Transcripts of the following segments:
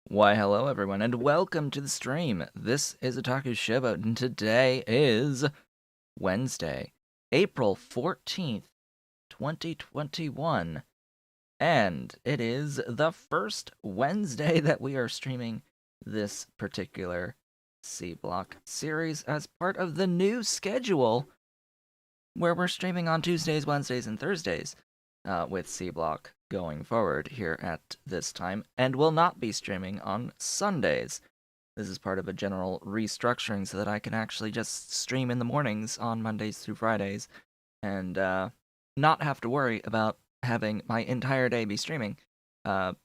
Why, hello everyone, and welcome to the stream. This is Otaku Shiba, and today is Wednesday, April 14th, 2021. And it is the first Wednesday that we are streaming this particular Sea Block series as part of the new schedule where we're streaming on Tuesdays, Wednesdays, and Thursdays with Sea Block going forward here at this time, and will not be streaming on Sundays. This is part of a general restructuring so that I can actually just stream in the mornings on Mondays through Fridays and not have to worry about having my entire day be streaming and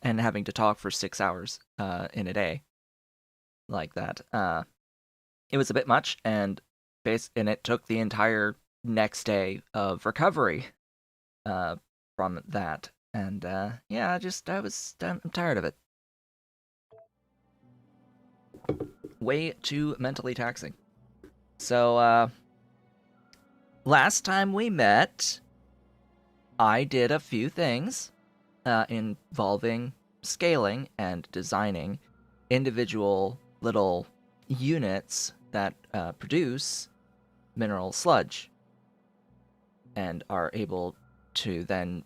having to talk for 6 hours in a day like that. It was a bit much, and it took the entire next day of recovery from that. And yeah, I'm tired of it. Way too mentally taxing. So last time we met, I did a few things involving scaling and designing individual little units that produce mineral sludge, and we are able to then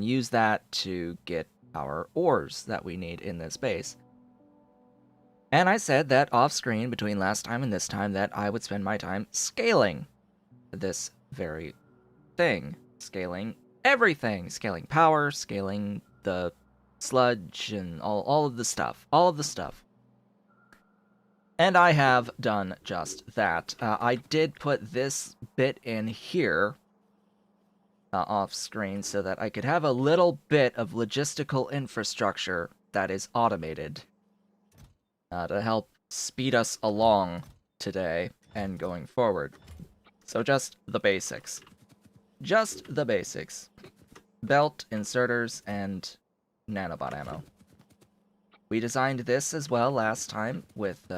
use that to get our ores that we need in this base. And I said that off screen between last time and this time that I would spend my time scaling this very thing, scaling everything, scaling power, scaling the sludge, and all of the stuff. And I have done just that. I did put this bit in here off screen so that I could have a little bit of logistical infrastructure that is automated to help speed us along today and going forward. So just the basics. Just the basics. Belt, inserters, and nanobot ammo. We designed this as well last time with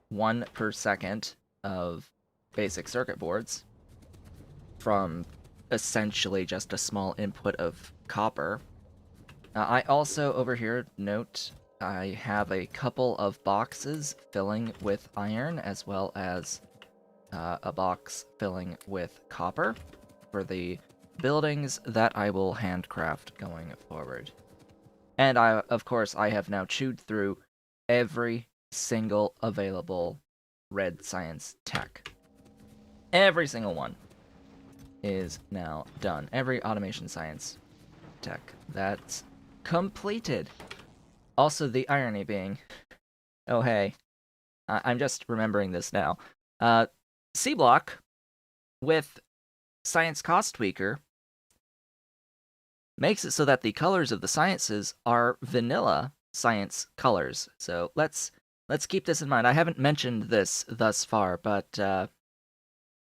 1 per second of basic circuit boards from essentially just a small input of copper. I also, over here, note I have a couple of boxes filling with iron, as well as a box filling with copper for the buildings that I will handcraft going forward. And of course, I have now chewed through every single available red science tech. Every single one is now done. Every automation science tech that's completed. Also, the irony being, oh hey, I'm just remembering this now. Sea Block with Science Cost Tweaker makes it so that the colors of the sciences are vanilla science colors. So let's keep this in mind. I haven't mentioned this thus far, but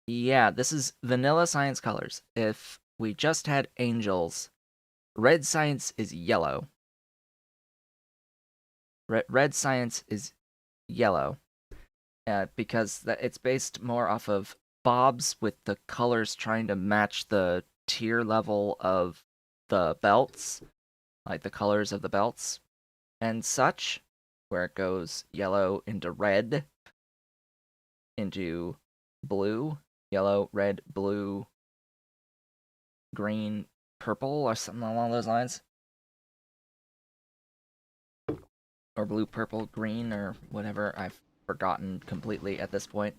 yeah, this is vanilla science colors. If we just had angels, red science is yellow. Red science is yellow because it's based more off of bobs with the colors trying to match the tier level of the belts, like the colors of the belts and such, where it goes yellow into red, into blue, yellow, red, blue, green, purple, or something along those lines. Or blue, purple, green, or whatever. I've forgotten completely at this point.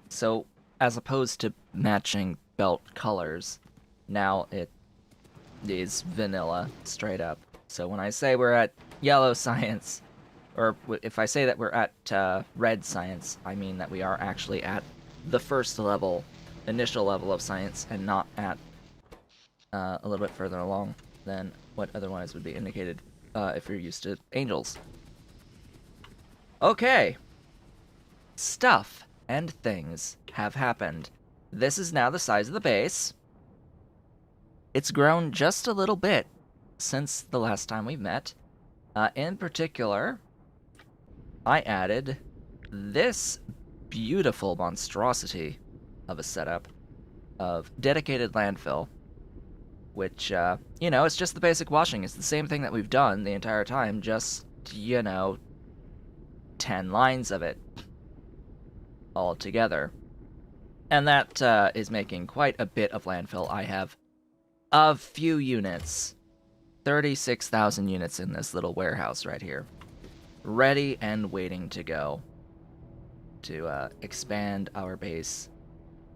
So, as opposed to matching belt colors, now it is vanilla, straight up. So when I say we're at yellow science, or if I say that we're at red science, I mean that we are actually at the first level, initial level of science, and not at a little bit further along than what otherwise would be indicated if you're used to angels. Okay. Stuff and things have happened. This is now the size of the base. It's grown just a little bit since the last time we met. In particular, I added this beautiful monstrosity of a setup of dedicated landfill which, you know, it's just the basic washing. It's the same thing that we've done the entire time, just, you know, 10 lines of it all together. And that is making quite a bit of landfill. I have a few units, 36,000 units in this little warehouse right here, ready and waiting to go to expand our base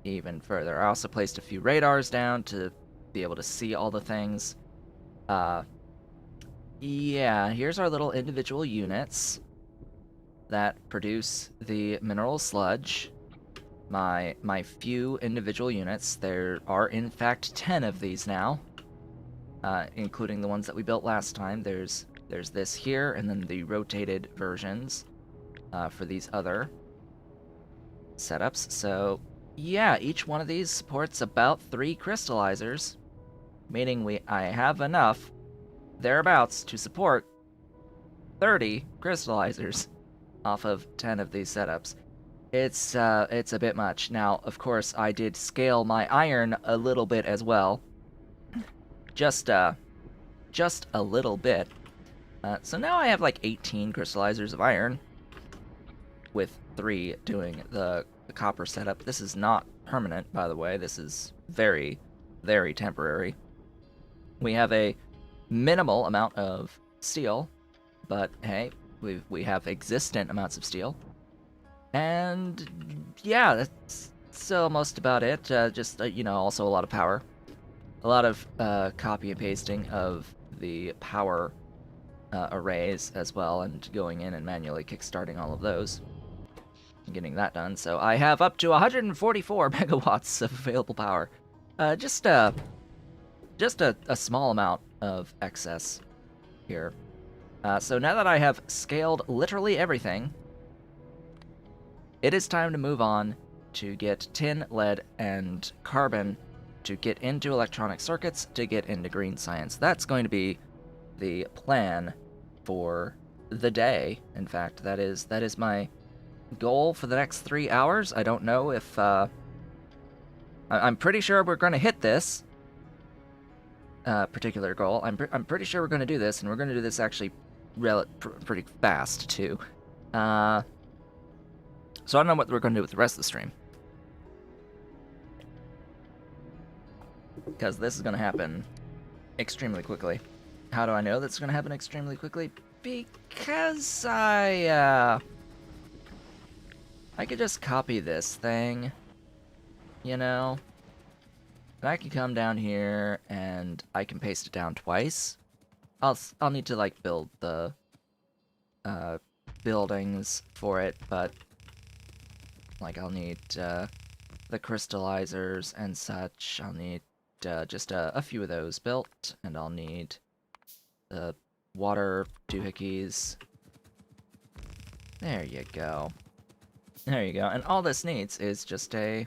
even further. I also placed a few radars down to be able to see all the things. Yeah, here's our little individual units that produce the mineral sludge. My few individual units. There are in fact 10 of these now, including the ones that we built last time. There's this here, and then the rotated versions for these other setups. So yeah, each one of these supports about 3 crystallizers, meaning I have enough thereabouts to support 30 crystallizers off of 10 of these setups. It's a bit much. Now, of course, I did scale my iron a little bit as well. Just a little bit. So now I have like 18 crystallizers of iron, with 3 doing the copper setup. This is not permanent, by the way. This is very, very temporary. We have a minimal amount of steel, but hey, we have existent amounts of steel. And yeah, that's almost about it. Just, you know, also a lot of power. A lot of copy and pasting of the power arrays as well, and going in and manually kickstarting all of those. And getting that done. So I have up to 144 megawatts of available power. Just a small amount of excess here. So now that I have scaled literally everything, it is time to move on to get tin, lead, and carbon to get into electronic circuits, to get into green science. That's going to be the plan for the day. In fact, that is my goal for the next 3 hours. I don't know if I'm pretty sure we're going to hit this particular goal. I'm pretty sure we're going to do this, and we're going to do this actually pretty fast too. So I don't know what we're going to do with the rest of the stream, because this is going to happen extremely quickly. How do I know that's going to happen extremely quickly? Because I could just copy this thing, you know? And I can come down here and I can paste it down twice. I'll need to like build the buildings for it, but like I'll need the crystallizers and such. I'll need just a few of those built, and I'll need the water doohickeys. There you go. There you go. And all this needs is just a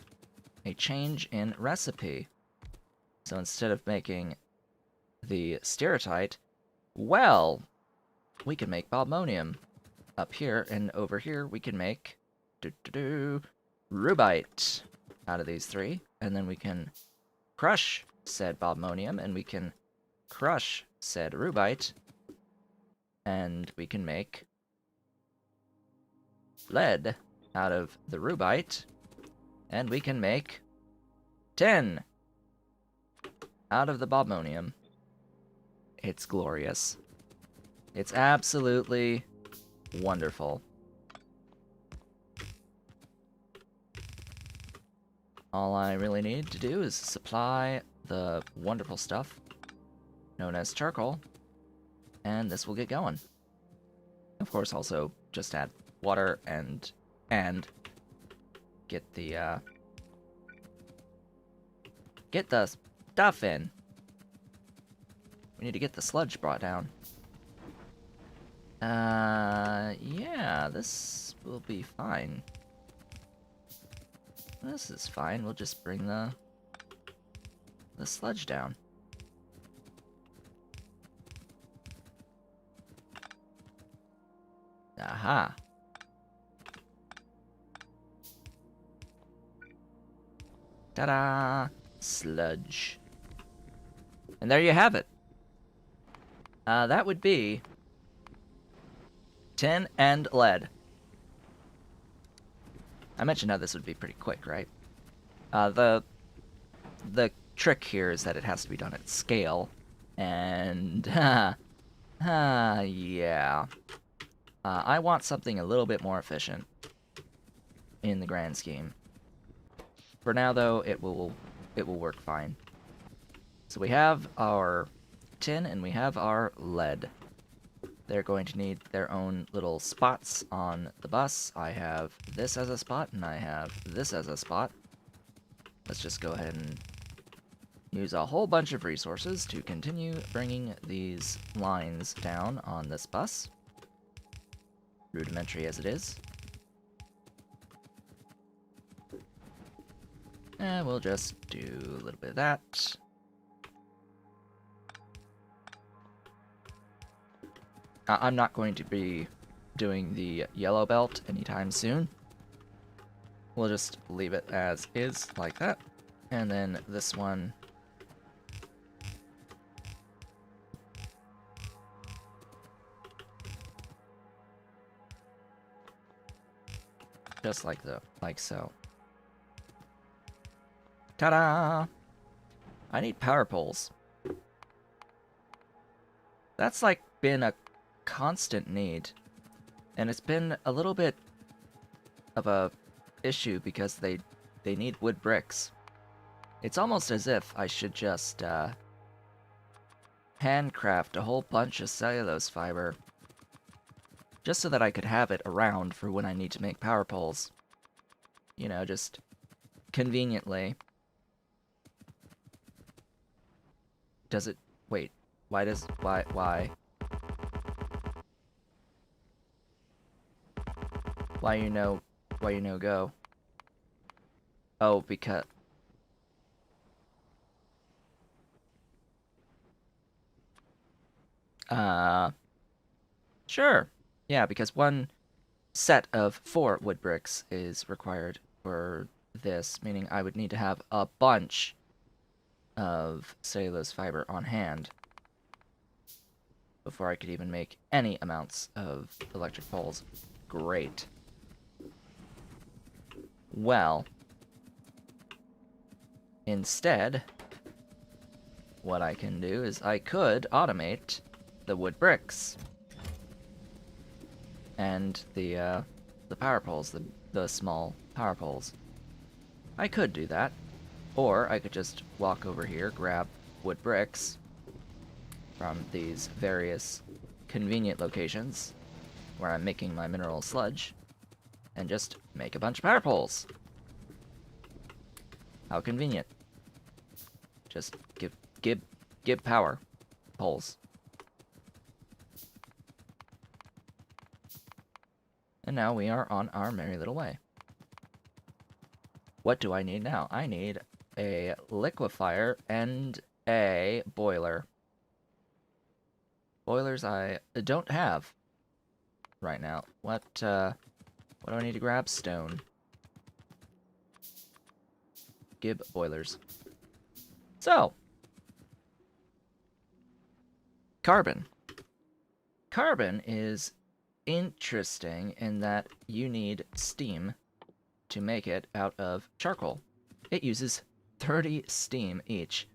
change in recipe. So instead of making the stereotype, well, we can make bobmonium up here, and over here we can make rubite out of these 3, and then we can crush said bobmonium, and we can crush said rubite, and we can make lead out of the rubite, and we can make tin out of the bobmonium. It's glorious. It's absolutely wonderful. All I really need to do is supply the wonderful stuff known as charcoal, and this will get going. Of course, also just add water and get the stuff in. We need to get the sludge brought down. Yeah, this will be fine. This is fine. We'll just bring the sludge down. Aha. Ta-da! Sludge. And there you have it. That would be tin and lead. I mentioned how this would be pretty quick, right? The trick here is that it has to be done at scale, and yeah. I want something a little bit more efficient in the grand scheme. For now, though, it will work fine. So we have our tin and we have our lead. They're going to need their own little spots on the bus. I have this as a spot, and I have this as a spot. Let's just go ahead and use a whole bunch of resources to continue bringing these lines down on this bus. Rudimentary as it is. And we'll just do a little bit of that. I'm not going to be doing the yellow belt anytime soon. We'll just leave it as is, like that. And then this one. Just like so. Ta-da! I need power poles. That's like been a constant need, and it's been a little bit of a issue because they need wood bricks. It's almost as if I should just handcraft a whole bunch of cellulose fiber just so that I could have it around for when I need to make power poles. You know, just conveniently. Does it... Wait. Why does... Why? Why you no go? Oh, because... Sure. Yeah, because one set of 4 wood bricks is required for this, meaning I would need to have a bunch of cellulose fiber on hand before I could even make any amounts of electric poles. Great. Well, instead, what I can do is I could automate the wood bricks and the power poles, the small power poles. I could do that, or I could just walk over here, grab wood bricks from these various convenient locations where I'm making my mineral sludge, and just make a bunch of power poles. How convenient. Just give power poles. And now we are on our merry little way. What do I need now? I need a liquefier and a boiler. Boilers I don't have right now. What do I need to grab? Stone. Gib boilers. So, carbon. Carbon is interesting in that you need steam to make it out of charcoal. It uses 30 steam each.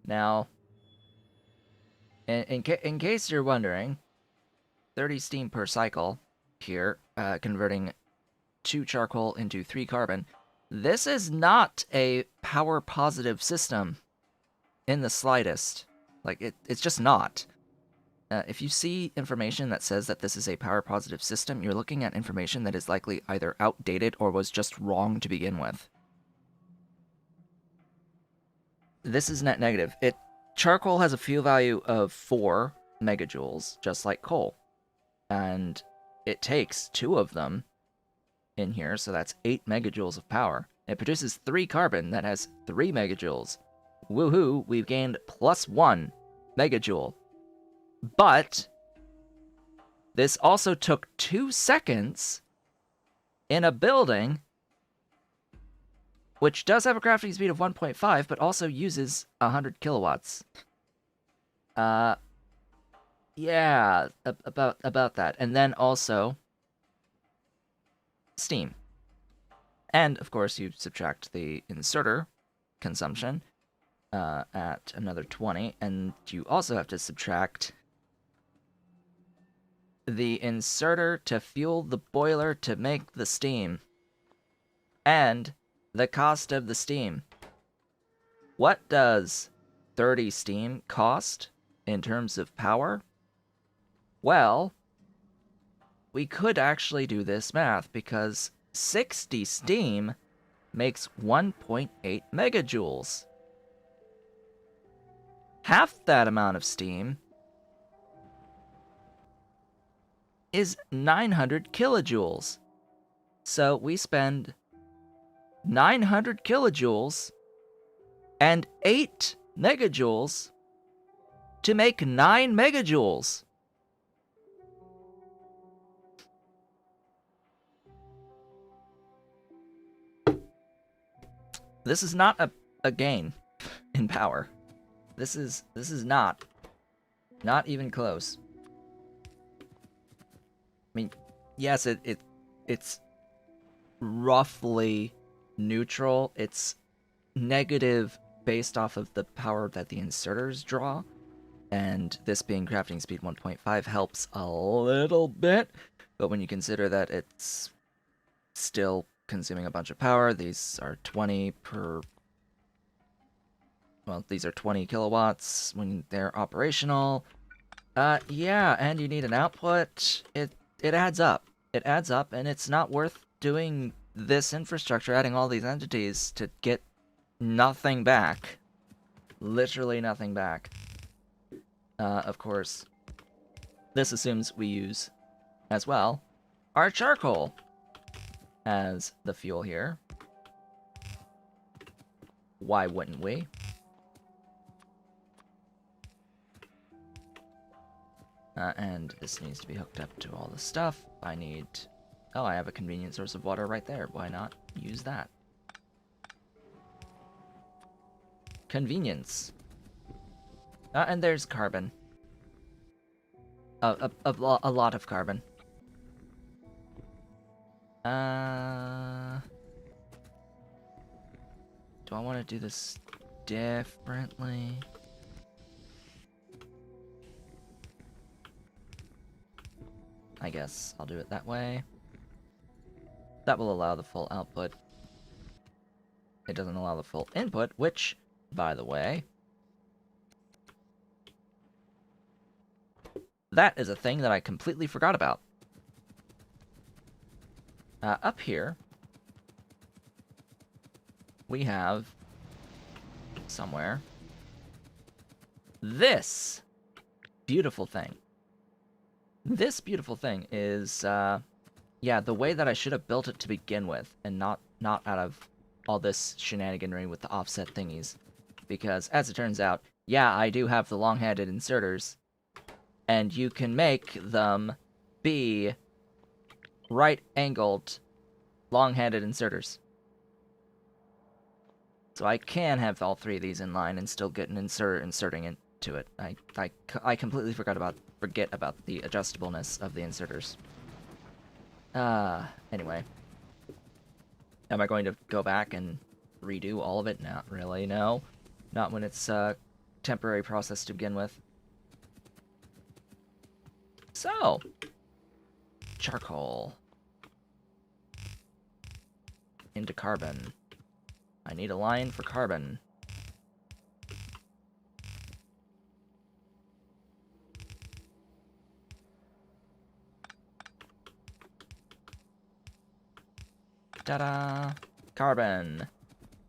Now, in case you're wondering, 30 steam per cycle here, converting 2 charcoal into 3 carbon. This is not a power positive system in the slightest. Like, it's just not. If you see information that says that this is a power positive system, you're looking at information that is likely either outdated or was just wrong to begin with. This is net negative. Charcoal has a fuel value of 4 megajoules, just like coal. And it takes 2 of them in here, so that's 8 megajoules of power. It produces 3 carbon that has 3 megajoules. Woohoo, we've gained plus 1 megajoule. But this also took 2 seconds in a building which does have a crafting speed of 1.5, but also uses 100 kilowatts. Uh, yeah, about that. And then also steam. And, of course, you subtract the inserter consumption at another 20, and you also have to subtract the inserter to fuel the boiler to make the steam, and the cost of the steam. What does 30 steam cost in terms of power? Well, we could actually do this math, because 60 steam makes 1.8 megajoules. Half that amount of steam is 900 kilojoules. So we spend 900 kilojoules and 8 megajoules to make 9 megajoules. This is not a gain in power. This is not even close. I mean, yes, it's roughly neutral. It's negative based off of the power that the inserters draw, and this being crafting speed 1.5 helps a little bit, but when you consider that it's still consuming a bunch of power, these are 20 per... Well, these are 20 kilowatts when they're operational. Yeah, and you need an output. It adds up. It adds up, and it's not worth doing this infrastructure, adding all these entities to get nothing back. Literally nothing back. Of course, this assumes we use, as well, our charcoal as the fuel here. Why wouldn't we? And this needs to be hooked up to all the stuff. I need... Oh, I have a convenient source of water right there. Why not use that? Convenience. And there's carbon. A lot of carbon. Do I want to do this differently? I guess I'll do it that way. That will allow the full output. It doesn't allow the full input, which, by the way, that is a thing that I completely forgot about. Up here, we have, somewhere, this beautiful thing. This beautiful thing is, yeah, the way that I should have built it to begin with, and not out of all this shenaniganry with the offset thingies. Because, as it turns out, yeah, I do have the long-handed inserters, and you can make them be right-angled, long-handed inserters. So I can have all three of these in line and still get an inserter inserting into it. I completely forget about the adjustableness of the inserters. Anyway. Am I going to go back and redo all of it? Not really, no. Not when it's a temporary process to begin with. So, charcoal. Into carbon. I need a line for carbon. Ta-da! Carbon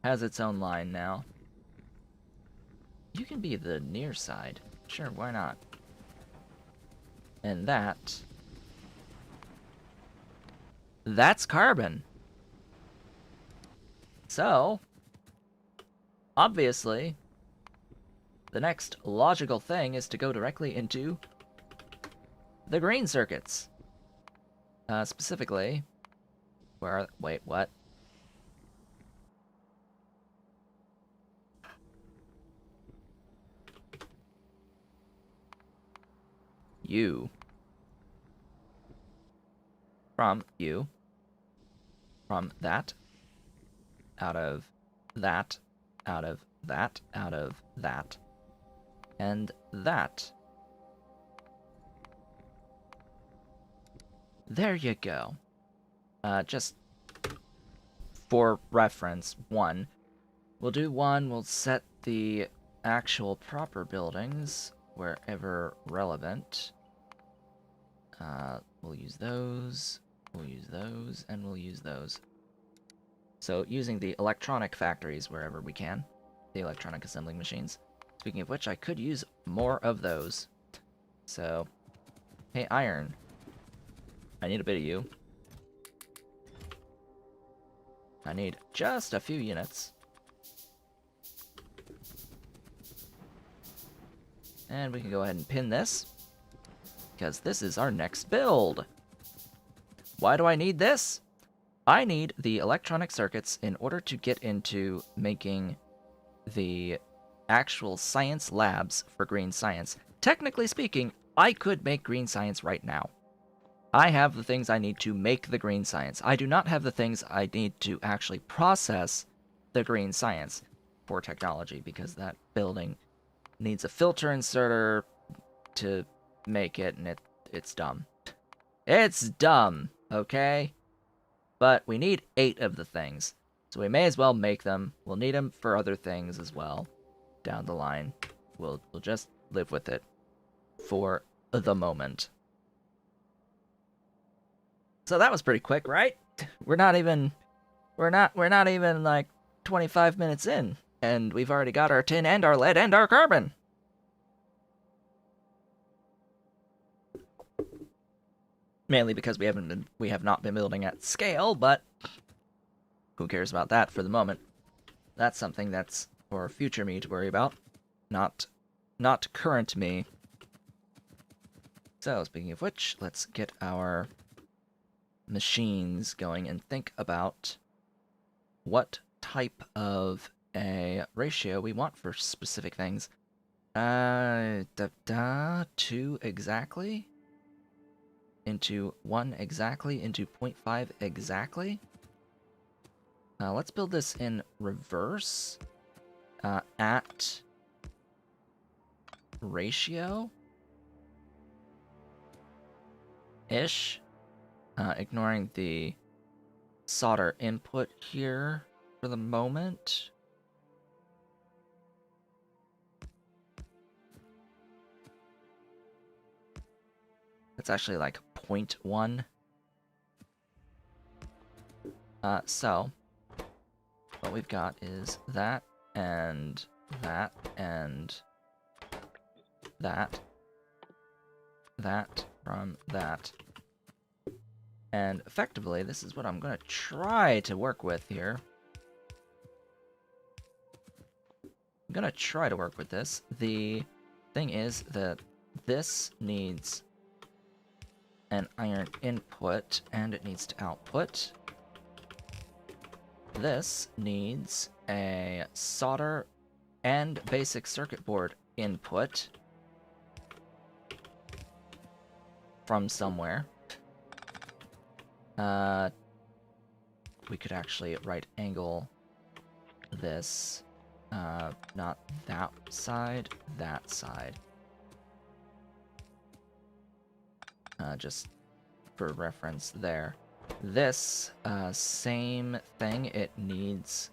has its own line now. You can be the near side. Sure, why not? And that's carbon. So, obviously, the next logical thing is to go directly into the green circuits. Specifically, wait, what? you. From you. From that. Out of that. Out of that. Out of that. And that. There you go. Just for reference, one. We'll do one, we'll set the actual proper buildings wherever relevant. We'll use those, and we'll use those. So using the electronic factories wherever we can, the electronic assembling machines. Speaking of which, I could use more of those. So, hey, iron. I need a bit of you. I need just a few units. And we can go ahead and pin this, because this is our next build. Why do I need this? I need the electronic circuits in order to get into making the actual science labs for green science. Technically speaking, I could make green science right now. I have the things I need to make the green science. I do not have the things I need to actually process the green science for technology, because that building needs a filter inserter to make it, and it's dumb. It's dumb, okay? But we need 8 of the things, so we may as well make them. We'll need them for other things as well down the line. We'll just live with it for the moment. So that was pretty quick, right? We're not even like 25 minutes in, and we've already got our tin and our lead and our carbon. Mainly because we have not been building at scale, but who cares about that for the moment? That's something that's for future me to worry about, not current me. So, speaking of which, let's get our machines going and think about what type of a ratio we want for specific things. 2 exactly into 1 exactly into 0.5 exactly. Let's build this in reverse. At ratio ish. Ignoring the solder input here for the moment. It's actually like 0.1. So what we've got is that and that and that from that. And effectively, this is what I'm going to try to work with here. I'm going to try to work with this. The thing is that this needs an iron input, and it needs to output. This needs a solder and basic circuit board input from somewhere. We could actually right angle this, not that side, that side. Just for reference there. This, same thing, it needs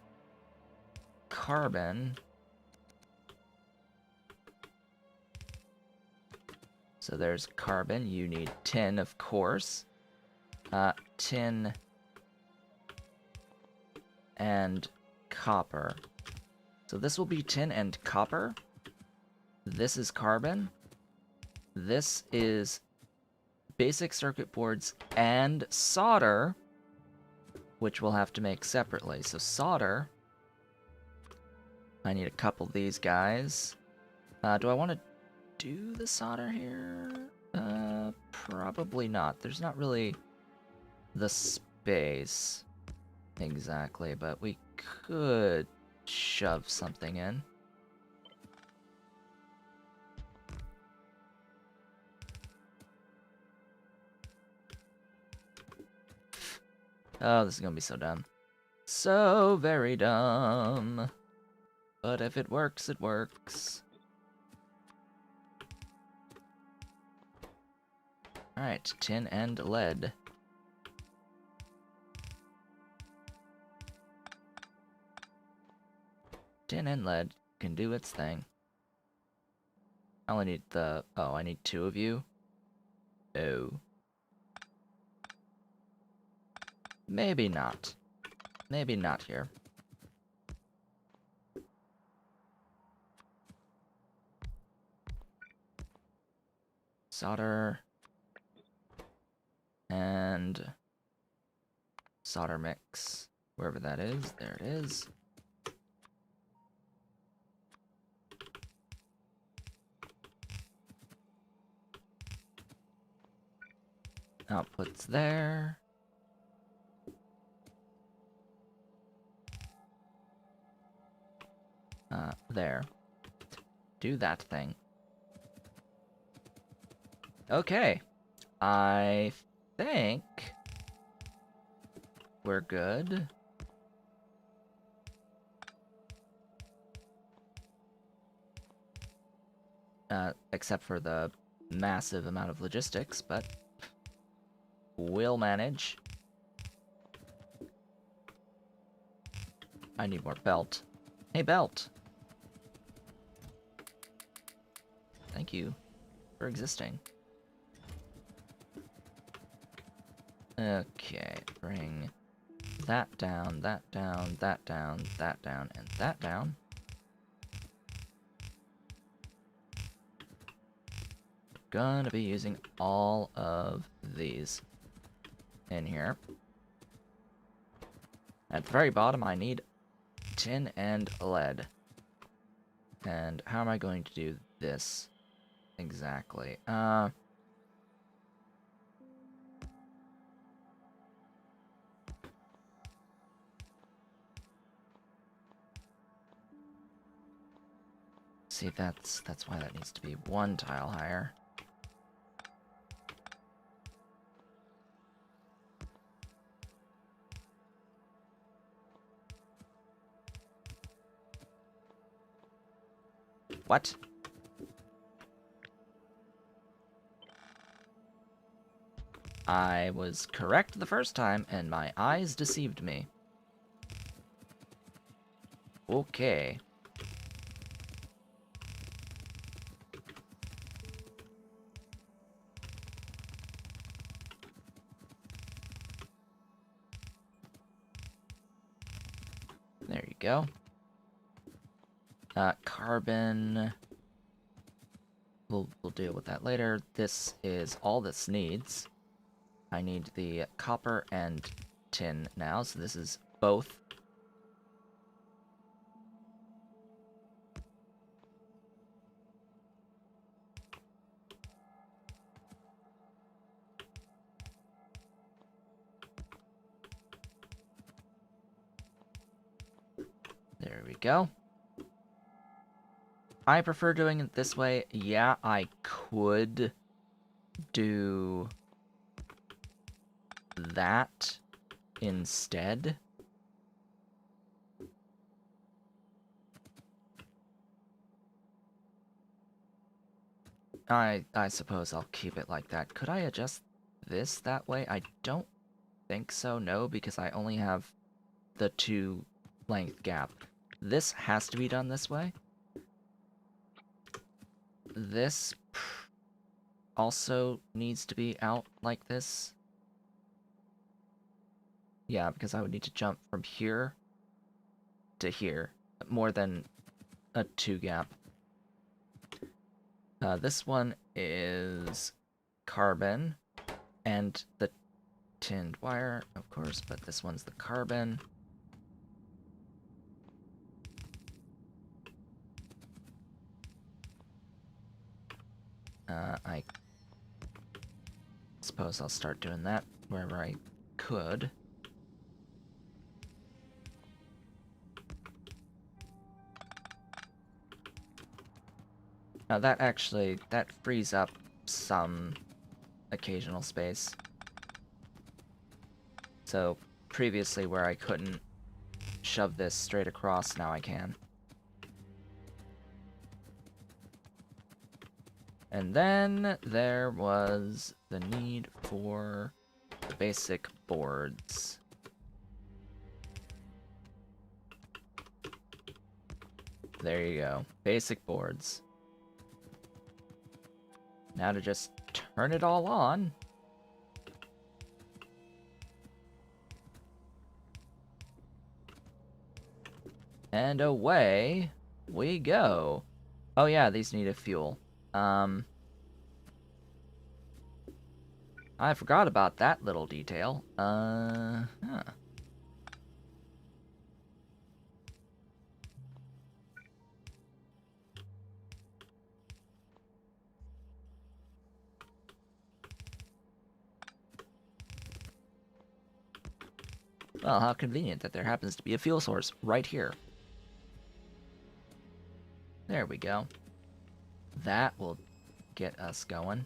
carbon. So there's carbon, you need tin, of course. Tin and copper. So this will be tin and copper. This is carbon. This is basic circuit boards and solder, which we'll have to make separately. So solder, I need a couple of these guys. Do I want to do the solder here? Probably not. There's not really the space exactly, but we could shove something in. Oh, this is gonna be so dumb. So very dumb. But if it works, it works. Alright, tin and lead. Tin and lead can do its thing. I only need the... Oh, I need 2 of you? Oh. Maybe not. Maybe not here. Solder. And... solder mix. Wherever that is. There it is. Output's there. There. Do that thing. Okay. I think we're good. Except for the massive amount of logistics, but we'll manage. I need more belt. Hey, belt! Thank you for existing. Okay, bring that down, that down, that down, that down, and that down. Gonna be using all of these in here. At the very bottom, I need tin and lead. And how am I going to do this exactly? See, that's why that needs to be 1 tile higher. What? I was correct the first time, and my eyes deceived me. Okay. There you go. Carbon... We'll deal with that later. This is all this needs. I need the copper and tin now, so this is both. There we go. I prefer doing it this way. Yeah, I could do that instead. I suppose I'll keep it like that. Could I adjust this that way? I don't think so, no, because I only have the 2 length gap. This has to be done this way. This also needs to be out like this. Yeah, because I would need to jump from here to here. More than a 2 gap. This one is carbon, and the tinned wire, of course, but this one's the carbon. I suppose I'll start doing that wherever I could. Now that frees up some occasional space. So previously where I couldn't shove this straight across, now I can. And then there was the need for basic boards. There you go. Basic boards. Now to just turn it all on. And away we go. Oh yeah, these need a fuel. I forgot about that little detail. Huh. Well, how convenient that there happens to be a fuel source right here. There we go. That will get us going.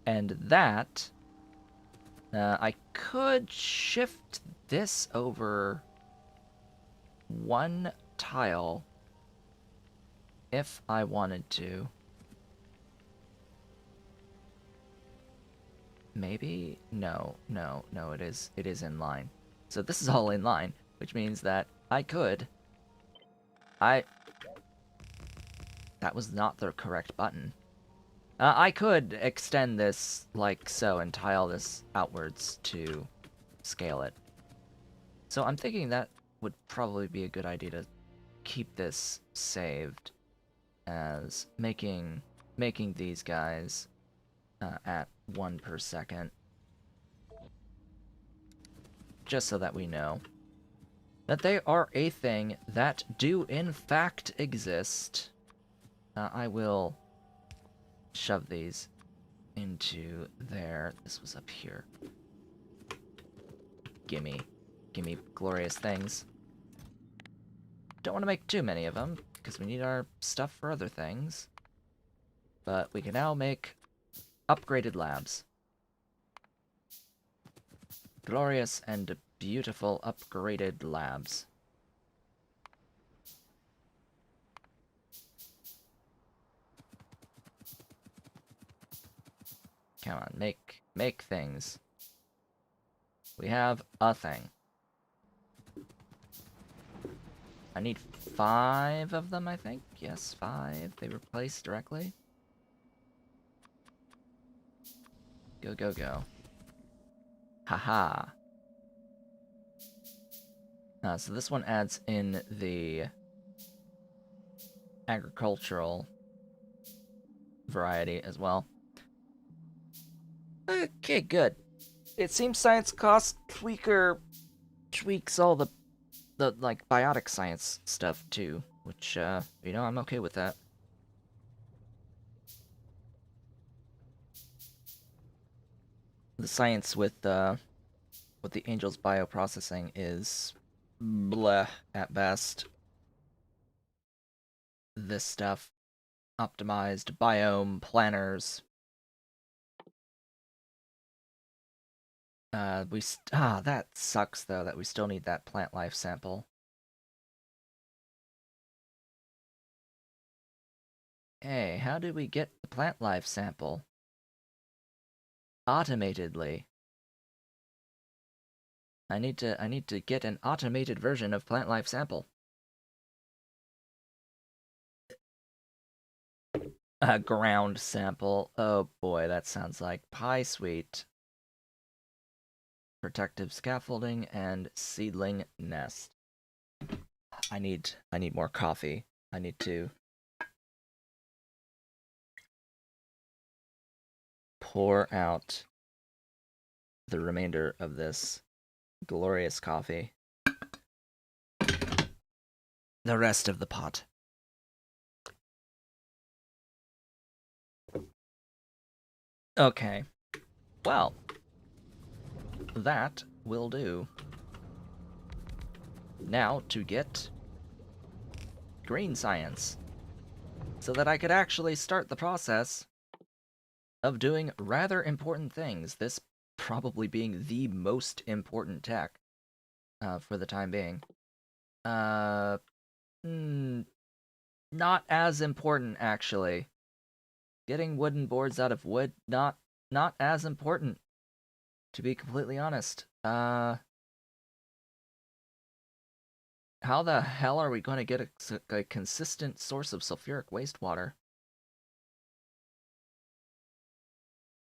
And that, I could shift this over one tile if I wanted to. Maybe? No, it is in line. So this is all in line, which means that I could... That was not the correct button. I could extend this like so and tile this outwards to scale it. So I'm thinking that would probably be a good idea to keep this saved as making these guys at 1 per second. Just so that we know that they are a thing that do in fact exist. I will shove these into there. This was up here. Gimme glorious things. Don't want to make too many of them, because we need our stuff for other things. But we can now make upgraded labs. Glorious and beautiful upgraded labs. Come on, make things. We have a thing. I need 5 of them, I think. Yes, 5. They were placed directly. Go, go, go. Haha. So this one adds in the agricultural variety as well. Okay, good. It seems Science Cost Tweaker tweaks all the like biotic science stuff too, which you know, I'm okay with that. The science with the Angel's bioprocessing is bleh at best. This stuff, optimized biome planners. That sucks though that we still need that plant life sample. Hey, how do we get the plant life sample? Automatedly. I need to get an automated version of plant life sample. A ground sample. Oh boy, that sounds like pie sweet. Protective scaffolding and seedling nest. I need more coffee. I need to pour out the remainder of this glorious coffee. The rest of the pot. Okay. Well, that will do. Now to get green science, so that I could actually start the process of doing rather important things, this probably being the most important tech for the time being. Uh, mm, Not as important, actually. Getting wooden boards out of wood, not as important, to be completely honest. How the hell are we going to get a consistent source of sulfuric wastewater?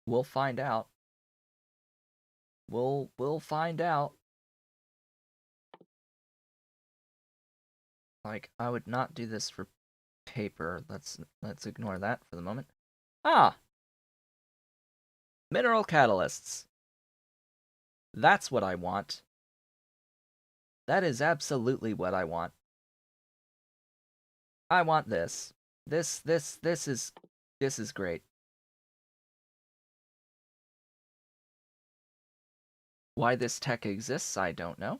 We'll find out. We'll find out. Like, I would not do this for paper. Let's ignore that for the moment. Ah, mineral catalysts. That's what I want. That is absolutely what I want. I want this. This is great. Why this tech exists, I don't know.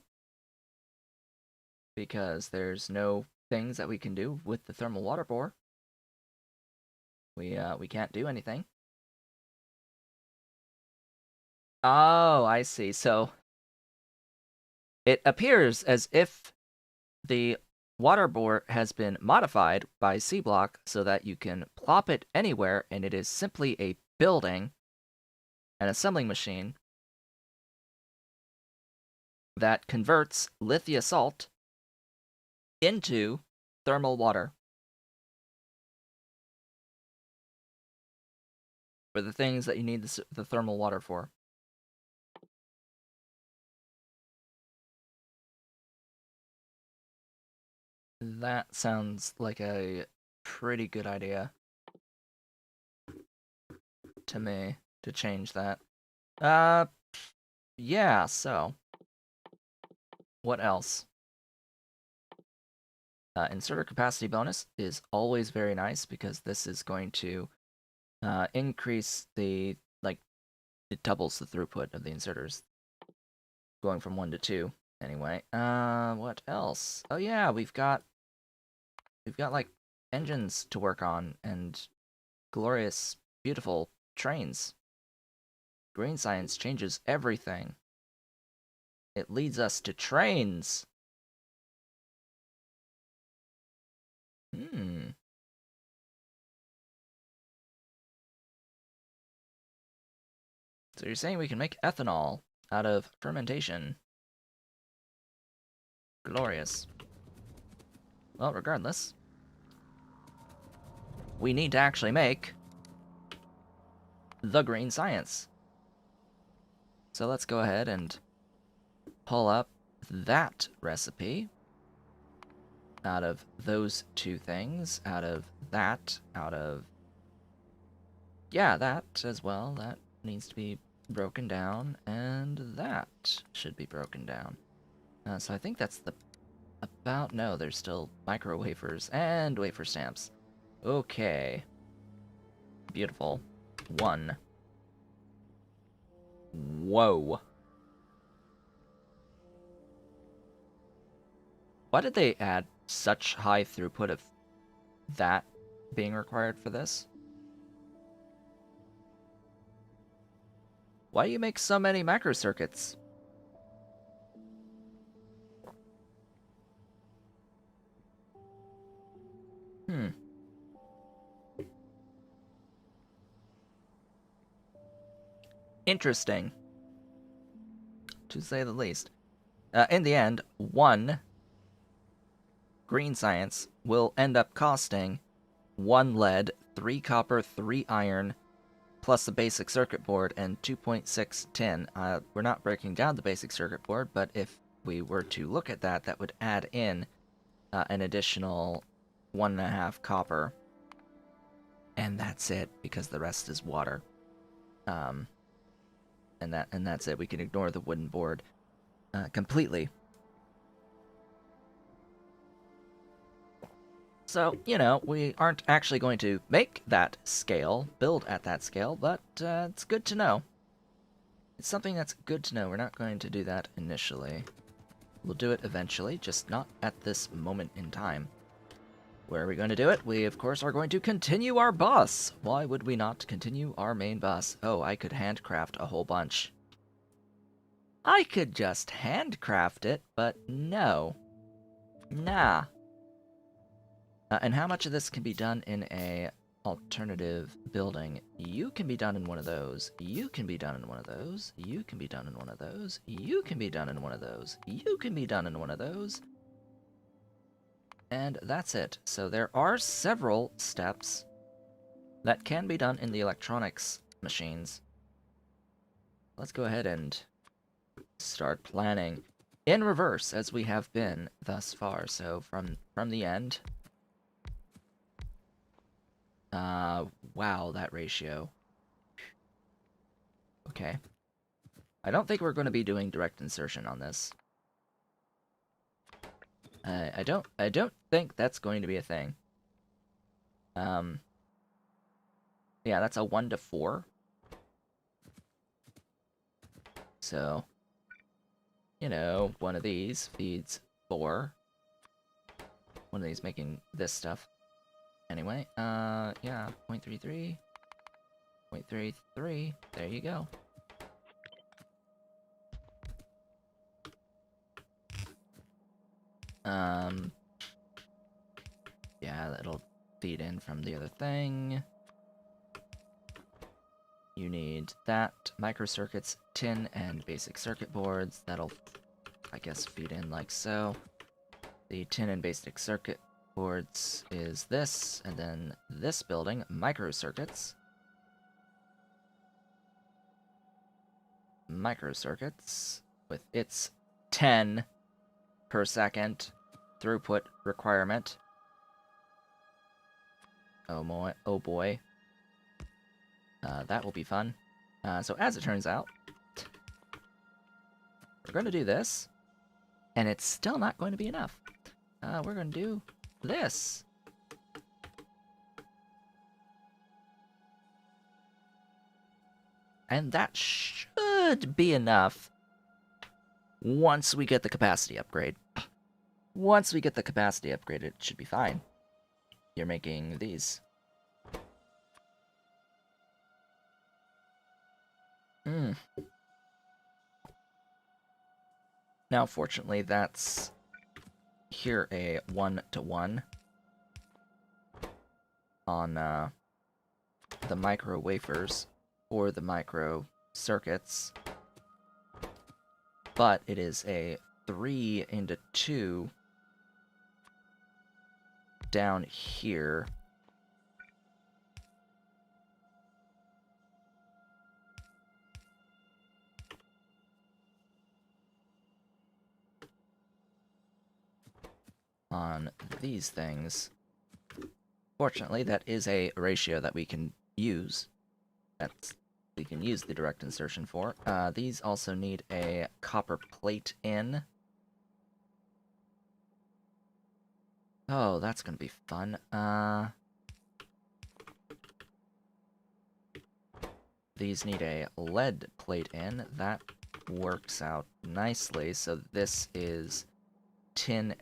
Because there's no things that we can do with the thermal water bore. We can't do anything. Oh, I see. So it appears as if the water bore has been modified by Sea Block so that you can plop it anywhere and it is simply a building, an assembling machine that converts lithia salt into thermal water for the things that you need the thermal water for. That sounds like a pretty good idea to me to change that. Yeah, so what else? Inserter capacity bonus is always very nice because this is going to increase the, like, it doubles the throughput of the inserters, going from 1 to 2 anyway. What else? Oh yeah, we've got like engines to work on and glorious, beautiful trains. Green science changes everything. It leads us to trains. Hmm. So you're saying we can make ethanol out of fermentation? Glorious. Well, regardless, we need to actually make the green science. So let's go ahead and pull up that recipe out of those two things, out of that, yeah, that as well. That needs to be broken down, and that should be broken down. So I think that's no, there's still micro wafers and wafer stamps. Okay. Beautiful. 1. Whoa. Why did they add such high throughput of that being required for this? Why do you make so many macro circuits? Hmm. Interesting, to say the least. In the end, 1 green science will end up costing 1 lead, 3 copper, 3 iron, plus the basic circuit board, and 2.6 tin. We're not breaking down the basic circuit board, but if we were to look at that, that would add in an additional 1.5 copper. And that's it, because the rest is water. And that's it. We can ignore the wooden board completely. So, you know, we aren't actually going to make that scale, build at that scale, but it's good to know. It's something that's good to know. We're not going to do that initially. We'll do it eventually, just not at this moment in time. Where are we going to do it? We, of course, are going to continue our bus. Why would we not continue our main bus? Oh, I could handcraft a whole bunch. I could just handcraft it, but no. Nah. And how much of this can be done in a alternative building? You can be done in one of those. You can be done in one of those. You can be done in one of those. You can be done in one of those. You can be done in one of those. And that's it. So there are several steps that can be done in the electronics machines. Let's go ahead and start planning in reverse as we have been thus far. So from the end. Wow, that ratio. Okay. I don't think we're going to be doing direct insertion on this. I don't think that's going to be a thing. Yeah, that's a 1 to 4. So, you know, one of these feeds 4. One of these making this stuff. Anyway, yeah, 0.33. 0.33. There you go. Yeah, that'll feed in from the other thing. You need that, microcircuits, tin, and basic circuit boards. That'll, I guess, feed in like so. The tin and basic circuit boards is this, and then this building, microcircuits. Microcircuits, with its 10 per second throughput requirement. Oh boy, oh boy. That will be fun. So as it turns out, we're going to do this, and it's still not going to be enough. We're going to do this. And that should be enough once we get the capacity upgrade. Once we get the capacity upgrade, it should be fine. You're making these. Now, fortunately, that's here a 1-to-1 on the micro wafers or the micro circuits, but it is a 3-to-2 down here. On these things. Fortunately, that is a ratio that we can use. We can use the direct insertion for. These also need a copper plate in. Oh, that's gonna be fun. These need a lead plate in. That works out nicely. So this is tin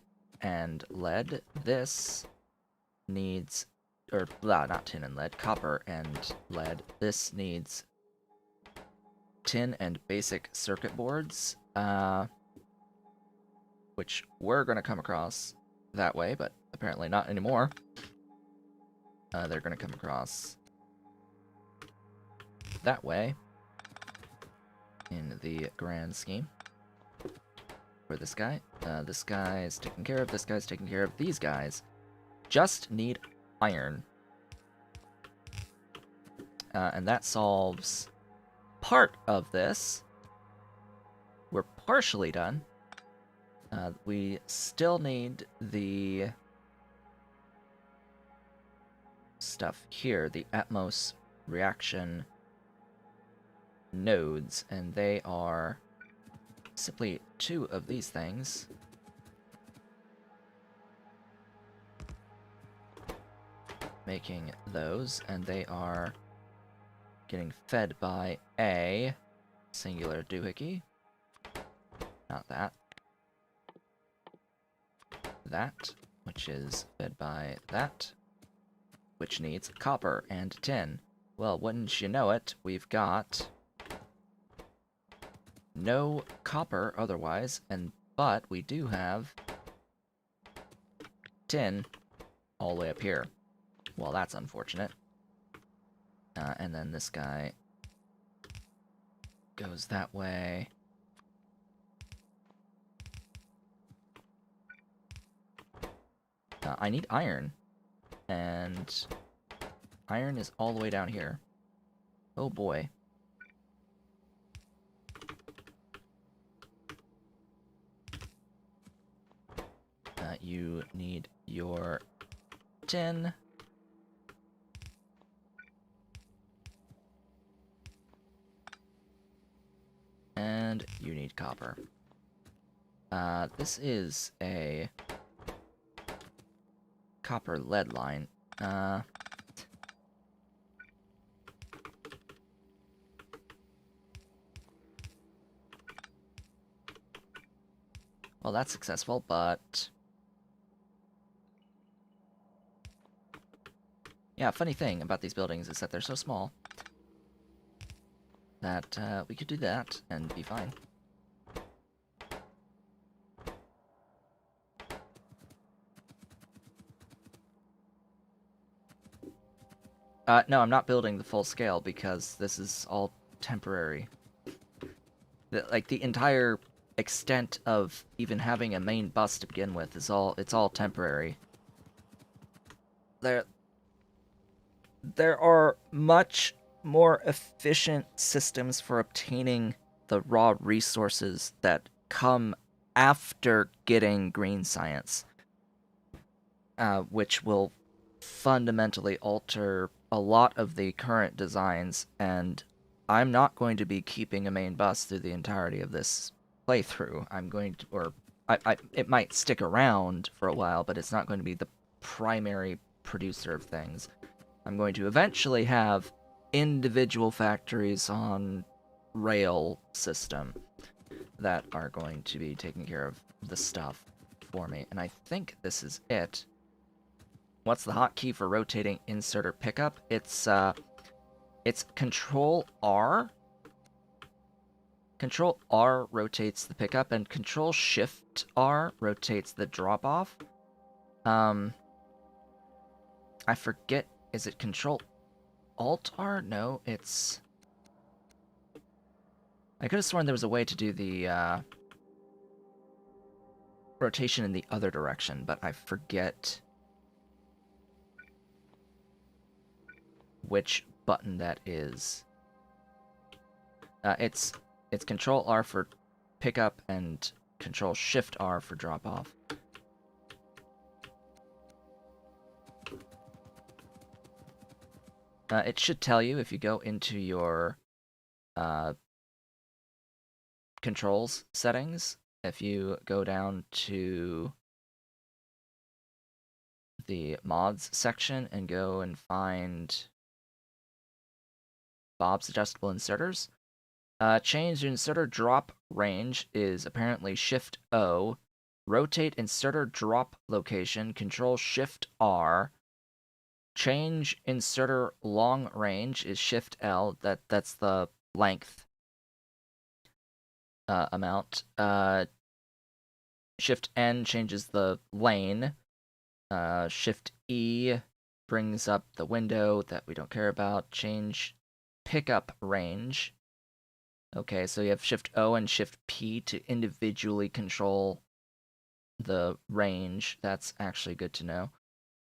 and lead. This needs, or not tin and lead, copper and lead. This needs tin and basic circuit boards, which we're going to come across that way, but apparently not anymore. They're going to come across that way in the grand scheme. For this guy. This guy's taken care of, this guy's taken care of. These guys just need iron. And that solves part of this. We're partially done. We still need the stuff here, the Atmos reaction nodes, and they are simply 2 of these things. Making those, and they are getting fed by a singular doohickey. Not that. That. which is fed by that, which needs copper and tin. Well, wouldn't you know it, we've got no copper otherwise, but we do have tin all the way up here. Well, that's unfortunate. And then this guy goes that way. I need iron, and iron is all the way down here. Oh boy. You need your tin. And you need copper. This is a copper lead line. Well, that's successful, but... Yeah, funny thing about these buildings is that they're so small that we could do that and be fine. No, I'm not building the full scale because this is all temporary. Like, the entire extent of even having a main bus to begin with is it's all temporary. There are much more efficient systems for obtaining the raw resources that come after getting green science, which will fundamentally alter a lot of the current designs, and I'm not going to be keeping a main bus through the entirety of this playthrough. I'm going to, or it might stick around for a while, but it's not going to be the primary producer of things. I'm going to eventually have individual factories on rail system that are going to be taking care of the stuff for me. And I think this is it. What's the hotkey for rotating inserter pickup? It's Control R. Control R rotates the pickup, and Control Shift R rotates the drop off. I forget. Is it Control Alt R? No, it's... I could have sworn there was a way to do the rotation in the other direction, but I forget which button that is. It's Control R for pickup and Control Shift R for drop off. It should tell you if you go into your controls settings. If you go down to the mods section and go and find Bob's adjustable inserters, change inserter drop range is apparently Shift O. Rotate inserter drop location, Control Shift R. Change inserter long range is Shift L. That's the length amount. Shift N changes the lane. Shift E brings up the window that we don't care about. Change pickup range. Okay, so you have Shift O and Shift P to individually control the range. That's actually good to know.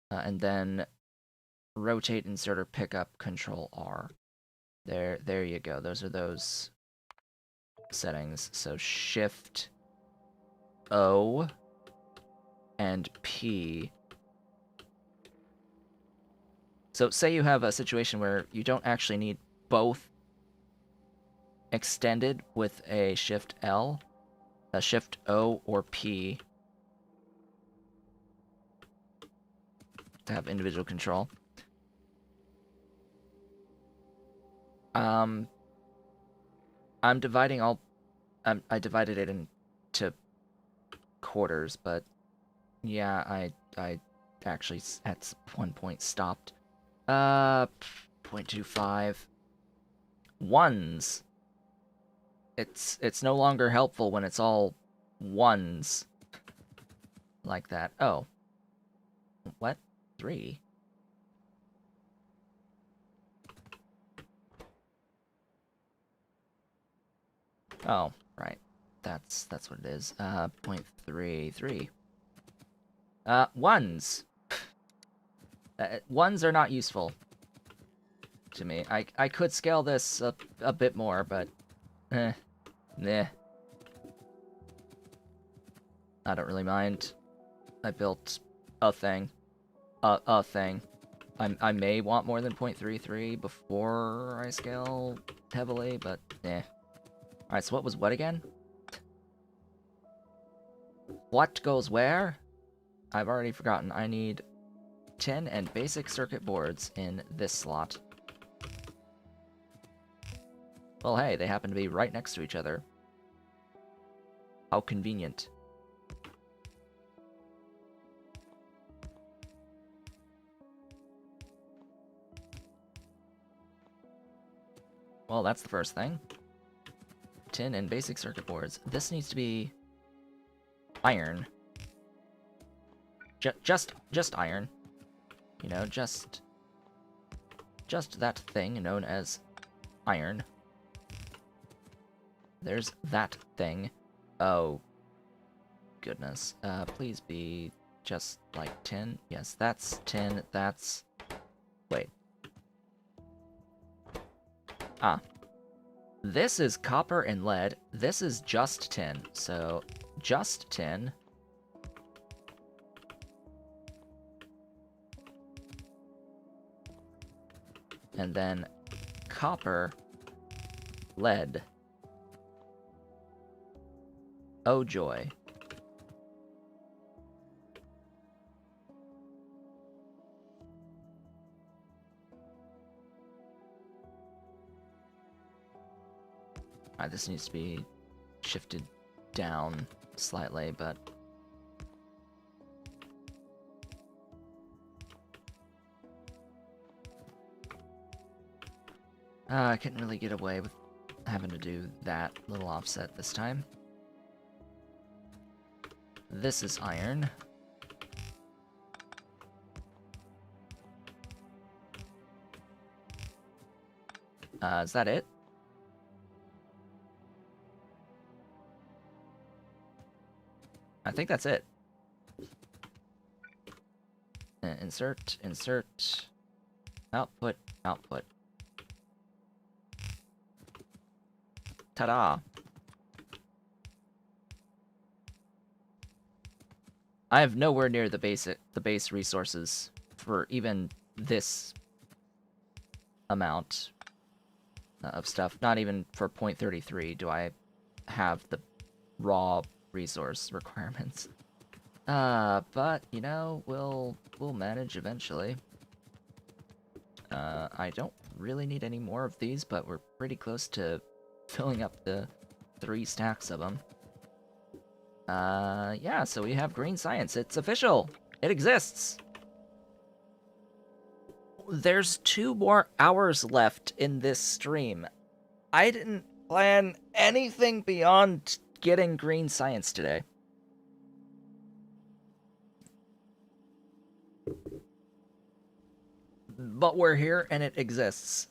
And then rotate inserter pickup, Control R. There you go. Those are those settings. So Shift O and P. So say you have a situation where you don't actually need both extended with a Shift L, a Shift O, or P to have individual control. I'm dividing all... I divided it into quarters, but yeah, I I actually at one point stopped. 0.25. Ones. It's no longer helpful when it's all ones. Like that. Oh. What? 3? Oh, right. That's what it is. 0.33. Ones. Ones are not useful to me. I could scale this a bit more, but nah. I don't really mind. I built a thing. A thing. I may want more than 0.33 before I scale heavily, but Alright, so what was what again? What goes where? I've already forgotten. I need tin and basic circuit boards in this slot. Well, hey, they happen to be right next to each other. How convenient. Well, that's the first thing. Tin and basic circuit boards. This needs to be iron. Just iron. You know, just that thing known as iron. There's that thing. Oh, goodness. Please be just like tin. Yes, that's tin. That's... Wait. Ah. This is copper and lead. This is just tin. So, just tin. And then copper, lead. Oh joy. Alright, this needs to be shifted down slightly, but... I couldn't really get away with having to do that little offset this time. This is iron. Is that it? I think that's it. Insert, insert, output, output. Ta-da! I have nowhere near the base resources for even this amount of stuff. Not even for 0.33 do I have the raw resource requirements. But you know, we'll manage eventually. I don't really need any more of these, but we're pretty close to filling up the 3 stacks of them. Yeah, so we have green science. It's official. It exists. There's 2 more hours left in this stream. I didn't plan anything beyond getting green science today. But we're here and it exists.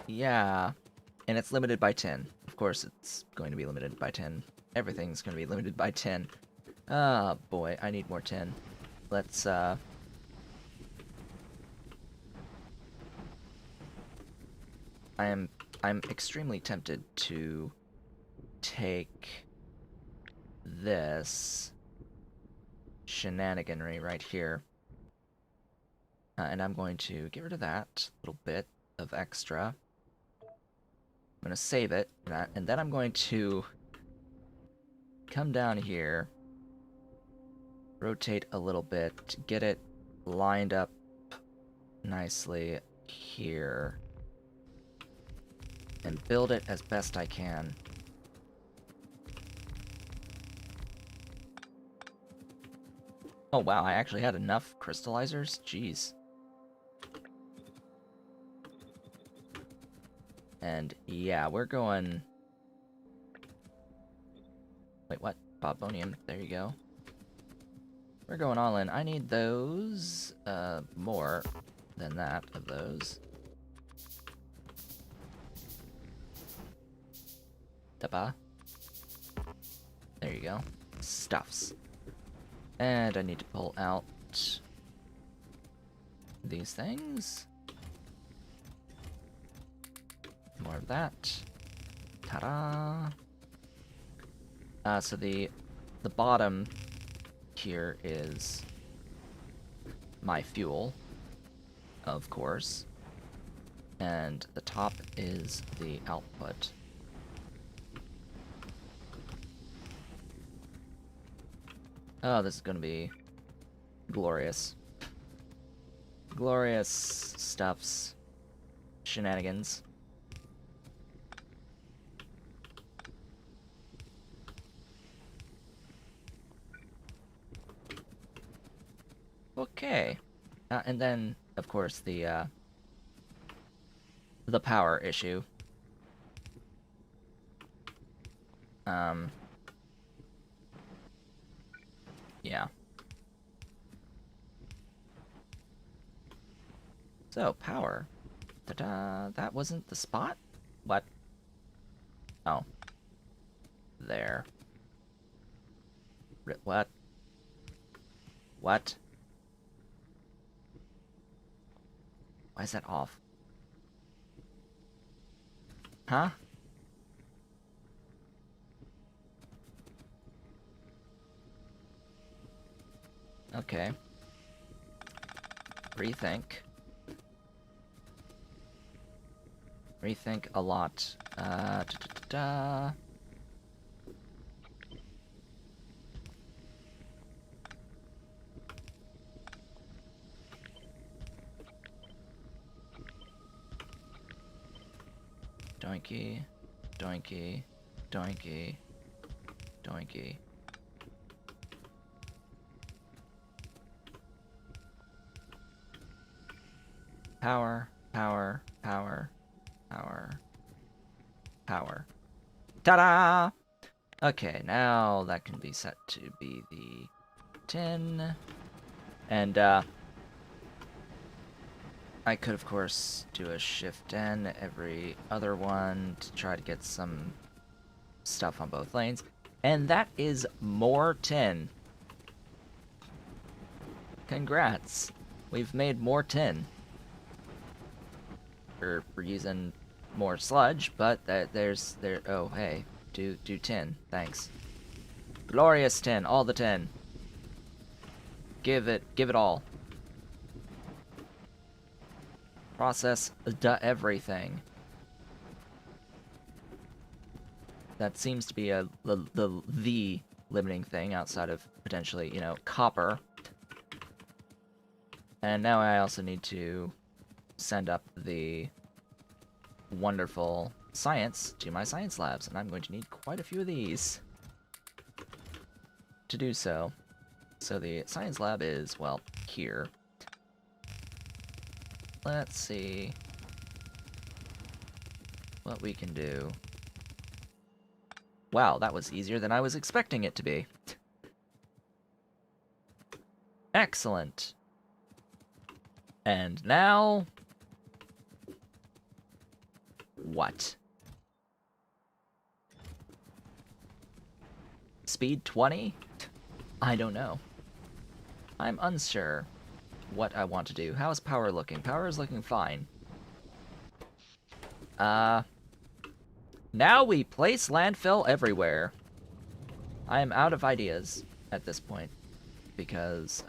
Yeah. And it's limited by 10. Of course it's going to be limited by 10. Everything's going to be limited by 10. Oh boy, I need more 10. Let's, I'm extremely tempted to take this shenaniganry right here. And I'm going to get rid of that little bit of extra. I'm going to save it, and then I'm going to come down here, rotate a little bit, get it lined up nicely here, and build it as best I can. Oh wow, I actually had enough crystallizers? Jeez. And yeah, we're going... Wait, what? Bobonium, there you go. We're going all in. I need those, more than that of those. Tapa. There you go. Stuffs. And I need to pull out these things. More of that. Ta-da! So the bottom here is my fuel, of course, and the top is the output. Oh, this is gonna be glorious. Glorious stuffs. Shenanigans. Okay. And then, of course, the power issue. Yeah. So, power. Ta-da! That wasn't the spot? What? Oh. There. What? What? Why is that off? Huh? Okay. Rethink. Rethink a lot. Da-da-da-da. Doinky, doinky, doinky, doinky. Power, power, power, power, power. Ta-da! Okay, now that can be set to be the 10. And, I could, of course, do a shift N every other one to try to get some stuff on both lanes. And that is more tin. Congrats. We've made more tin. We're using more sludge, but oh, hey, do tin. Thanks. Glorious tin, all the tin. Give it all. Process everything. That seems to be the limiting thing outside of potentially, you know, copper. And now I also need to send up the wonderful science to my science labs, and I'm going to need quite a few of these to do so. So the science lab is, well, here. Let's see what we can do. Wow, that was easier than I was expecting it to be. Excellent. And now... what? Speed 20? I don't know. I'm unsure what I want to do. How is power looking? Power is looking fine. Now we place landfill everywhere. I am out of ideas at this point because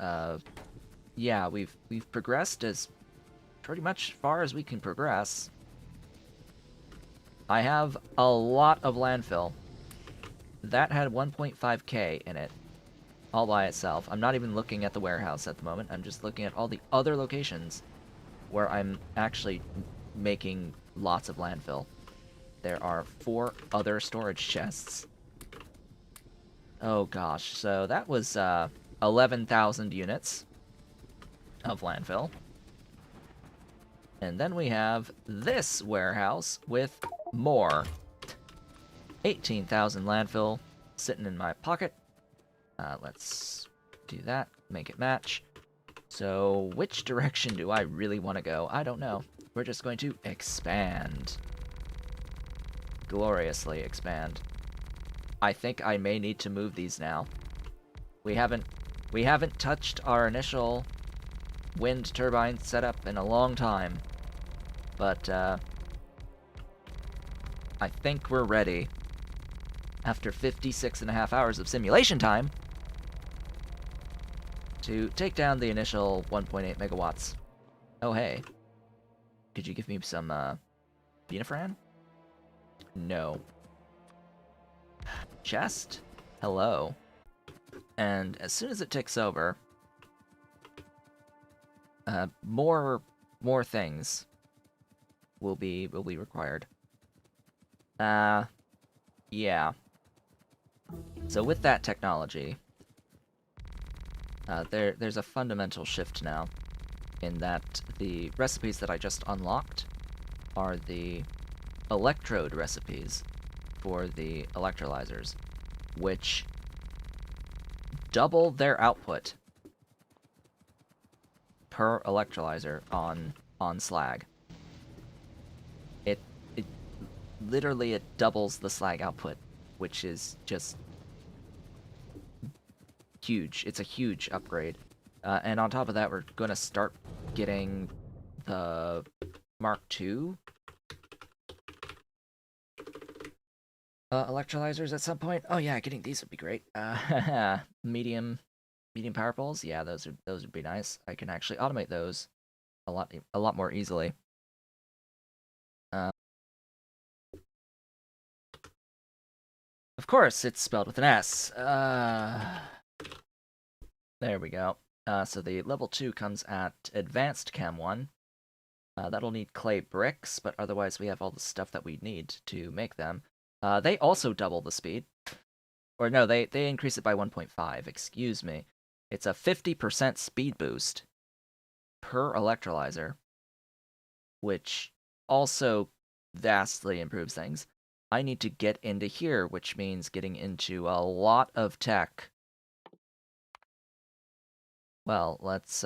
yeah, we've progressed as pretty much far as we can progress. I have a lot of landfill. That had 1.5k in it all by itself. I'm not even looking at the warehouse at the moment. I'm just looking at all the other locations where I'm actually making lots of landfill. There are 4 other storage chests. Oh gosh, so that was 11,000 units of landfill. And then we have this warehouse with more. 18,000 landfill sitting in my pocket. Let's do that, make it match. So, which direction do I really want to go? I don't know. We're just going to expand. Gloriously expand. I think I may need to move these now. We haven't touched our initial wind turbine setup in a long time. But, I think we're ready. After 56.5 hours of simulation time, to take down the initial 1.8 megawatts. Oh, hey. Could you give me some, Benifran? No. Chest? Hello. And as soon as it ticks over, more things will be required. Yeah. So with that technology, there's a fundamental shift now, in that the recipes that I just unlocked are the electrode recipes for the electrolyzers, which double their output per electrolyzer on slag. It literally it doubles the slag output, which is just huge. It's a huge upgrade. And on top of that, we're going to start getting the Mark II electrolyzers at some point. Oh yeah, getting these would be great. Medium power poles. Yeah, those would be nice. I can actually automate those a lot more easily. Of course, it's spelled with an S. There we go. So the level 2 comes at Advanced Chem 1. That'll need clay bricks, but otherwise we have all the stuff that we need to make them. They also double the speed. Or no, they increase it by 1.5, excuse me. It's a 50% speed boost per electrolyzer, which also vastly improves things. I need to get into here, which means getting into a lot of tech. Well, let's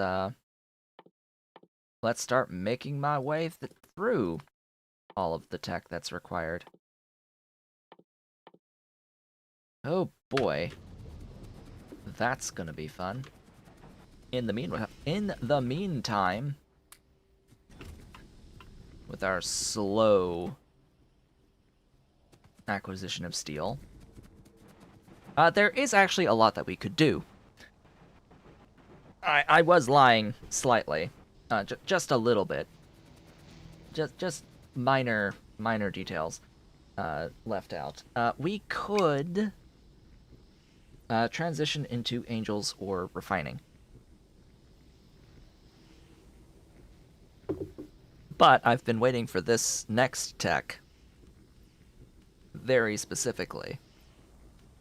start making my way through all of the tech that's required. Oh boy. That's gonna be fun. In the meantime, with our slow acquisition of steel, there is actually a lot that we could do. I was lying slightly, just a little bit. Just minor details left out. We could transition into angels or refining. But I've been waiting for this next tech very specifically.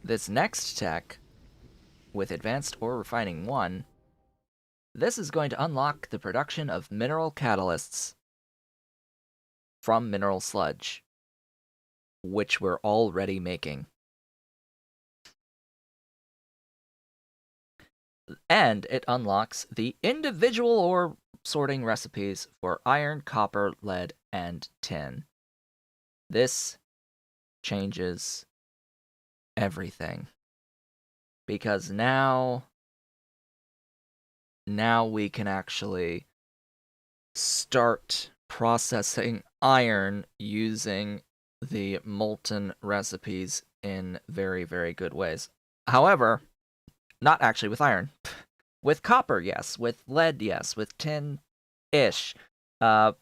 This next tech, with Advanced Ore Refining 1, this is going to unlock the production of mineral catalysts from mineral sludge, which we're already making. And it unlocks the individual ore sorting recipes for iron, copper, lead, and tin. This changes everything. Because now we can actually start processing iron using the molten recipes in very, very good ways. However, not actually with iron. With copper, yes. With lead, yes. With tin-ish. I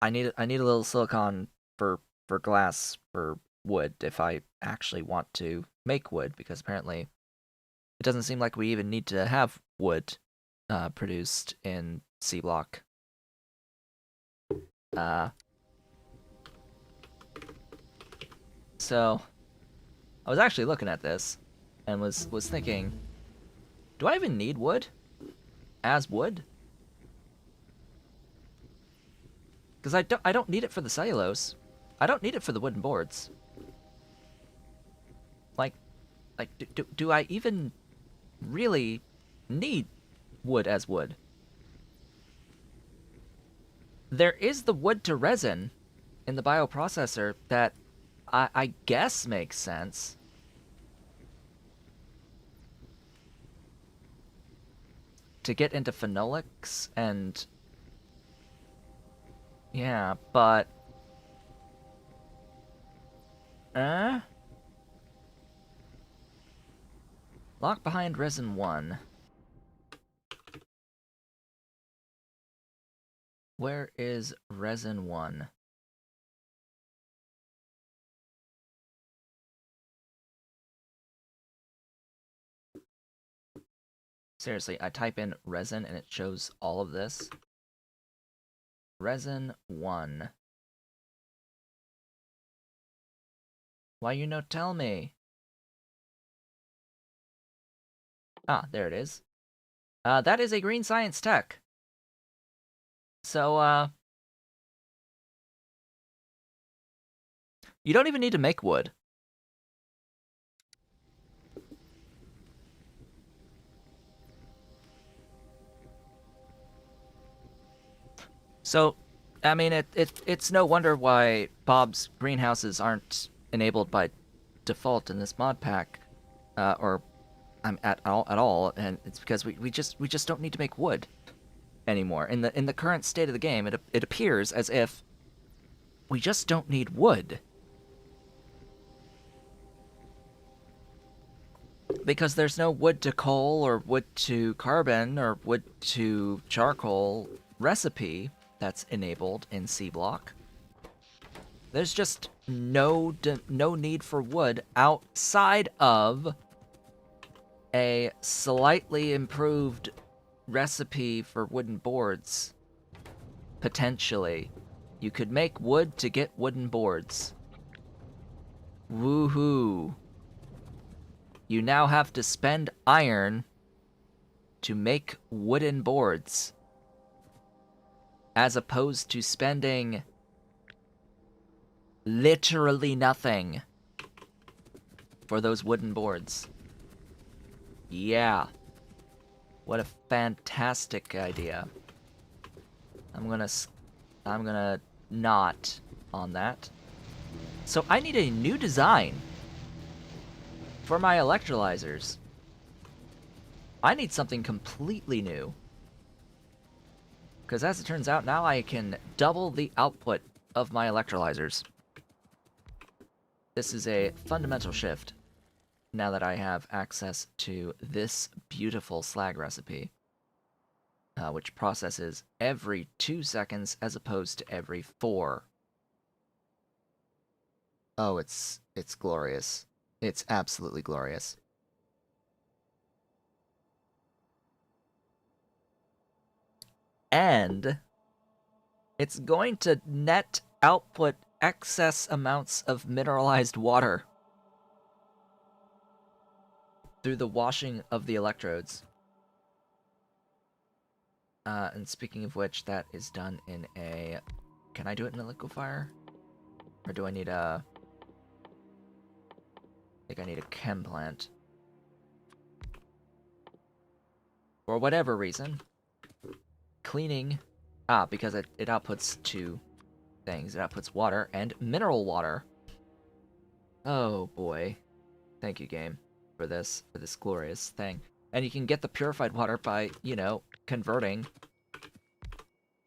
need a little silicon for glass, for wood, if I actually want to make wood, because apparently it doesn't seem like we even need to have wood produced in Sea Block. So I was actually looking at this and was thinking, Do I even need wood? As wood? Because I don't need it for the cellulose. I don't need it for the wooden boards. Like, do I even really need wood as wood? There is the wood to resin in the bioprocessor that I guess makes sense. To get into phenolics and... Yeah, but... Lock behind resin 1. Where is resin 1? Seriously, I type in resin and it shows all of this. Resin 1. Why you no tell me? Ah, there it is. That is a green science tech. So, you don't even need to make wood. So, I mean, it's no wonder why Bob's greenhouses aren't enabled by default in this mod pack, or at all, and it's because we just don't need to make wood anymore. In the current state of the game, it appears as if we just don't need wood. Because there's no wood to coal or wood to carbon or wood to charcoal recipe that's enabled in Sea Block. There's just no need for wood outside of a slightly improved recipe for wooden boards. Potentially. You could make wood to get wooden boards. Woohoo. You now have to spend iron to make wooden boards, as opposed to spending literally nothing for those wooden boards. Yeah. What a fantastic idea. I'm gonna not on that. So I need a new design for my electrolyzers. I need something completely new. Because as it turns out, now I can double the output of my electrolyzers. This is a fundamental shift now that I have access to this beautiful slag recipe, which processes every 2 seconds as opposed to every 4. Oh, it's glorious. It's absolutely glorious. And it's going to net output excess amounts of mineralized water through the washing of the electrodes. And speaking of which, that is done in a... Can I do it in a liquefier? Or do I need a... I think I need a chem plant. For whatever reason, cleaning... Ah, because it outputs 2 things. It outputs water and mineral water. Oh boy. Thank you, game, for this glorious thing. And you can get the purified water by, you know, converting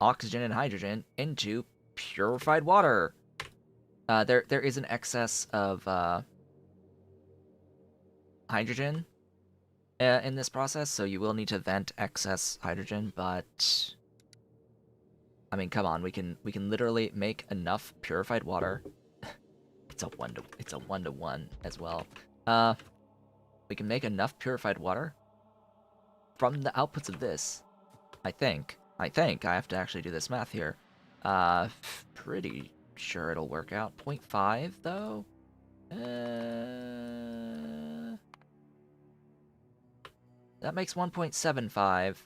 oxygen and hydrogen into purified water. There is an excess of hydrogen in this process, so you will need to vent excess hydrogen, but I mean, come on, we can literally make enough purified water. It's a 1-to-1 as well. We can make enough purified water from the outputs of this. I think. I have to actually do this math here. Pretty sure it'll work out. 0.5, though? That makes 1.75.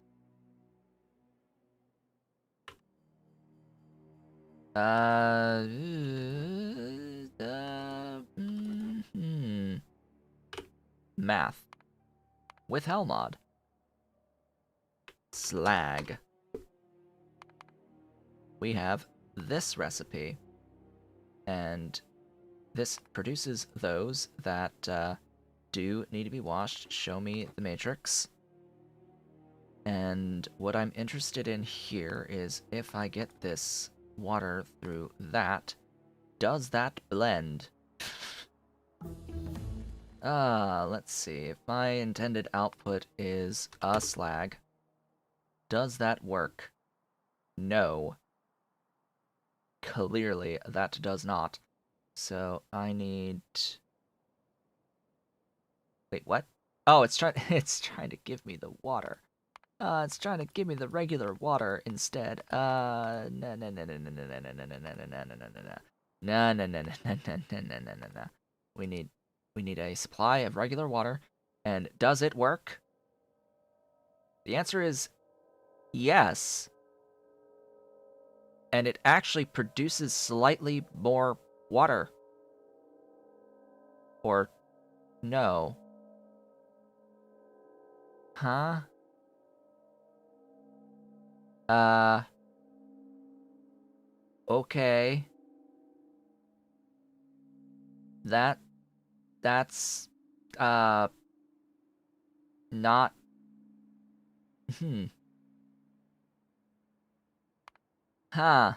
Math. With Hellmod. Slag. We have this recipe. And this produces those that do need to be washed. Show me the matrix. And what I'm interested in here is if I get this water through that, does that blend? Let's see. If my intended output is a slag, does that work? No. Clearly, that does not. So I need... Wait, what? Oh, it's trying to give me the water. It's trying to give me the regular water instead. No. We need a supply of regular water. And does it work? The answer is yes. And it actually produces slightly more water. Or no. Huh? Okay. That's not... Huh.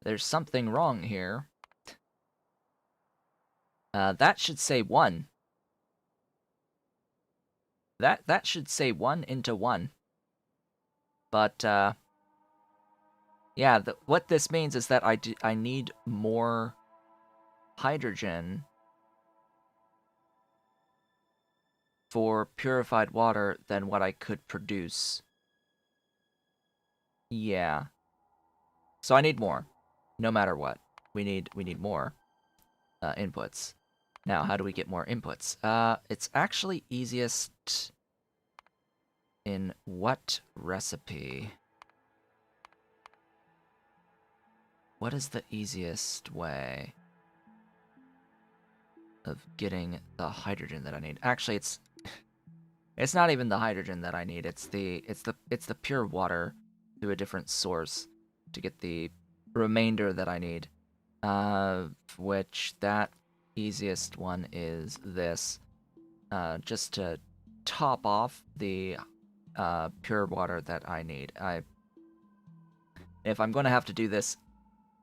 There's something wrong here. That should say 1. That should say 1 into 1. But, yeah, what this means is that I need more hydrogen for purified water than what I could produce. Yeah. So I need more, no matter what. We need more inputs. Now, how do we get more inputs? It's actually easiest in what recipe? What is the easiest way of getting the hydrogen that I need? Actually, it's not even the hydrogen that I need. It's the pure water through a different source to get the remainder that I need. Which that easiest one is this. Just to top off the pure water that I need. If I'm going to have to do this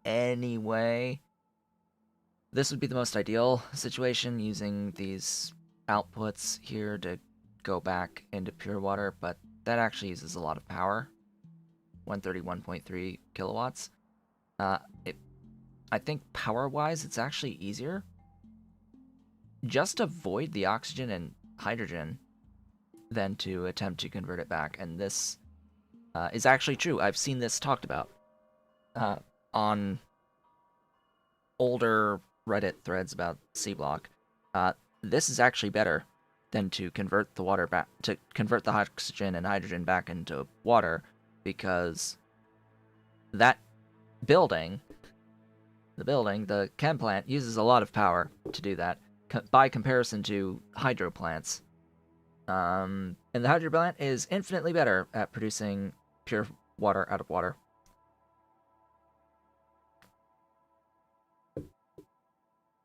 anyway, this would be the most ideal situation, using these outputs here to go back into pure water, but that actually uses a lot of power. 131.3 kilowatts. I think power-wise, it's actually easier. Just avoid the oxygen and hydrogen than to attempt to convert it back. And this is actually true. I've seen this talked about on older Reddit threads about Sea Block. This is actually better than to convert the water back, to convert the oxygen and hydrogen back into water, because that building, the chem plant, uses a lot of power to do that by comparison to hydro plants. And the hydro plant is infinitely better at producing pure water out of water.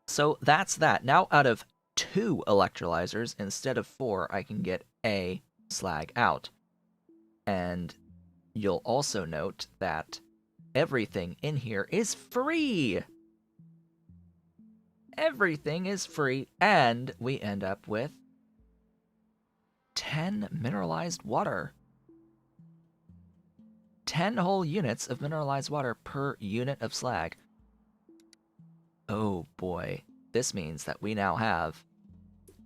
So that's that. Now, out of 2 electrolyzers instead of 4, I can get a slag out. And you'll also note that everything in here is free! Everything is free, and we end up with 10 mineralized water. 10 whole units of mineralized water per unit of slag. Oh boy, this means that we now have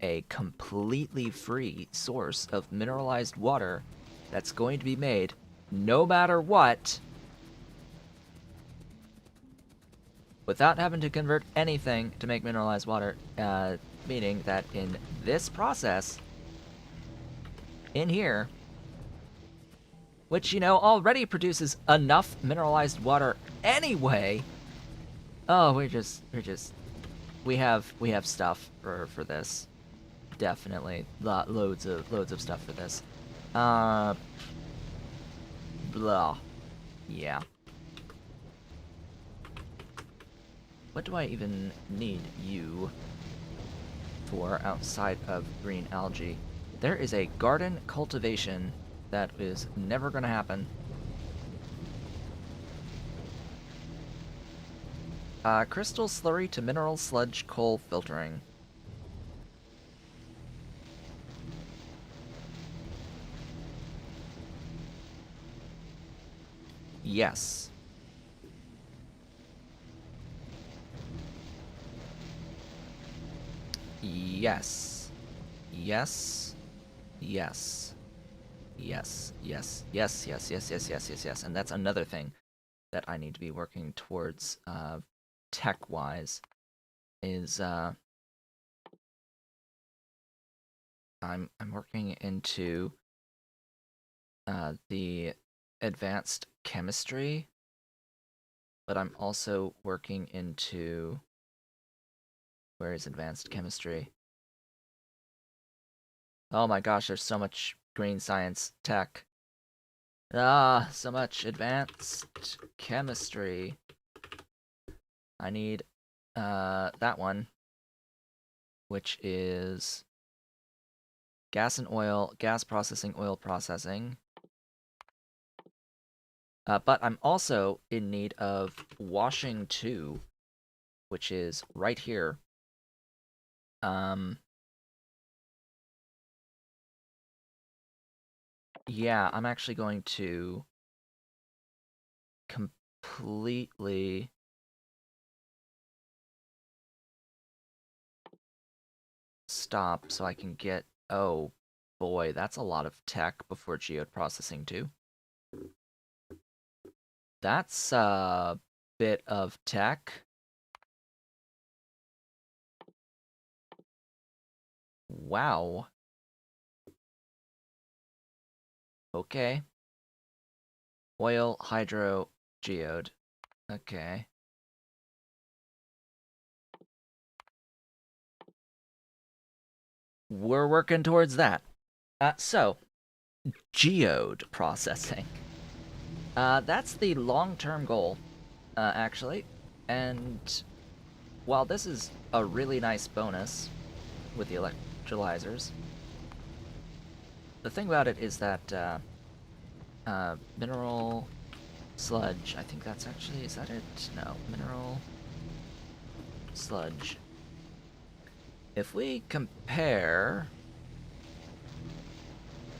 a completely free source of mineralized water that's going to be made no matter what without having to convert anything to make mineralized water, meaning that in this process, in here, which, you know, already produces enough mineralized water anyway. Oh, we have stuff for this. Definitely. Loads of stuff for this. Blah. Yeah. What do I even need you for outside of green algae? There is a garden cultivation that is never gonna happen. Crystal slurry to mineral sludge coal filtering. Yes. Yes. Yes. Yes. Yes. Yes. Yes. Yes. Yes. Yes. Yes. Yes. Yes. And that's another thing that I need to be working towards, tech-wise, is I'm working into the advanced chemistry, but I'm also working into, where is advanced chemistry? Oh my gosh, there's so much green science tech. Ah, so much advanced chemistry. I need that one, which is gas and oil, gas processing, oil processing. But I'm also in need of washing 2, which is right here. Yeah, I'm actually going to completely stop so I can get... Oh, boy, that's a lot of tech before geode processing 2. That's a bit of tech. Wow. Okay. Oil, hydro, geode. Okay. We're working towards that. So, geode processing. That's the long-term goal, actually. And while this is a really nice bonus with the electrolyzers, the thing about it is that mineral sludge, I think that's actually, is that it? No, mineral sludge. If we compare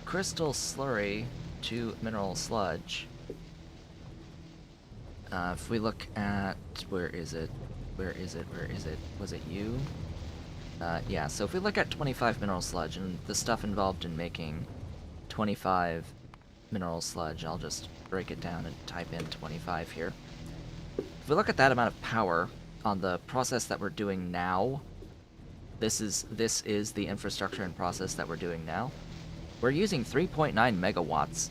crystal slurry to mineral sludge, if we look at, where is it? Where is it? Where is it? Was it you? Yeah, so if we look at 25 mineral sludge and the stuff involved in making 25 mineral sludge, I'll just break it down and type in 25 here. If we look at that amount of power on the process that we're doing now, this is the infrastructure and process that we're doing now. We're using 3.9 megawatts.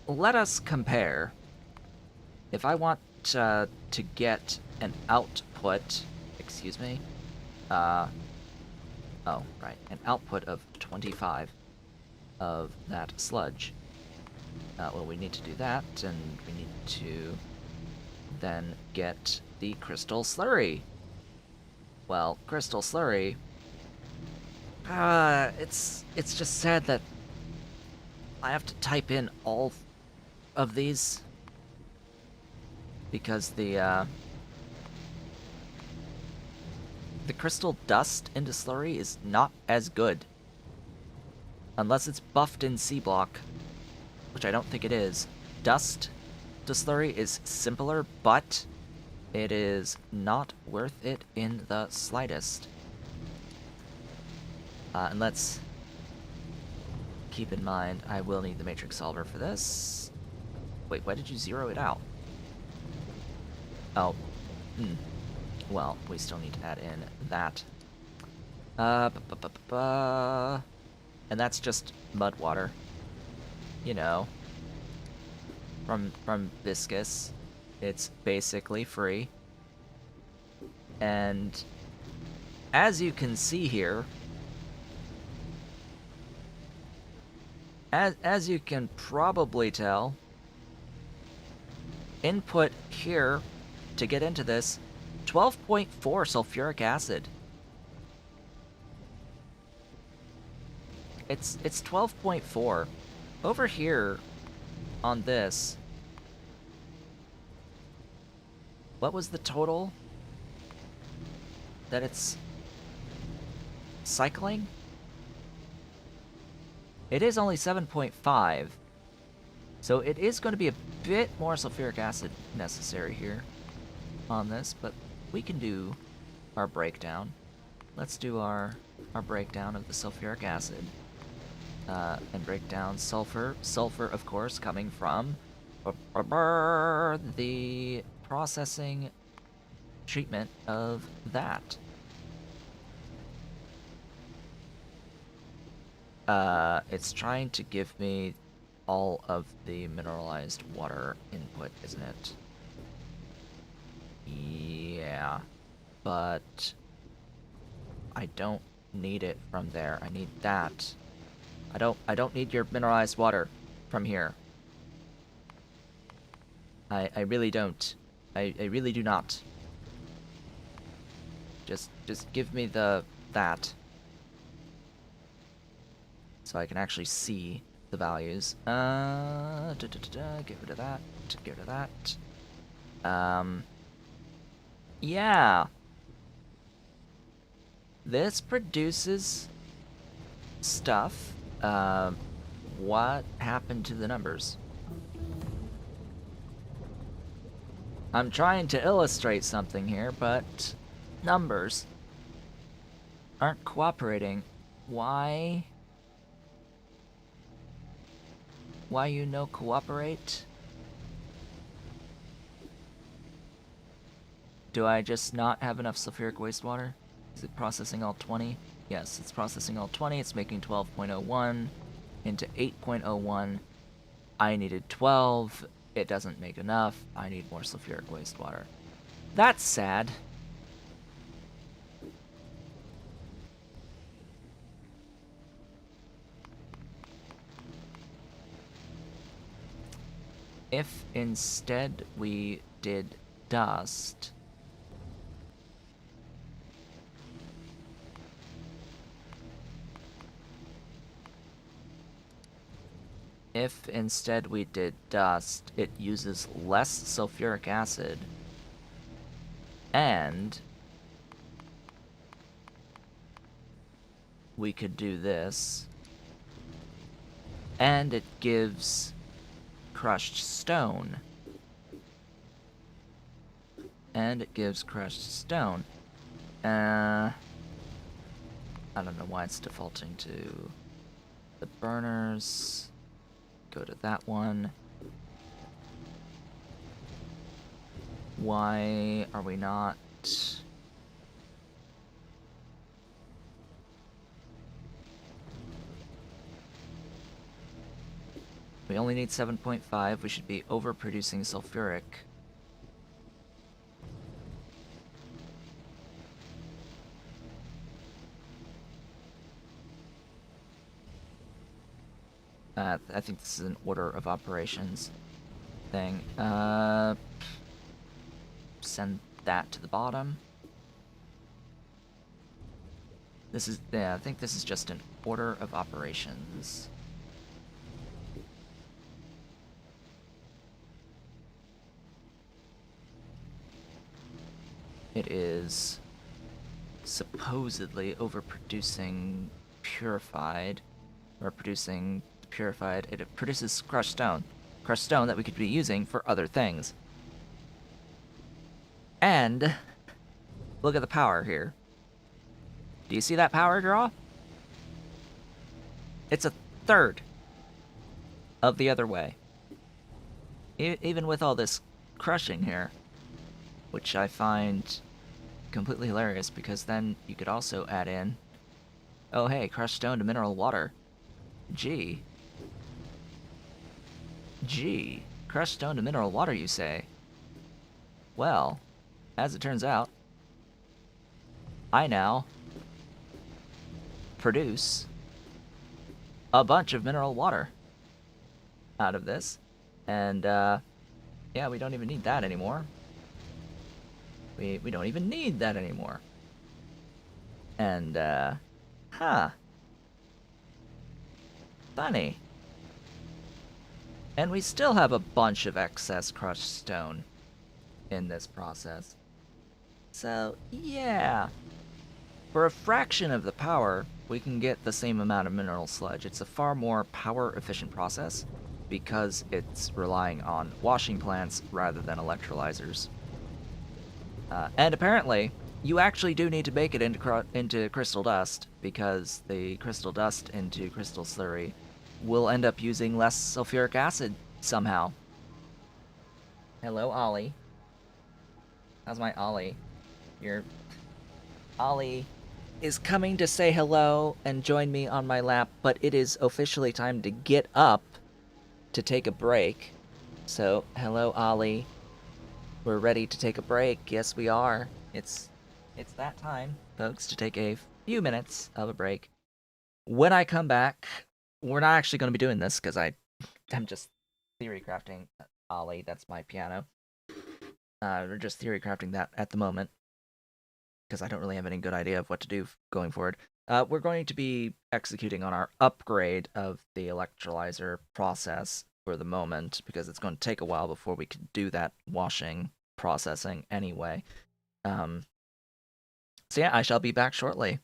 Let us compare. If I want to get an output, excuse me, oh, right, an output of 25 of that sludge. Well, we need to do that, and we need to then get the crystal slurry. Well, crystal slurry, it's just sad that I have to type in all of these because the crystal dust into slurry is not as good. Unless it's buffed in Sea Block, which I don't think it is. Dust to slurry is simpler, but it is not worth it in the slightest. And let's keep in mind, I will need the matrix solver for this. Wait, why did you zero it out? Oh, Well, we still need to add in that. And that's just mud water. You know, from Viscous. It's basically free. And as you can see here, as you can probably tell, input here to get into this, 12.4 sulfuric acid. It's 12.4. Over here on this, what was the total that it's cycling? It is only 7.5. So it is going to be a bit more sulfuric acid necessary here on this, but we can do our breakdown. Let's do our breakdown of the sulfuric acid. And break down sulfur. Sulfur, of course, coming from the processing treatment of that. It's trying to give me all of the mineralized water input, isn't it? Yeah. But I don't need it from there. I need that. I don't need your mineralized water from here. I really don't. I really do not. Just give me that. So I can actually see the values. Get rid of that. Get rid of that. Yeah. This produces stuff. What happened to the numbers? I'm trying to illustrate something here, but numbers aren't cooperating. Why? Why you no cooperate? Do I just not have enough sulfuric wastewater? Is it processing all 20? Yes, it's processing all 20. It's making 12.01 into 8.01. I needed 12. It doesn't make enough. I need more sulfuric wastewater. That's sad. If instead we did dust, it uses less sulfuric acid, and we could do this, and it gives crushed stone. And it gives crushed stone. I don't know why it's defaulting to the burners. Go to that one. Why are we not... We only need 7.5. We should be overproducing sulfuric. I think this is an order of operations thing. Send that to the bottom. This is, yeah, I think this is just an order of operations. It is supposedly overproducing purified, or producing purified. It produces crushed stone that we could be using for other things. And look at the power here. Do you see that power draw? It's a third of the other way. Even with all this crushing here. which I find completely hilarious because then you could also add in, oh hey, crushed stone to mineral water. Gee. Gee. Crushed stone to mineral water, you say? Well, as it turns out, I now produce a bunch of mineral water out of this. And, yeah, we don't even need that anymore. We don't even need that anymore. And, huh. Funny. And we still have a bunch of excess crushed stone in this process. So, yeah. For a fraction of the power, we can get the same amount of mineral sludge. It's a far more power-efficient process because it's relying on washing plants rather than electrolyzers. And apparently, you actually do need to bake it into crystal dust because the crystal dust into crystal slurry will end up using less sulfuric acid somehow. Hello, Ollie. How's my Ollie? Your Ollie is coming to say hello and join me on my lap, but it is officially time to get up to take a break. So, hello, Ollie. We're ready to take a break. Yes, we are. It's that time, folks, to take a few minutes of a break. When I come back, we're not actually going to be doing this because I'm just theory crafting Ollie. That's my piano. We're just theory crafting that at the moment because I don't really have any good idea of what to do going forward. We're going to be executing on our upgrade of the electrolyzer process for the moment because it's going to take a while before we can do that washing processing anyway. Um, so yeah, I shall be back shortly.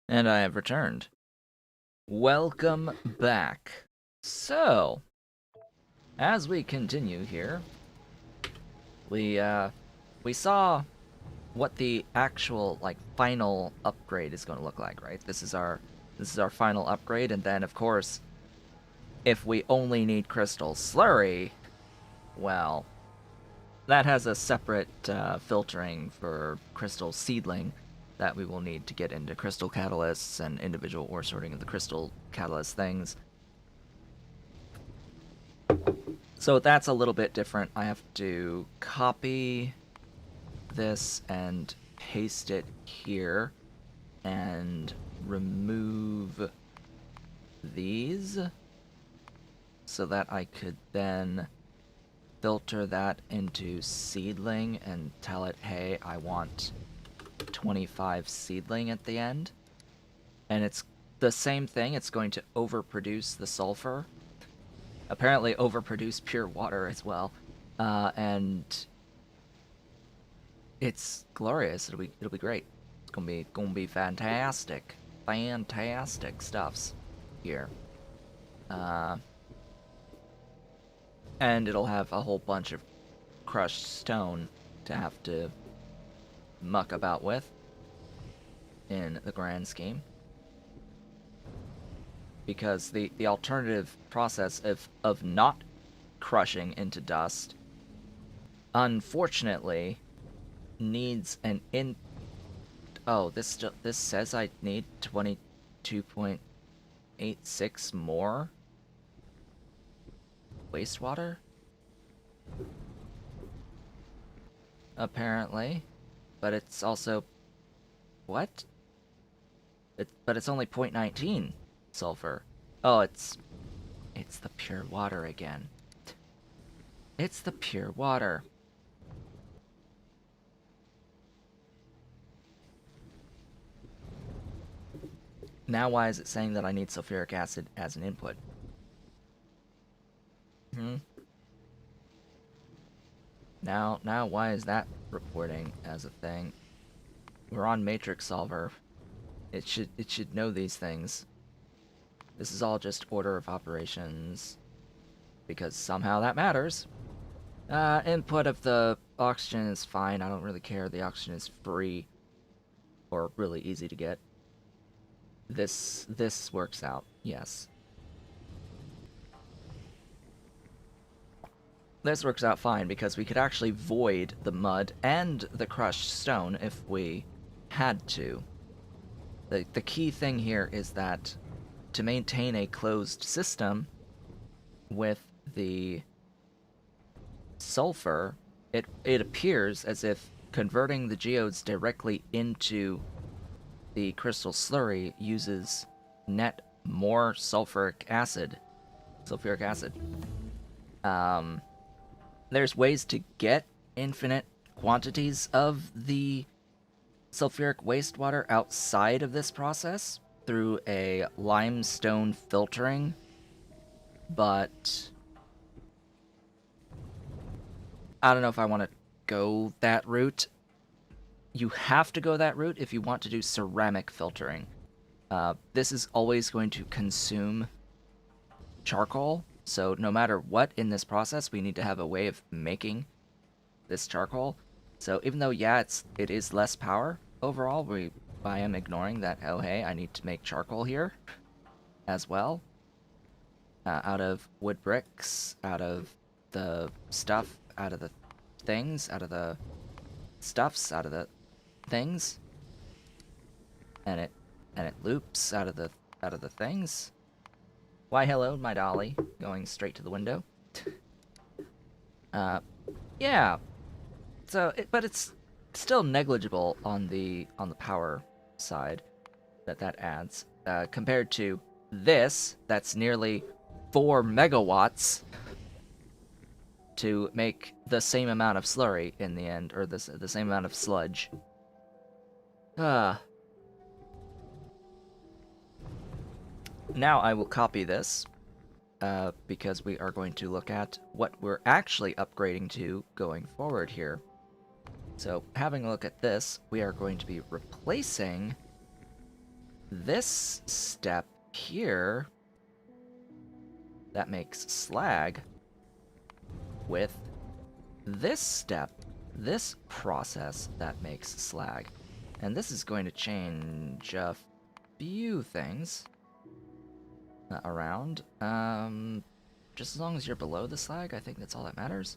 And I have returned. Welcome back. So, as we continue here, we saw what the actual final upgrade is going to look like, right? This is our final upgrade, and then of course, if we only need crystal slurry, well, that has a separate filtering for crystal seedling that we will need to get into crystal catalysts and individual ore sorting of the crystal catalyst things. So that's a little bit different. I have to copy this and paste it here and remove these so that I could then filter that into seedling and tell it, hey, I want 25 seedling at the end. And it's the same thing. It's going to overproduce the sulfur. Apparently overproduce pure water as well. And it's glorious. It'll be great. It's gonna be fantastic. Fantastic stuffs here. And it'll have a whole bunch of crushed stone to have to muck about with in the grand scheme. Because the alternative process of not crushing into dust, unfortunately, needs an Oh, this says I need 22.86 more wastewater? Apparently. But it's also... What? But it's only 0.19 sulfur. Oh, it's the pure water again. It's the pure water. Now why is it saying that I need sulfuric acid as an input? Now why is that reporting as a thing? We're on Matrix Solver. It should know these things. This is all just order of operations. Because somehow that matters. Input of the oxygen is fine. I don't really care. The oxygen is free. Or really easy to get. This works out. Yes. This works out fine because we could actually void the mud and the crushed stone if we had to. The key thing here is that to maintain a closed system with the sulfur, it appears as if converting the geodes directly into the crystal slurry uses net more sulfuric acid. There's ways to get infinite quantities of the sulfuric wastewater outside of this process through a limestone filtering, but I don't know if I want to go that route. You have to go that route if you want to do ceramic filtering. This is always going to consume charcoal, so no matter what in this process, we need to have a way of making this charcoal. So even though, yeah, it is less power overall, I am ignoring that, oh hey, I need to make charcoal here as well. Out of wood bricks, out of the stuff, out of the things, out of the stuffs, out of the things. And it loops out of the things. Why hello, my dolly, going straight to the window. Yeah. So, but it's still negligible on the power side that adds compared to this. That's nearly 4 megawatts to make the same amount of slurry in the end, or the same amount of sludge. Now I will copy this, because we are going to look at what we're actually upgrading to going forward here. So, having a look at this, we are going to be replacing this step here, that makes slag, with this step, this process, that makes slag. And this is going to change a few things around. Just as long as you're below the slag, I think that's all that matters.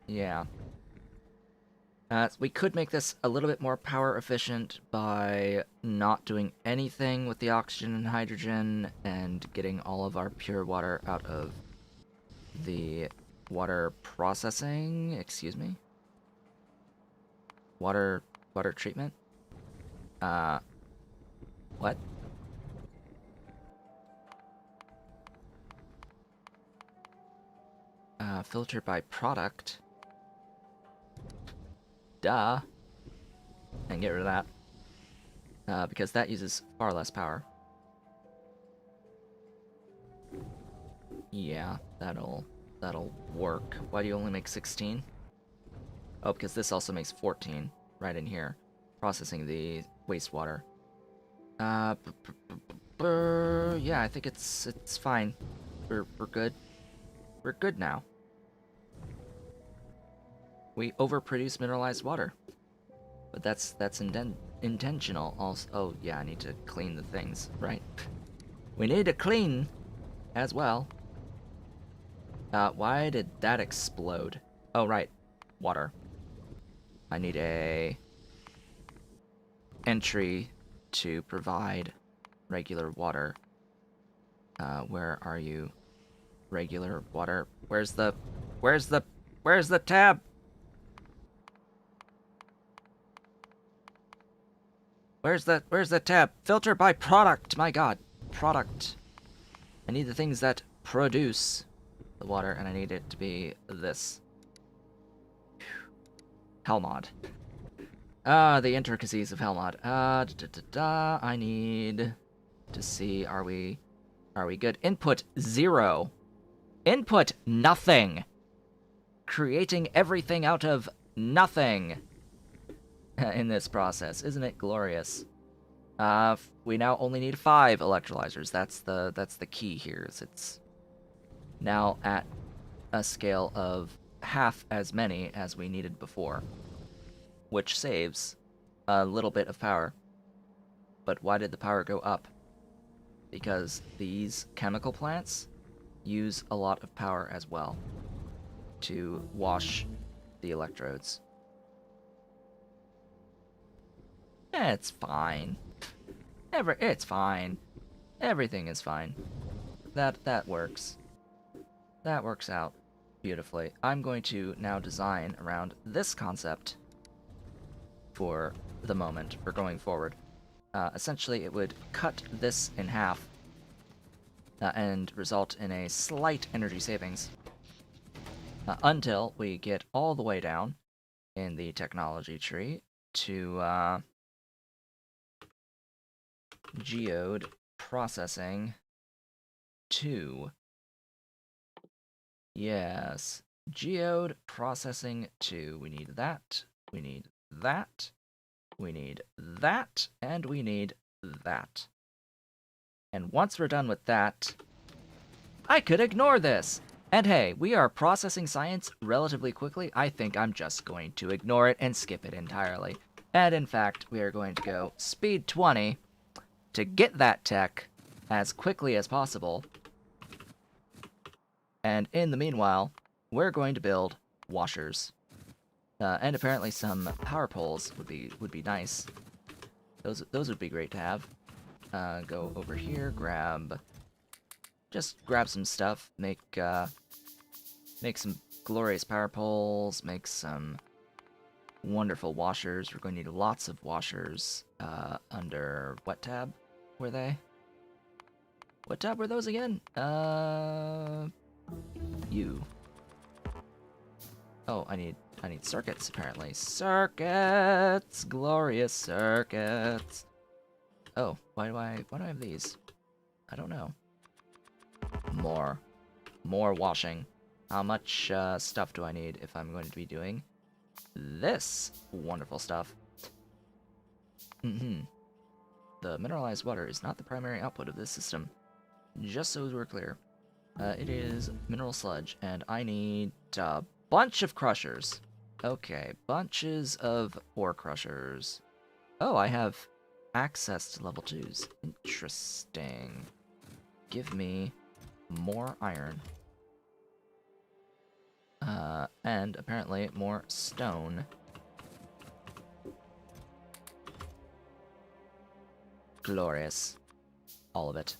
Yeah. We could make this a little bit more power efficient by not doing anything with the oxygen and hydrogen and getting all of our pure water out of the water processing, excuse me? Water treatment? What? Filter by product. Duh. And get rid of that. Because that uses far less power. Yeah, that'll work. Why do you only make 16? Oh, because this also makes 14 right in here. Processing the wastewater. Yeah, I think it's fine. We're good. We're good now. We overproduce mineralized water. But that's intentional also. Oh, yeah, I need to clean the things, right? We need to clean as well. Why did that explode? Oh, right. Water. I need a entry to provide regular water. Where are you? Regular water. Where's the tab? Where's the tab? Filter by product. My god. Product. I need the things that produce the water, and I need it to be this. Hellmod. The intricacies of Hellmod. I need to see, are we good? Input 0. Input nothing. Creating everything out of nothing in this process. Isn't it glorious? We now only need 5 electrolyzers. That's the key here. It's now at a scale of half as many as we needed before, which saves a little bit of power. But why did the power go up? Because these chemical plants use a lot of power as well to wash the electrodes. It's fine. It's fine. Everything is fine. That works. That works out beautifully. I'm going to now design around this concept for the moment, for going forward. Essentially, it would cut this in half and result in a slight energy savings until we get all the way down in the technology tree to geode processing 2. Yes, geode processing 2. We need that, we need that, we need that, and we need that. And once we're done with that, I could ignore this! And hey, we are processing science relatively quickly. I think I'm just going to ignore it and skip it entirely. And in fact, we are going to go speed 20 to get that tech as quickly as possible. And in the meanwhile, we're going to build washers. And apparently some power poles would be nice. Those would be great to have. Go over here, just grab some stuff, make some glorious power poles, make some wonderful washers. We're going to need lots of washers. Under what tab were they? What tab were those again? You. Oh, I need circuits, apparently. Circuits! Glorious circuits! Oh, why do I have these? I don't know. More washing. How much stuff do I need if I'm going to be doing this wonderful stuff? Mm-hmm. The mineralized water is not the primary output of this system, just so we're clear. It is mineral sludge, and I need a bunch of crushers. Okay, bunches of ore crushers. Oh, I have access to level 2s. Interesting. Give me more iron. And apparently more stone. Glorious. All of it.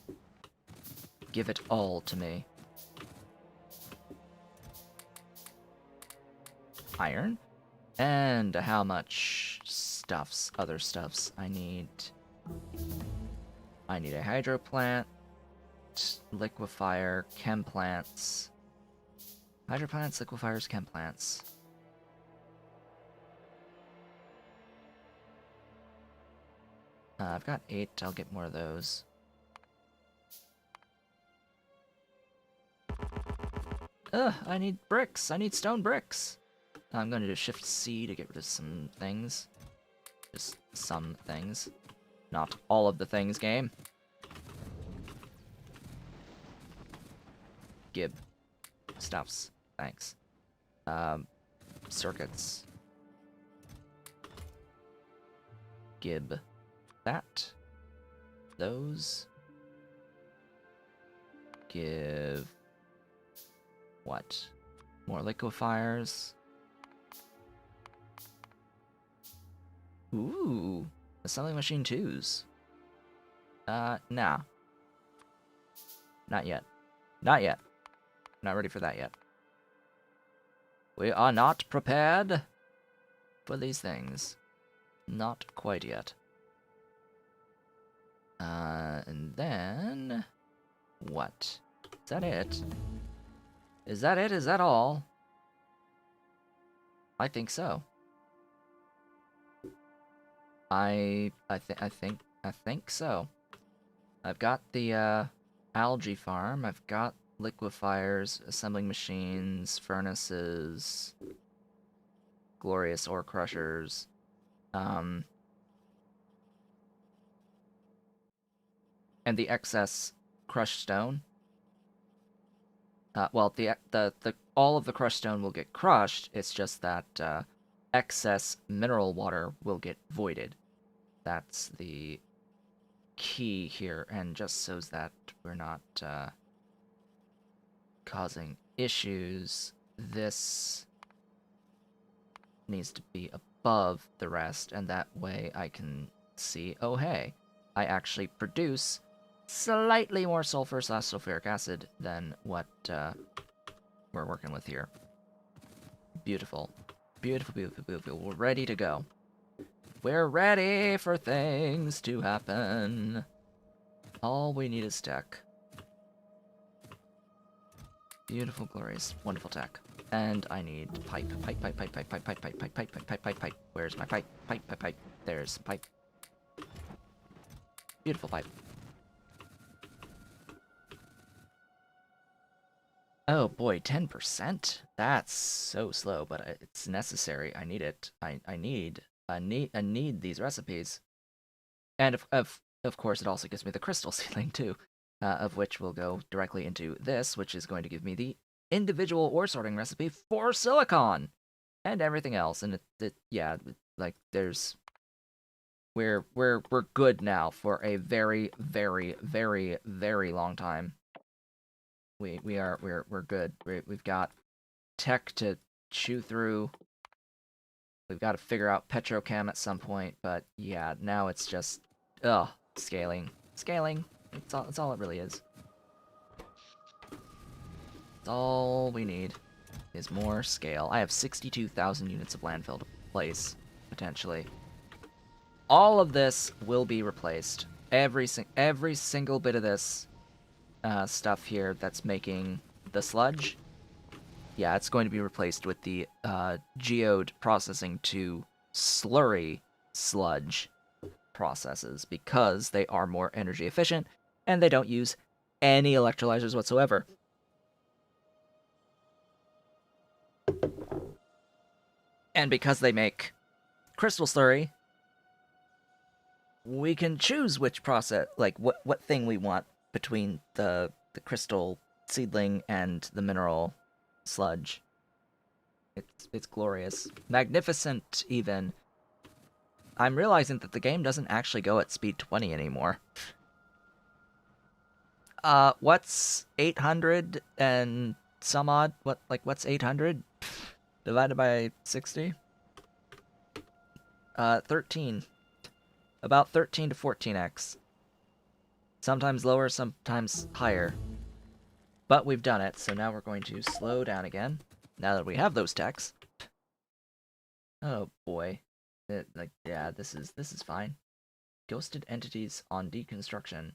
Give it all to me. Iron? And how much other stuffs I need? I need a hydro plant, liquefier, chem plants. Hydro plants, liquefiers, chem plants. I've got 8, I'll get more of those. Ugh, I need bricks, I need stone bricks. I'm going to do Shift C to get rid of some things. Just some things. Not all of the things, game. Gib. Stuffs. Thanks. Circuits. Gib. That. Those. Give. What? More liquefiers. Ooh. Assembly machine 2s. Nah. Not yet. Not yet. Not ready for that yet. We are not prepared for these things. Not quite yet. And then... What? Is that it? Is that it? Is that all? I think so. I think so. I've got the, algae farm. I've got liquefiers, assembling machines, furnaces, glorious ore crushers. And the excess crushed stone. Well, the all of the crushed stone will get crushed. It's just that excess mineral water will get voided. That's the key here, and just so that we're not causing issues, this needs to be above the rest, and that way I can see, oh hey, I actually produce slightly more sulfur/sulfuric acid than what we're working with here. Beautiful. Beautiful, beautiful, beautiful. We're ready to go. We're ready for things to happen. All we need is tech. Beautiful, glorious, wonderful tech. And I need pipe. Pipe, pipe, pipe, pipe, pipe, pipe, pipe, pipe, pipe, pipe, pipe, pipe, pipe. Where's my pipe? Pipe, pipe, pipe. There's pipe. Beautiful pipe. Oh boy, 10%? That's so slow, but it's necessary. I need it. I need these recipes. And of course, it also gives me the crystal ceiling too, of which will go directly into this, which is going to give me the individual ore sorting recipe for silicon and everything else. And yeah, like we're good now for a very, very, very, very long time. We're good. We've got tech to chew through. We've got to figure out petrochem at some point, but yeah, now it's just scaling. Scaling. It's all it really is. It's all we need is more scale. I have 62,000 units of landfill to place, potentially. All of this will be replaced. Every single bit of this stuff here that's making the sludge, yeah, it's going to be replaced with the geode processing to slurry sludge processes because they are more energy efficient and they don't use any electrolyzers whatsoever. And because they make crystal slurry, we can choose which process, like what thing we want between the crystal seedling and the mineral sludge. It's glorious, magnificent even. I'm realizing that the game doesn't actually go at speed 20 anymore. What's 800 and some odd? What's 800 divided by 60? 13. About 13 to 14x. Sometimes lower, sometimes higher. But we've done it, so now we're going to slow down again. Now that we have those techs. Oh boy. Yeah, this is fine. Ghosted entities on deconstruction.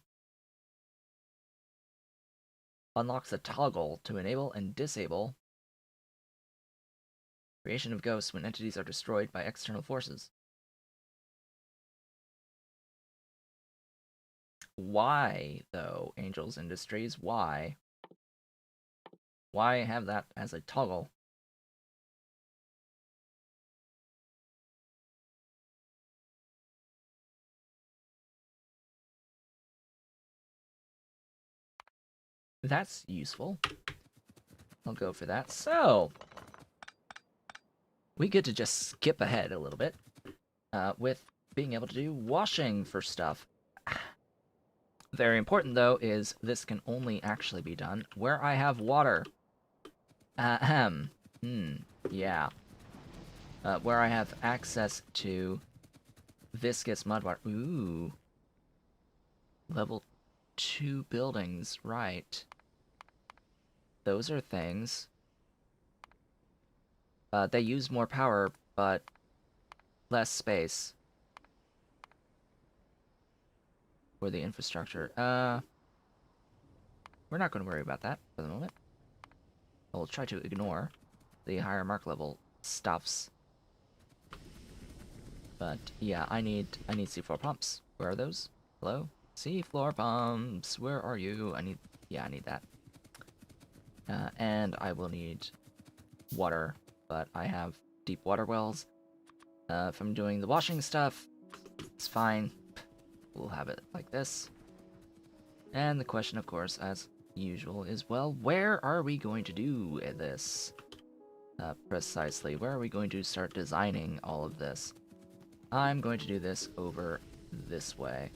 Unlocks a toggle to enable and disable creation of ghosts when entities are destroyed by external forces. Why, though, Angels Industries? Why? Why have that as a toggle? That's useful. I'll go for that. So, we get to just skip ahead a little bit with being able to do washing for stuff. Very important, though, is this can only actually be done where I have water. Ahem. Yeah. Where I have access to viscous mud water. Ooh. Level 2 buildings, right. Those are things. They use more power, but less space for the infrastructure. We're not going to worry about that for the moment. I'll try to ignore the higher mark level stuffs. But yeah, I need seafloor pumps. Where are those? Hello? Seafloor pumps, where are you? I need that. And I will need water, but I have deep water wells. If I'm doing the washing stuff, it's fine. We'll have it like this. And the question, of course, as usual, is, well, where are we going to do this? Precisely, where are we going to start designing all of this? I'm going to do this over this way,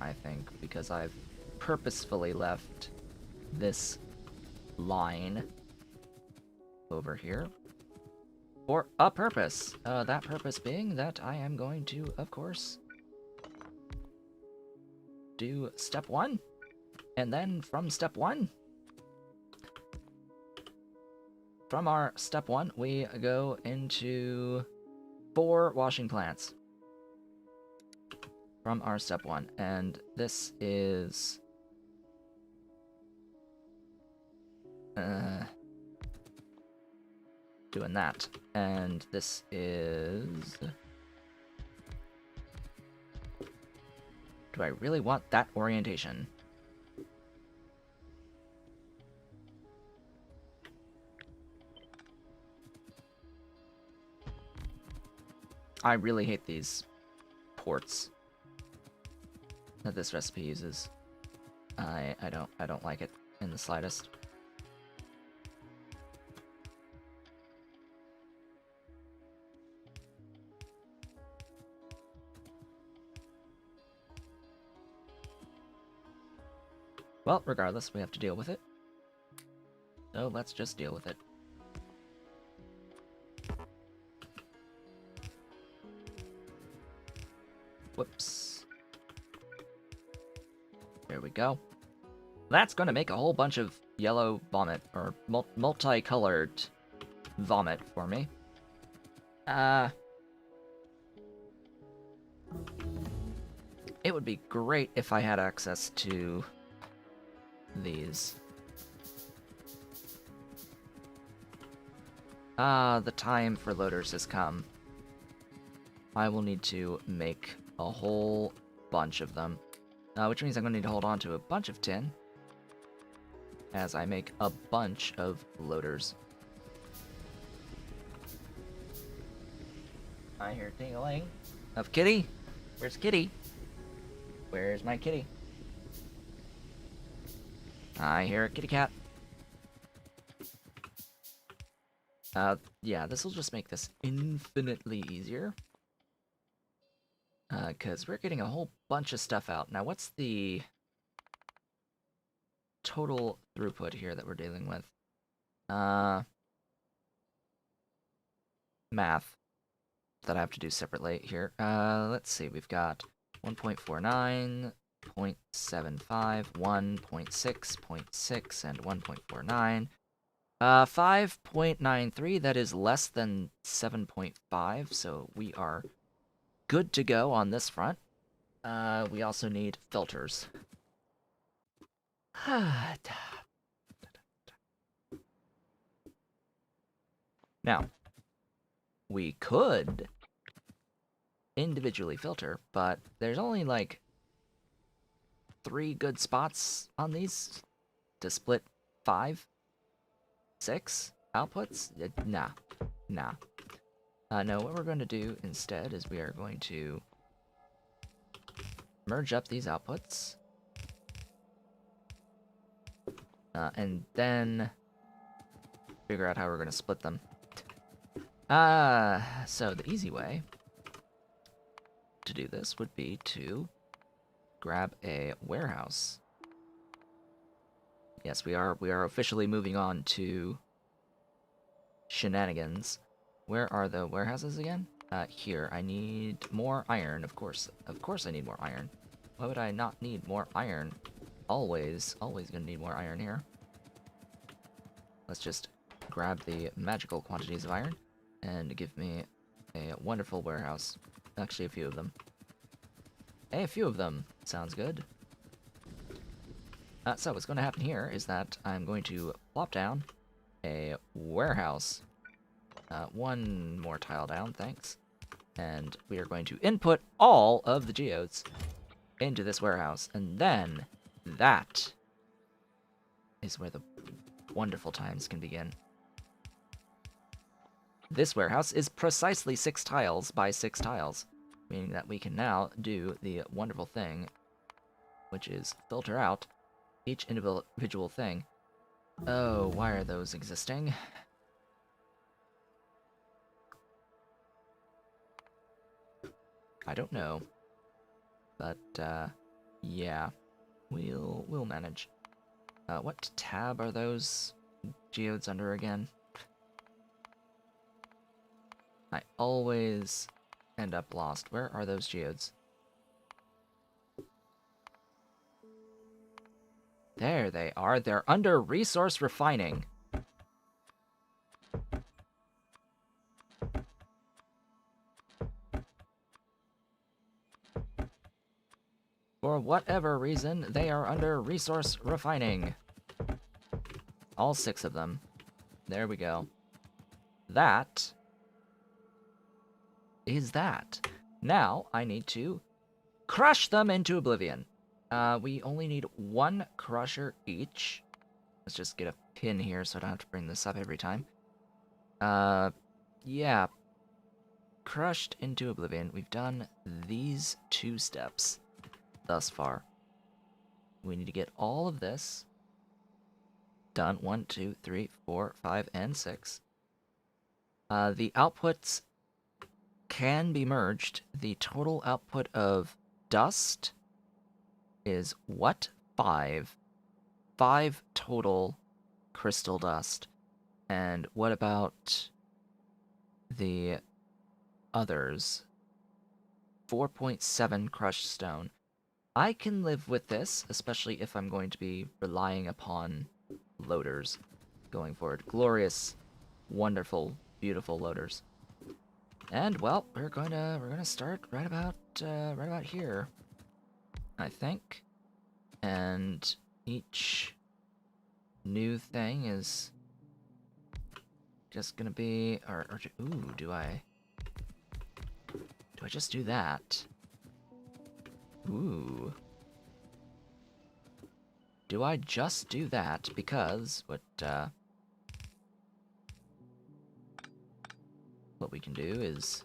I think, because I've purposefully left this line over here for a purpose. That purpose being that I am going to, of course, do step 1, and then from step 1, from our step 1, we go into 4 washing plants. From our step 1, and this is doing that, and this is, do I really want that orientation? I really hate these ports that this recipe uses. I don't like it in the slightest. Well, regardless, we have to deal with it. So let's just deal with it. Whoops. There we go. That's gonna make a whole bunch of yellow vomit, or multicolored vomit for me. It would be great if I had access to these. The time for loaders has come. I will need to make a whole bunch of them. Which means I'm going to need to hold on to a bunch of tin as I make a bunch of loaders. I hear ding-a-ling of Kitty. Where's Kitty? Where's my kitty? I hear a kitty cat. Yeah, this will just make this infinitely easier. Because we're getting a whole bunch of stuff out. Now, what's the total throughput here that we're dealing with? Math that I have to do separately here. Let's see, we've got 1.49, 0.75, 1.6, 0.6, and 1.49. 5.93, that is less than 7.5, so we are good to go on this front. We also need filters. Now, we could individually filter, but there's only like 3 good spots on these to split 5, 6 outputs. Nah. No, what we're going to do instead is we are going to merge up these outputs, and then figure out how we're going to split them. So the easy way to do this would be to grab a warehouse. Yes, we are officially moving on to shenanigans. Where are the warehouses again? Here. I need more iron, of course. Of course I need more iron. Why would I not need more iron? Always gonna need more iron here. Let's just grab the magical quantities of iron and give me a wonderful warehouse. Actually, a few of them. Hey, a few of them. Sounds good. So what's going to happen here is that I'm going to plop down a warehouse. One more tile down, thanks. And we are going to input all of the geodes into this warehouse. And then that is where the wonderful times can begin. This warehouse is precisely 6 tiles by 6 tiles, meaning that we can now do the wonderful thing, which is filter out each individual thing. Oh, why are those existing? I don't know. But, yeah. We'll manage. What tab are those geodes under again? I always end up lost. Where are those geodes? There they are. They're under resource refining. For whatever reason, they are under resource refining. All 6 of them. There we go. That is that. Now, I need to crush them into oblivion. We only need 1 crusher each. Let's just get a pin here so I don't have to bring this up every time. Yeah. Crushed into oblivion. We've done these 2 steps thus far. We need to get all of this done. 1, 2, 3, 4, 5, and 6. The outputs can be merged. The total output of dust is what? 5. 5 total crystal dust. And what about the others? 4.7 crushed stone. I can live with this, especially if I'm going to be relying upon loaders going forward. Glorious, wonderful, beautiful loaders. And well, we're gonna start right about here, I think. And each new thing is just gonna be, ooh, do I just do that? Ooh. Do I just do that? Because what we can do is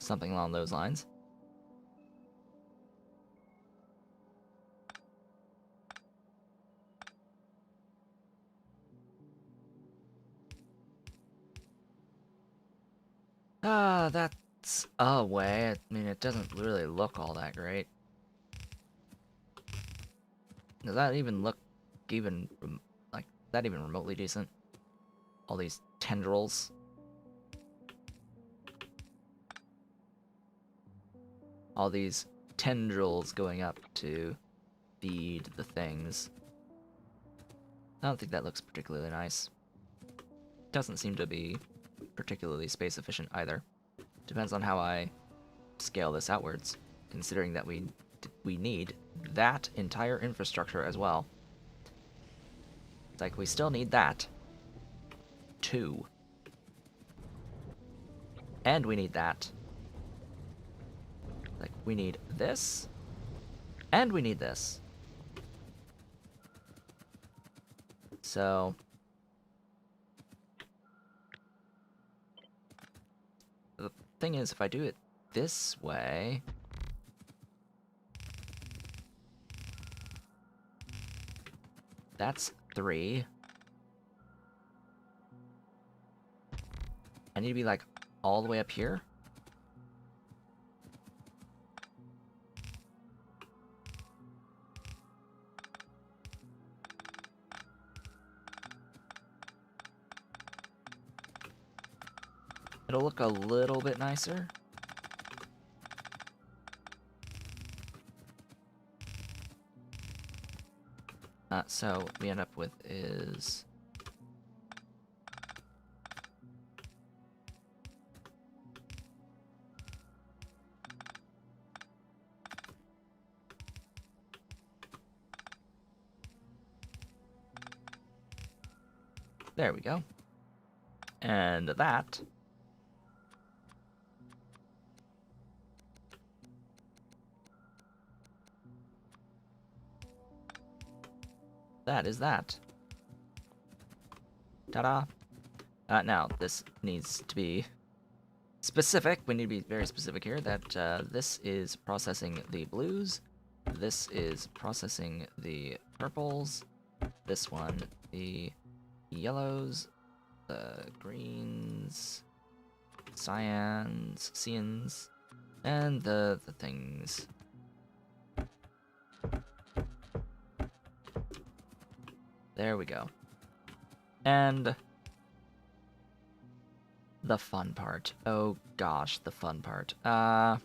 Something along those lines. That's a way. I mean, it doesn't really look all that great. Does that even look even, like, that even remotely decent? All these tendrils. All these tendrils going up to feed the things. I don't think that looks particularly nice. Doesn't seem to be particularly space efficient either. Depends on how I scale this outwards, considering that we need that entire infrastructure as well. It's like we still need that. 2. And we need that. Like, we need this, and we need this. So the thing is, if I do it this way, that's 3. I need to be like all the way up here. It'll look a little bit nicer. So what we end up with is there we go. And that is that. Ta-da! Now, this needs to be specific. We need to be very specific here that this is processing the blues, this is processing the purples, this one the yellows, the greens, cyans, and the things. There we go. And the fun part. Oh gosh, the fun part. I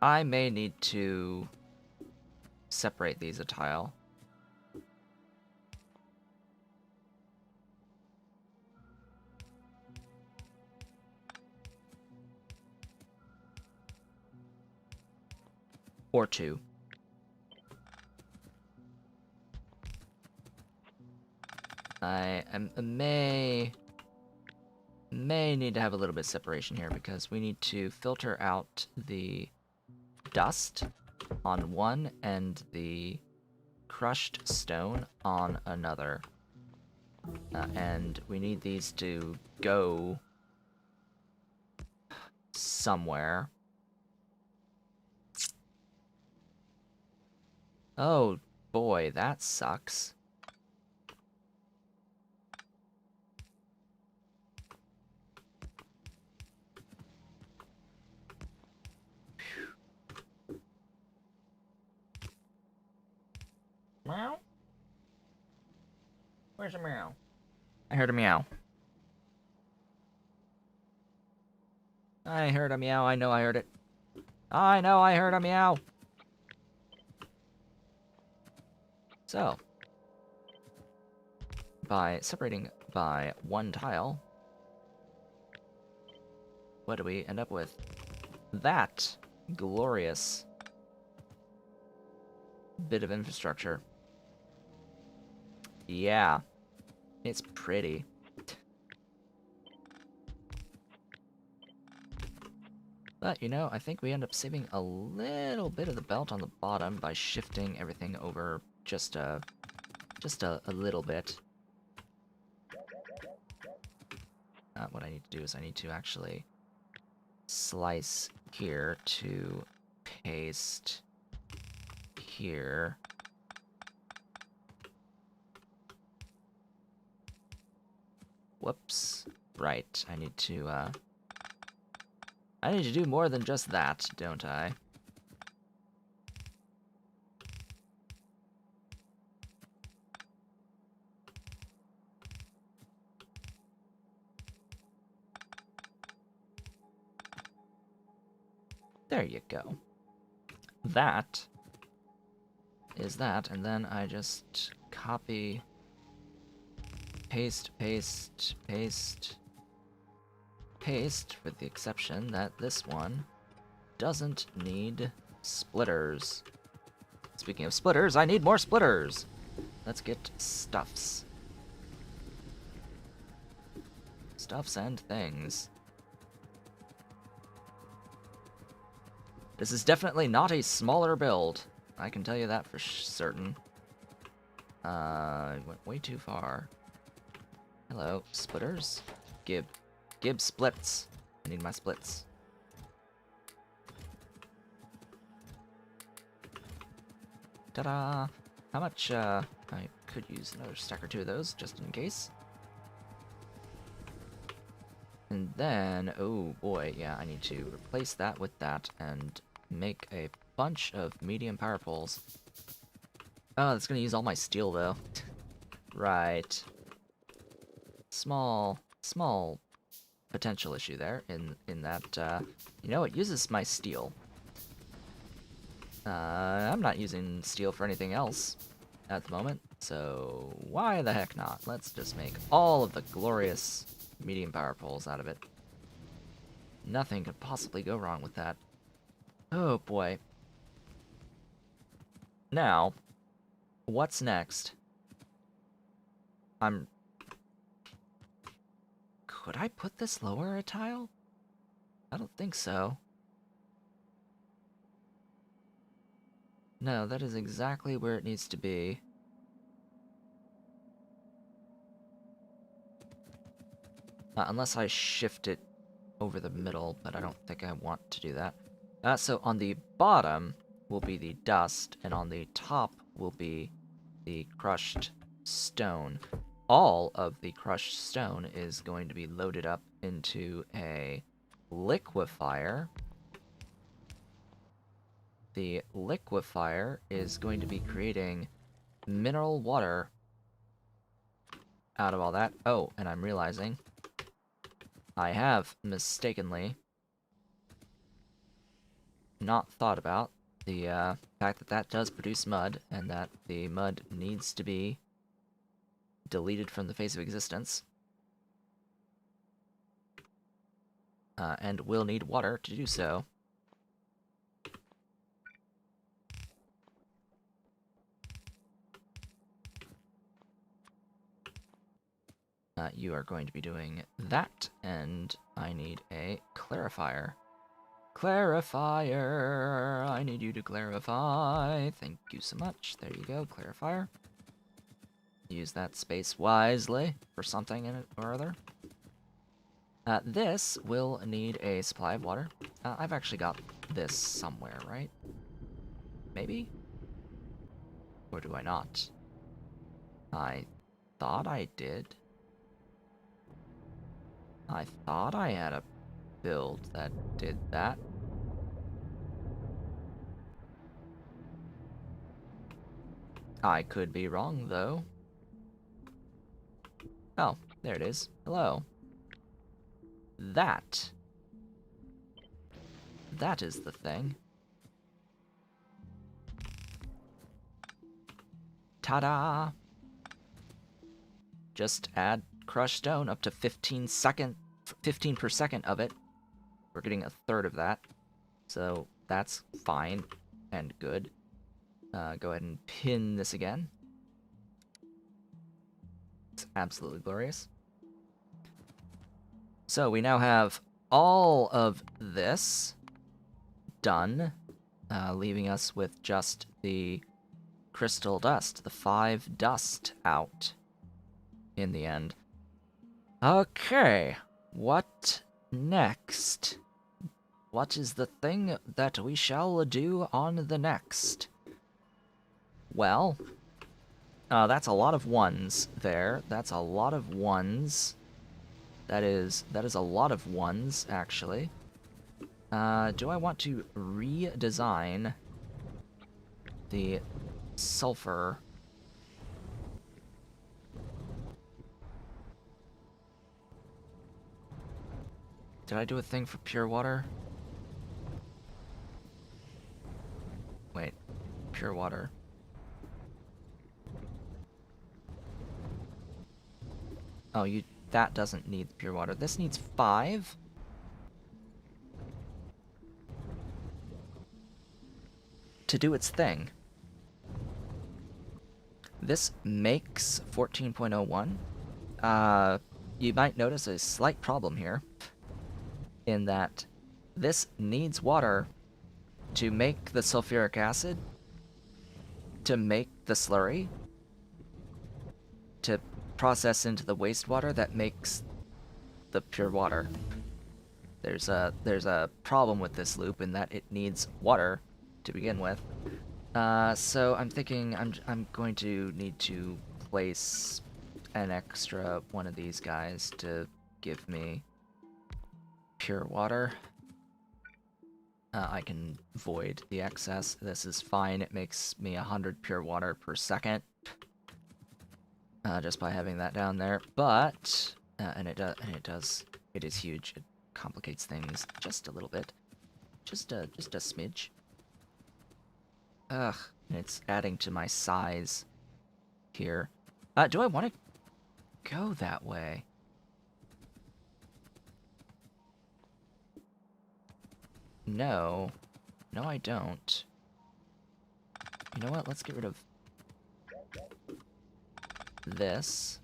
may need to separate these a tile. Or 2. I may need to have a little bit of separation here because we need to filter out the dust on one and the crushed stone on another. And we need these to go somewhere. Oh boy, that sucks. Meow? Where's a meow? I heard a meow. I heard a meow. I know I heard it. I know I heard a meow. So, by separating by 1 tile, what do we end up with? That glorious bit of infrastructure. Yeah, it's pretty. But, you know, I think we end up saving a little bit of the belt on the bottom by shifting everything over just a little bit. what I need to do is I need to actually slice here to paste here. Whoops. Right, I need to do more than just that, don't I? There you go. That is that, and then I just copy, paste, paste, paste, paste, with the exception that this one doesn't need splitters. Speaking of splitters, I need more splitters! Let's get stuffs. Stuffs and things. This is definitely not a smaller build. I can tell you that for certain. I went way too far. Hello, splitters? Gib splits. I need my splits. Ta-da! How much, I could use another stack or two of those, just in case. And then, oh boy, yeah, I need to replace that with that and make a bunch of medium power poles. Oh, that's gonna use all my steel, though. Right. Small potential issue there, in that, you know, it uses my steel. I'm not using steel for anything else at the moment, so why the heck not? Let's just make all of the glorious medium power poles out of it. Nothing could possibly go wrong with that. Oh boy. Now, what's next? Could I put this lower a tile? I don't think so. No, that is exactly where it needs to be. Unless I shift it over the middle, but I don't think I want to do that. So on the bottom will be the dust, and on the top will be the crushed stone. All of the crushed stone is going to be loaded up into a liquefier. The liquefier is going to be creating mineral water out of all that. Oh, and I'm realizing I have mistakenly not thought about the fact that that does produce mud, and that the mud needs to be deleted from the face of existence. And will need water to do so. You are going to be doing that, and I need a clarifier. Clarifier! I need you to clarify. Thank you so much. There you go, clarifier. Use that space wisely for something in it or other. This will need a supply of water. I've actually got this somewhere, right? Maybe? Or do I not? I thought I did. I thought I had a build that did that. I could be wrong, though. Oh, there it is. Hello. That is the thing. Ta-da! Just add crushed stone up to 15 per second of it. We're getting a third of that, so that's fine and good. Go ahead and pin this again. It's absolutely glorious. So we now have all of this done, leaving us with just the crystal dust, the 5 dust out in the end. Okay, What next? What is the thing that we shall do on the next? Well, that's a lot of ones there. That's a lot of ones. That is a lot of ones, actually. Do I want to redesign the sulfur? Did I do a thing for pure water? Wait, pure water. Oh, that doesn't need pure water. This needs 5. To do its thing. This makes 14.01. You might notice a slight problem here, in that this needs water to make the sulfuric acid, to make the slurry, to process into the wastewater that makes the pure water. There's a problem with this loop in that it needs water to begin with. So I'm thinking I'm going to need to place an extra one of these guys to give me pure water. I can void the excess. This is fine. It makes me 100 pure water per second. Just by having that down there. But and it is huge. It complicates things just a little bit. Just a smidge. Ugh, and it's adding to my size here. Do I want to go that way? No. No, I don't. You know what? Let's get rid of this.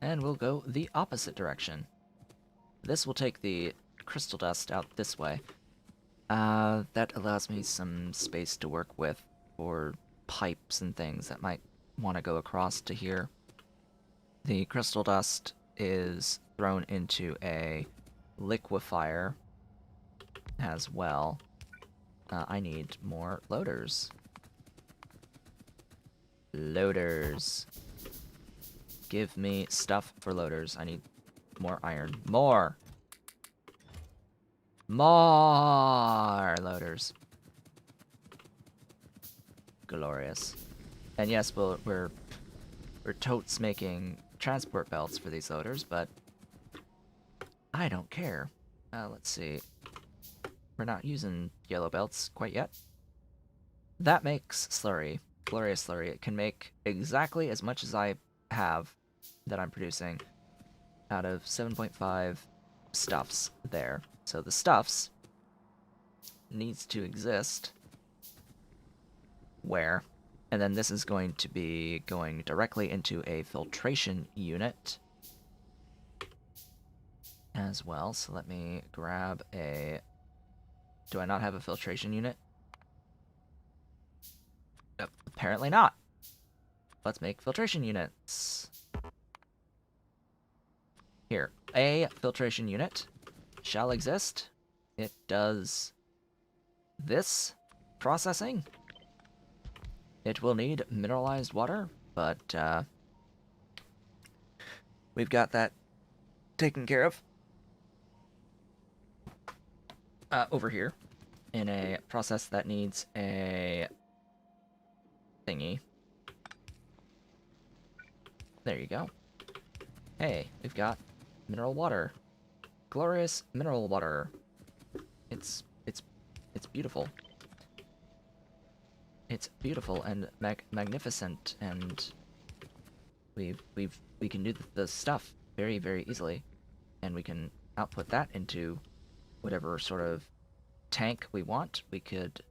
And we'll go the opposite direction. This will take the crystal dust out this way. That allows me some space to work with for pipes and things that might want to go across to here. The crystal dust is thrown into a liquefier as well. I need more loaders. Loaders. Give me stuff for loaders. I need more iron. More! More loaders. Glorious. And yes, we're totes making transport belts for these loaders, but I don't care. Let's see. We're not using yellow belts quite yet. That makes slurry. Glorious slurry. It can make exactly as much as I have that I'm producing out of 7.5 stuffs there. So the stuffs needs to exist where? And then this is going to be going directly into a filtration unit as well. So let me grab a... Do I not have a filtration unit? Apparently not. Let's make filtration units. Here, a filtration unit shall exist. It does this processing. It will need mineralized water, but we've got that taken care of over here in a process that needs a thingy. There you go. Hey, we've got mineral water. Glorious mineral water. It's beautiful. It's beautiful and magnificent, and we can do the stuff very, very easily, and we can output that into whatever sort of tank we want. We could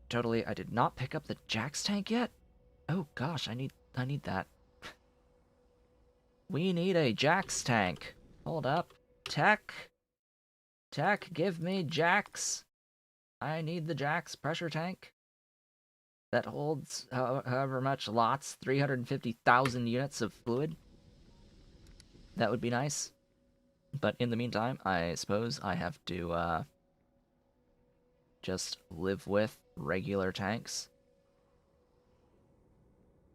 totally... I did not pick up the Jax tank yet? Oh gosh, I need that. We need a Jax tank. Hold up. Tech. Tech, give me Jax. I need the Jax pressure tank. That holds however much lots, 350,000 units of fluid. That would be nice. But in the meantime, I suppose I have to just live with regular tanks.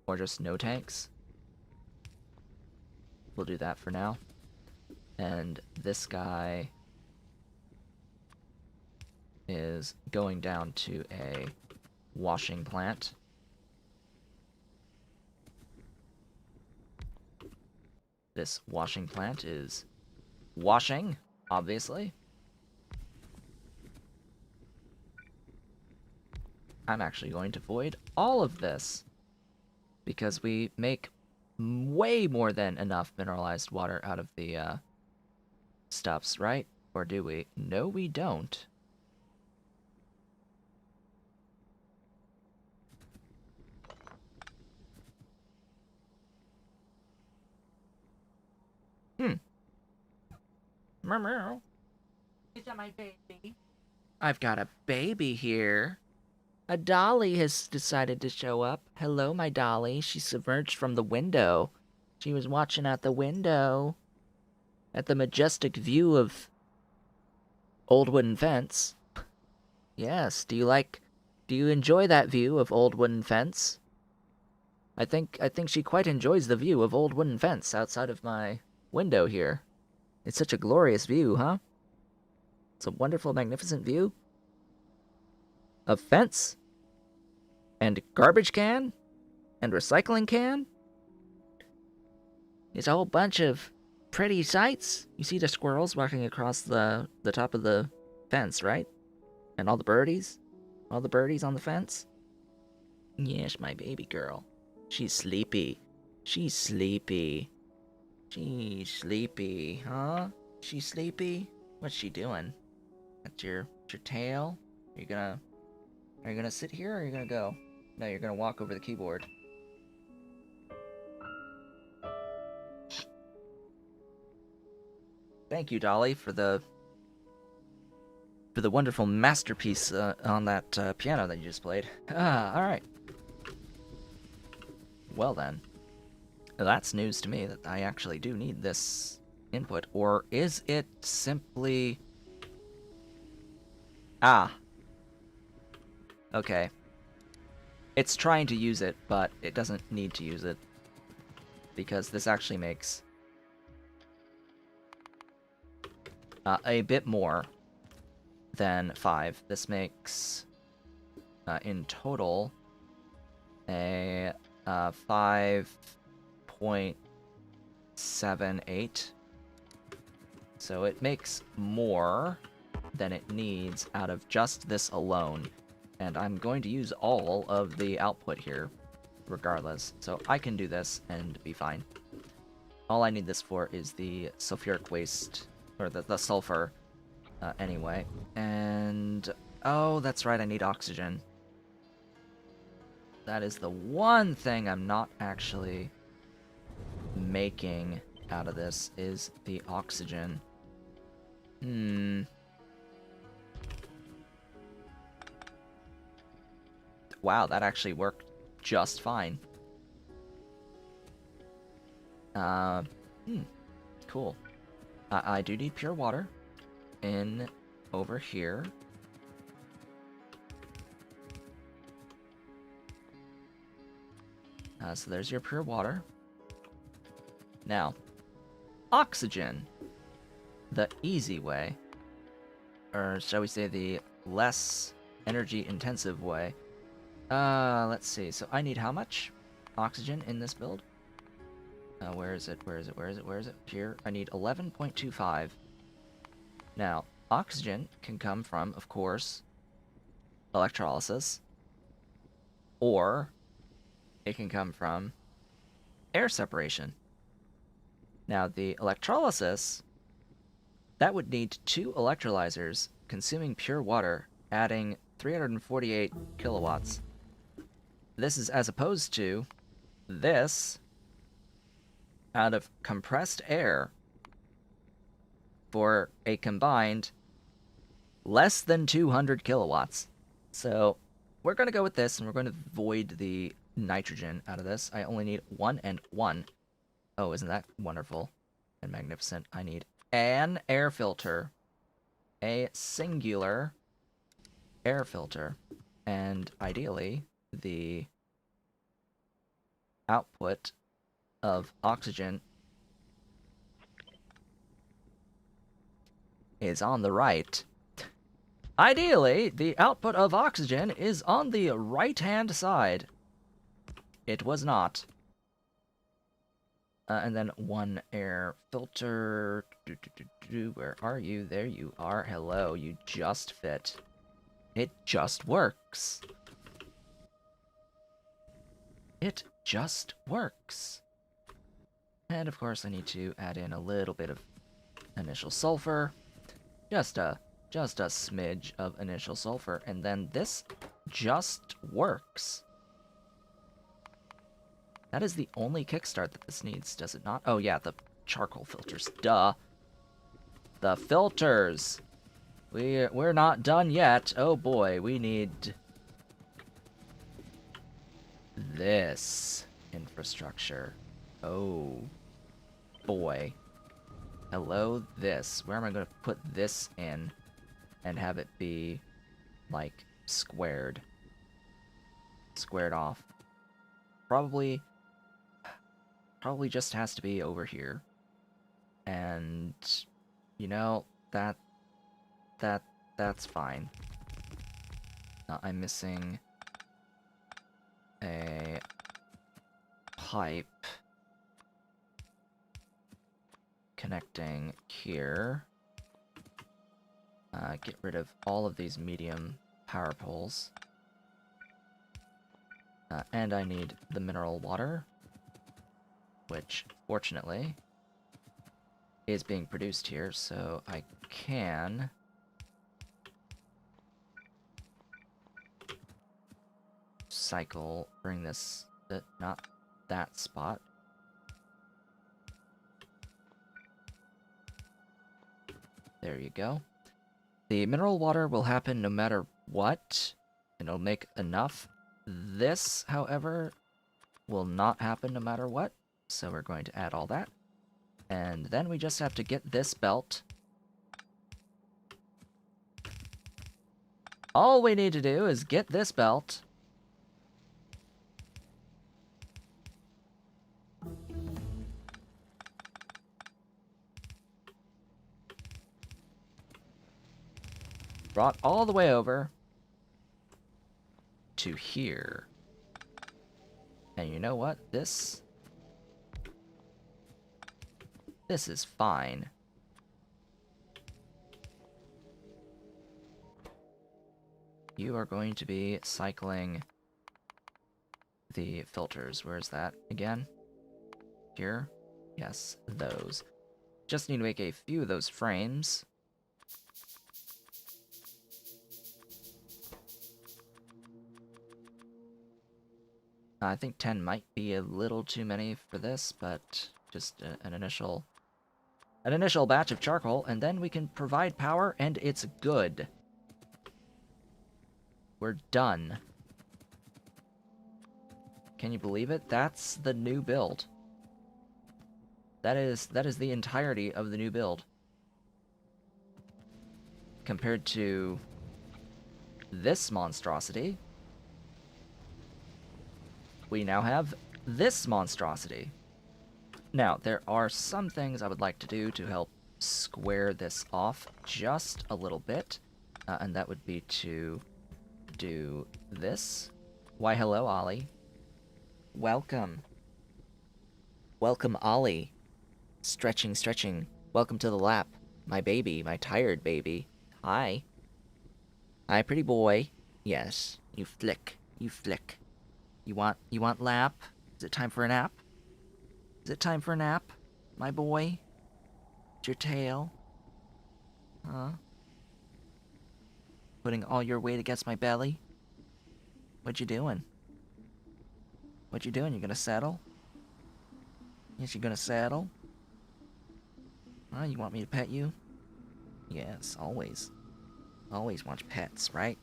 Or just no tanks. We'll do that for now. And this guy is going down to a washing plant. This washing plant is washing, obviously. I'm actually going to void all of this because we make way more than enough mineralized water out of the stuffs, right? Or do we? No, we don't. Meow. Is that my baby? I've got a baby here. A dolly has decided to show up. Hello, my dolly. She submerged from the window. She was watching out the window at the majestic view of Old Wooden Fence. Yes, do you enjoy that view of Old Wooden Fence? I think she quite enjoys the view of Old Wooden Fence outside of my window here. It's such a glorious view, huh? It's a wonderful, magnificent view of fence and garbage can and recycling can. It's a whole bunch of pretty sights. You see the squirrels walking across the top of the fence, right? And all the birdies on the fence. Yes, my baby girl. She's sleepy. She's sleepy. She's sleepy, huh? She's sleepy? What's she doing? That's your tail? Are you gonna sit here or are you gonna go? No, you're gonna walk over the keyboard. Thank you, Dolly, for the wonderful masterpiece on that piano that you just played. Alright. Well then. That's news to me that I actually do need this input. Or is it simply... Ah. Okay. It's trying to use it, but it doesn't need to use it. Because this actually makes... a bit more than 5. This makes, in total, a 5.78. So it makes more than it needs out of just this alone. And I'm going to use all of the output here, regardless. So I can do this and be fine. All I need this for is the sulfuric waste, or the sulfur, anyway. And, oh, that's right, I need oxygen. That is the one thing I'm not actually making out of this, is the oxygen. Wow, that actually worked just fine. Cool. I do need pure water in over here. So there's your pure water. Now, oxygen. The easy way, or shall we say the less energy-intensive way. Let's see. So I need how much oxygen in this build? Where is it? Where is it? Where is it? Where is it? Here. I need 11.25. Now, oxygen can come from, of course, electrolysis, or it can come from air separation. Now, the electrolysis, that would need 2 electrolyzers consuming pure water, adding 348 kilowatts. This is as opposed to this out of compressed air for a combined less than 200 kilowatts. So we're going to go with this, and we're going to void the nitrogen out of this. I only need 1 and 1. Oh, isn't that wonderful and magnificent? I need an air filter. A singular air filter. And ideally, the output of oxygen is on the right. Ideally, the output of oxygen is on the right-hand side. It was not. And then 1 air filter. Where are you? There you are. Hello, you just fit. It just works. It just works. And of course I need to add in a little bit of initial sulfur. Just a smidge of initial sulfur, and then this just works. That is the only kickstart that this needs, does it not? Oh yeah, the charcoal filters. Duh. The filters. We're not done yet. Oh boy, we need this infrastructure. Oh boy. Hello, this. Where am I going to put this in and have it be, like, squared? Squared off. Probably just has to be over here. And, you know, that's fine. I'm missing a pipe connecting here. Get rid of all of these medium power poles. And I need the mineral water, which, fortunately, is being produced here, so I can bring this, not that spot. There you go. The mineral water will happen no matter what, and it'll make enough. This, however, will not happen no matter what, so we're going to add all that. And then we just have to get this belt. All we need to do is get this belt. Brought all the way over to here. And you know what? This is fine. You are going to be cycling the filters. Where's that again? Here? Yes, those. Just need to make a few of those frames. I think 10 might be a little too many for this, but just an initial batch of charcoal, and then we can provide power, and it's good. We're done. Can you believe it? That's the new build. That is the entirety of the new build. Compared to this monstrosity, we now have this monstrosity. Now, there are some things I would like to do to help square this off just a little bit, and that would be to do this. Why, hello, Ollie. Welcome. Welcome, Ollie. Stretching, stretching. Welcome to the lap. My baby, my tired baby. Hi. Hi, pretty boy. Yes, you flick. You flick. You want lap? Is it time for a nap? Is it time for a nap, my boy? It's your tail. Huh? Putting all your weight against my belly? What you doing? What you doing? You gonna settle? Yes, you gonna settle? Huh? You want me to pet you? Yes, always. always wants pets, right?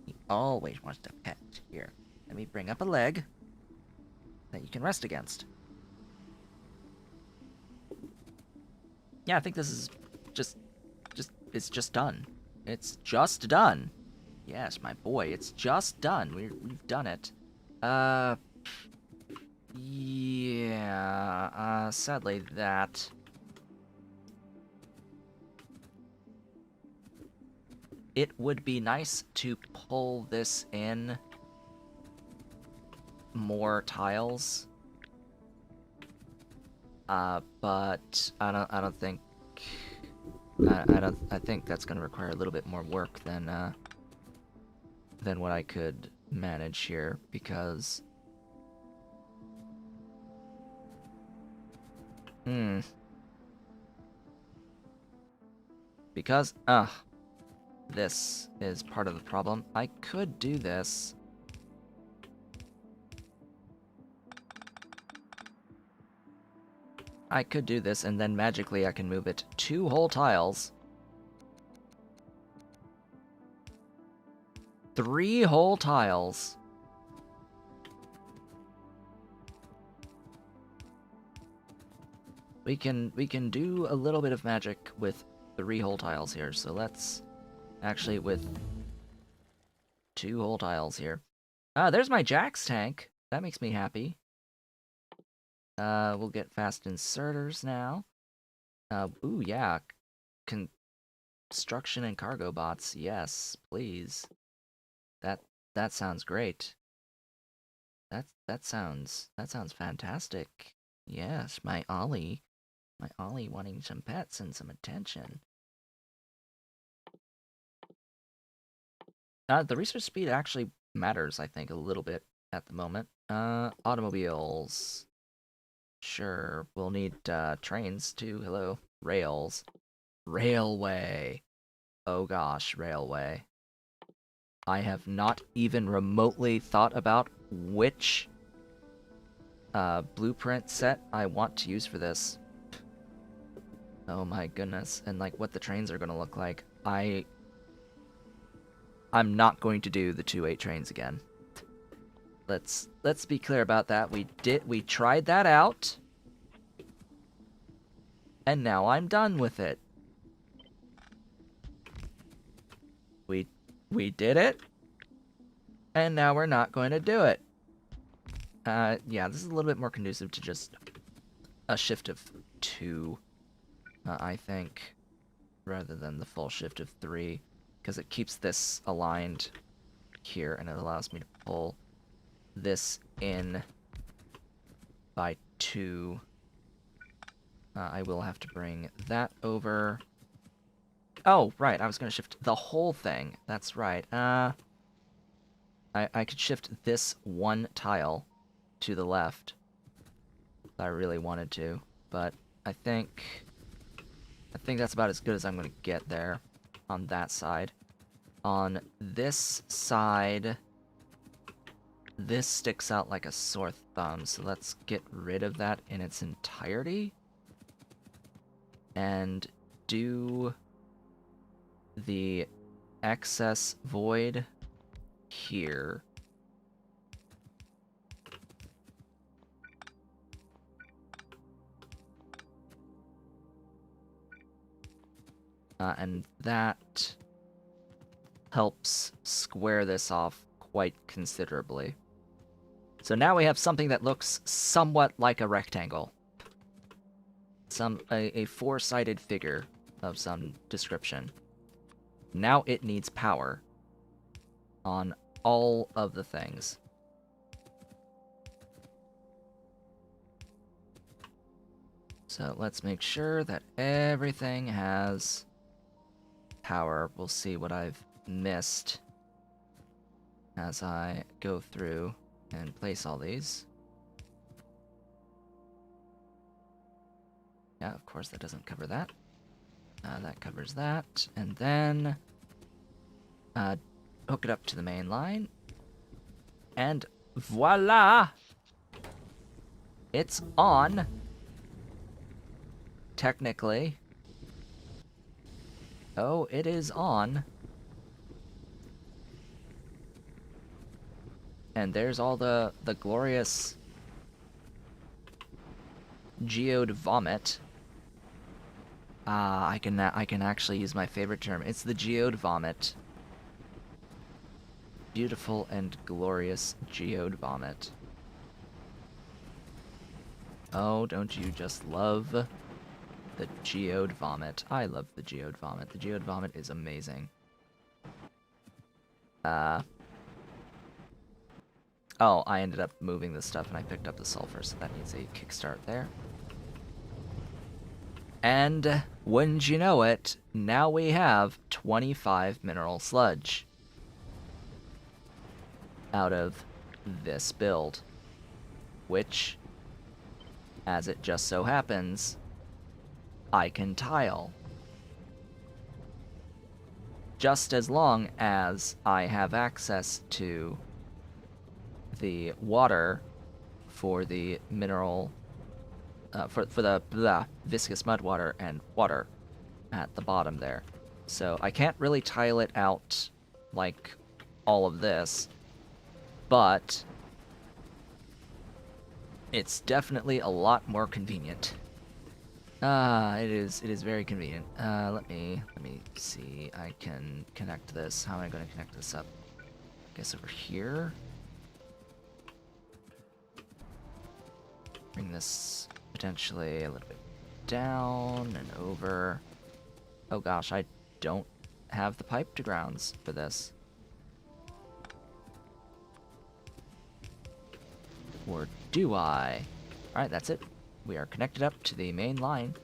He always wants to pet. Here, let me bring up a leg that you can rest against. Yeah, I think this is it's just done. It's just done. Yes, my boy, it's just done. We've done it. Yeah, sadly that... It would be nice to pull this in more tiles. But I don't think... I think that's gonna require a little bit more work than what I could manage here, because... Because, this is part of the problem. I could do this. I could do this, and then magically I can move it 2 whole tiles. 3 whole tiles. We can do a little bit of magic with 3 whole tiles here, so let's... Actually, with 2 whole tiles here. There's my Jax tank. That makes me happy. We'll get fast inserters now. Ooh, yeah. Construction and cargo bots. Yes, please. That sounds great. That sounds fantastic. Yes, my Ollie wanting some pets and some attention. The research speed actually matters, I think, a little bit at the moment. Automobiles. Sure, we'll need trains too. Hello, rails. Railway. Oh gosh, railway. I have not even remotely thought about which blueprint set I want to use for this. Oh my goodness, and like what the trains are gonna look like. I'm not going to do the 2-8 trains again. Let's be clear about that. We tried that out. And now I'm done with it. We did it. And now we're not going to do it. Yeah, this is a little bit more conducive to just a shift of 2, I think, rather than the full shift of 3. Because it keeps this aligned here, and it allows me to pull this in by 2. I will have to bring that over. Oh, right, I was going to shift the whole thing. That's right. I could shift this 1 tile to the left if I really wanted to, but I think that's about as good as I'm going to get there. On that side. On this side, this sticks out like a sore thumb, so let's get rid of that in its entirety. And do the excess void here. And that helps square this off quite considerably. So now we have something that looks somewhat like a rectangle. A 4-sided figure of some description. Now it needs power on all of the things. So let's make sure that everything has power. We'll see what I've missed as I go through and place all these. Yeah, of course that doesn't cover that. That covers that. And then hook it up to the main line. And voila! It's on. Technically. Oh, it is on. And there's all the glorious geode vomit. I can actually use my favorite term. It's the geode vomit. Beautiful and glorious geode vomit. Oh, don't you just love the geode vomit? I love the geode vomit. The geode vomit is amazing. Oh, I ended up moving this stuff and I picked up the sulfur, so that needs a kickstart there. And wouldn't you know it, now we have 25 mineral sludge out of this build, which, as it just so happens, I can tile. Just as long as I have access to the water for the mineral, for the viscous mud water and water at the bottom there. So I can't really tile it out like all of this, but it's definitely a lot more convenient. It is very convenient. Let me see. I can connect this. How am I going to connect this up? I guess over here. Bring this potentially a little bit down and over. Oh gosh, I don't have the pipe to grounds for this. Or do I? Alright, that's it. We are connected up to the main line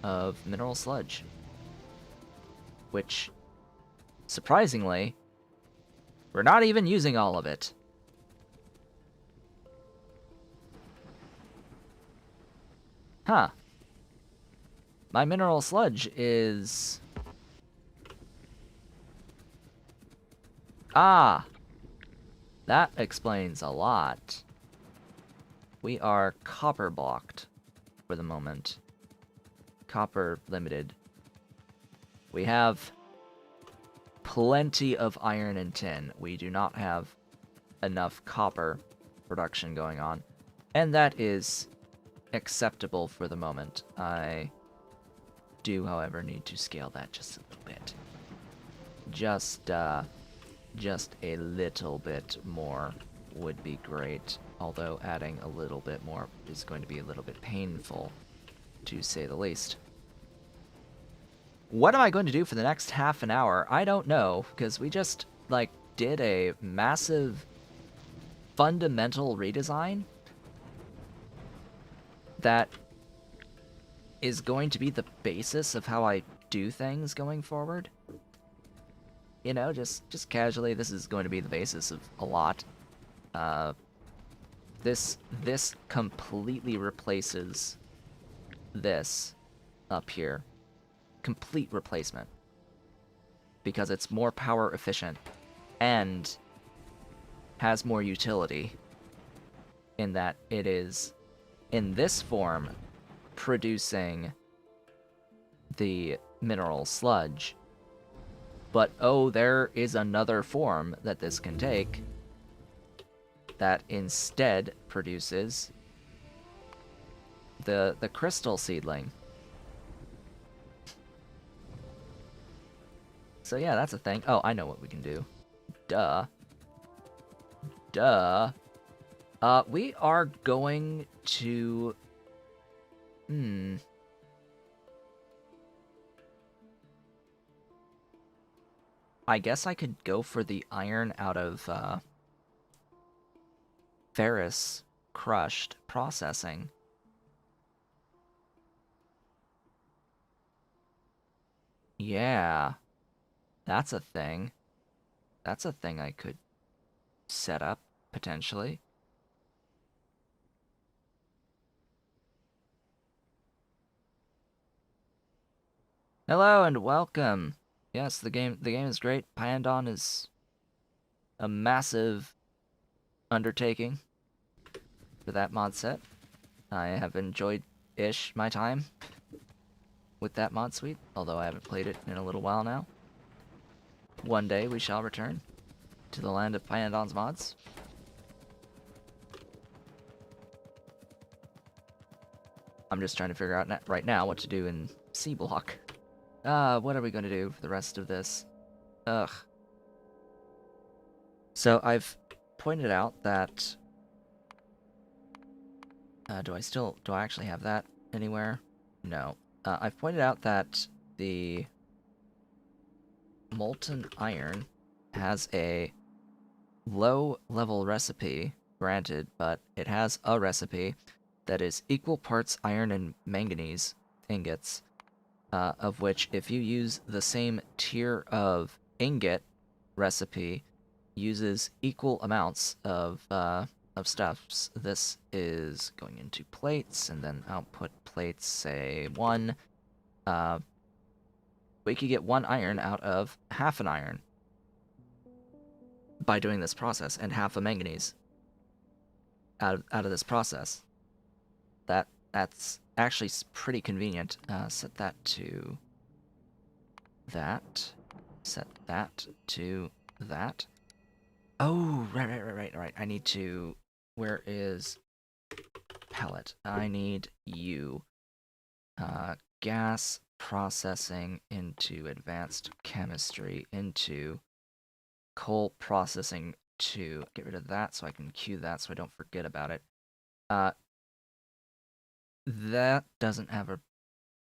of mineral sludge. Which, surprisingly, we're not even using all of it. Huh. My mineral sludge is... Ah! That explains a lot. We are copper blocked for the moment. Copper limited. We have plenty of iron and tin. We do not have enough copper production going on. And that is acceptable for the moment. I do, however, need to scale that just a little bit. Just a little bit more would be great. Although adding a little bit more is going to be a little bit painful, to say the least. What am I going to do for the next half an hour? I don't know, because we just, like, did a massive fundamental redesign that is going to be the basis of how I do things going forward. You know, just casually, this is going to be the basis of a lot. This completely replaces this up here. Complete replacement. Because it's more power efficient and has more utility in that it is, in this form, producing the mineral sludge. But oh, there is another form that this can take that instead produces the crystal seedling. So yeah, that's a thing. Oh, I know what we can do. Duh. We are going to... I guess I could go for the iron out of, ferrous crushed processing. Yeah. That's a thing. That's a thing I could set up, potentially. Hello and welcome. Yes, the game is great. Pyandon is a massive undertaking for that mod set. I have enjoyed-ish my time with that mod suite, although I haven't played it in a little while now. One day we shall return to the land of Pyandon's mods. I'm just trying to figure out right now what to do in Sea Block. What are we going to do for the rest of this? Ugh. So I've pointed out that... do I actually have that anywhere? No. I've pointed out that the molten iron has a low-level recipe, granted, but it has a recipe that is equal parts iron and manganese ingots, of which if you use the same tier of ingot recipe, uses equal amounts of stuffs. This is going into plates, and then output plates, say 1. We could get 1 iron out of half an iron by doing this process, and half a manganese out of this process. That's actually pretty convenient. Set that to that. Set that to that. Oh, right. I need to... Where is pellet? I need you. Gas processing into advanced chemistry into coal processing to get rid of that so I can queue that so I don't forget about it. That doesn't have a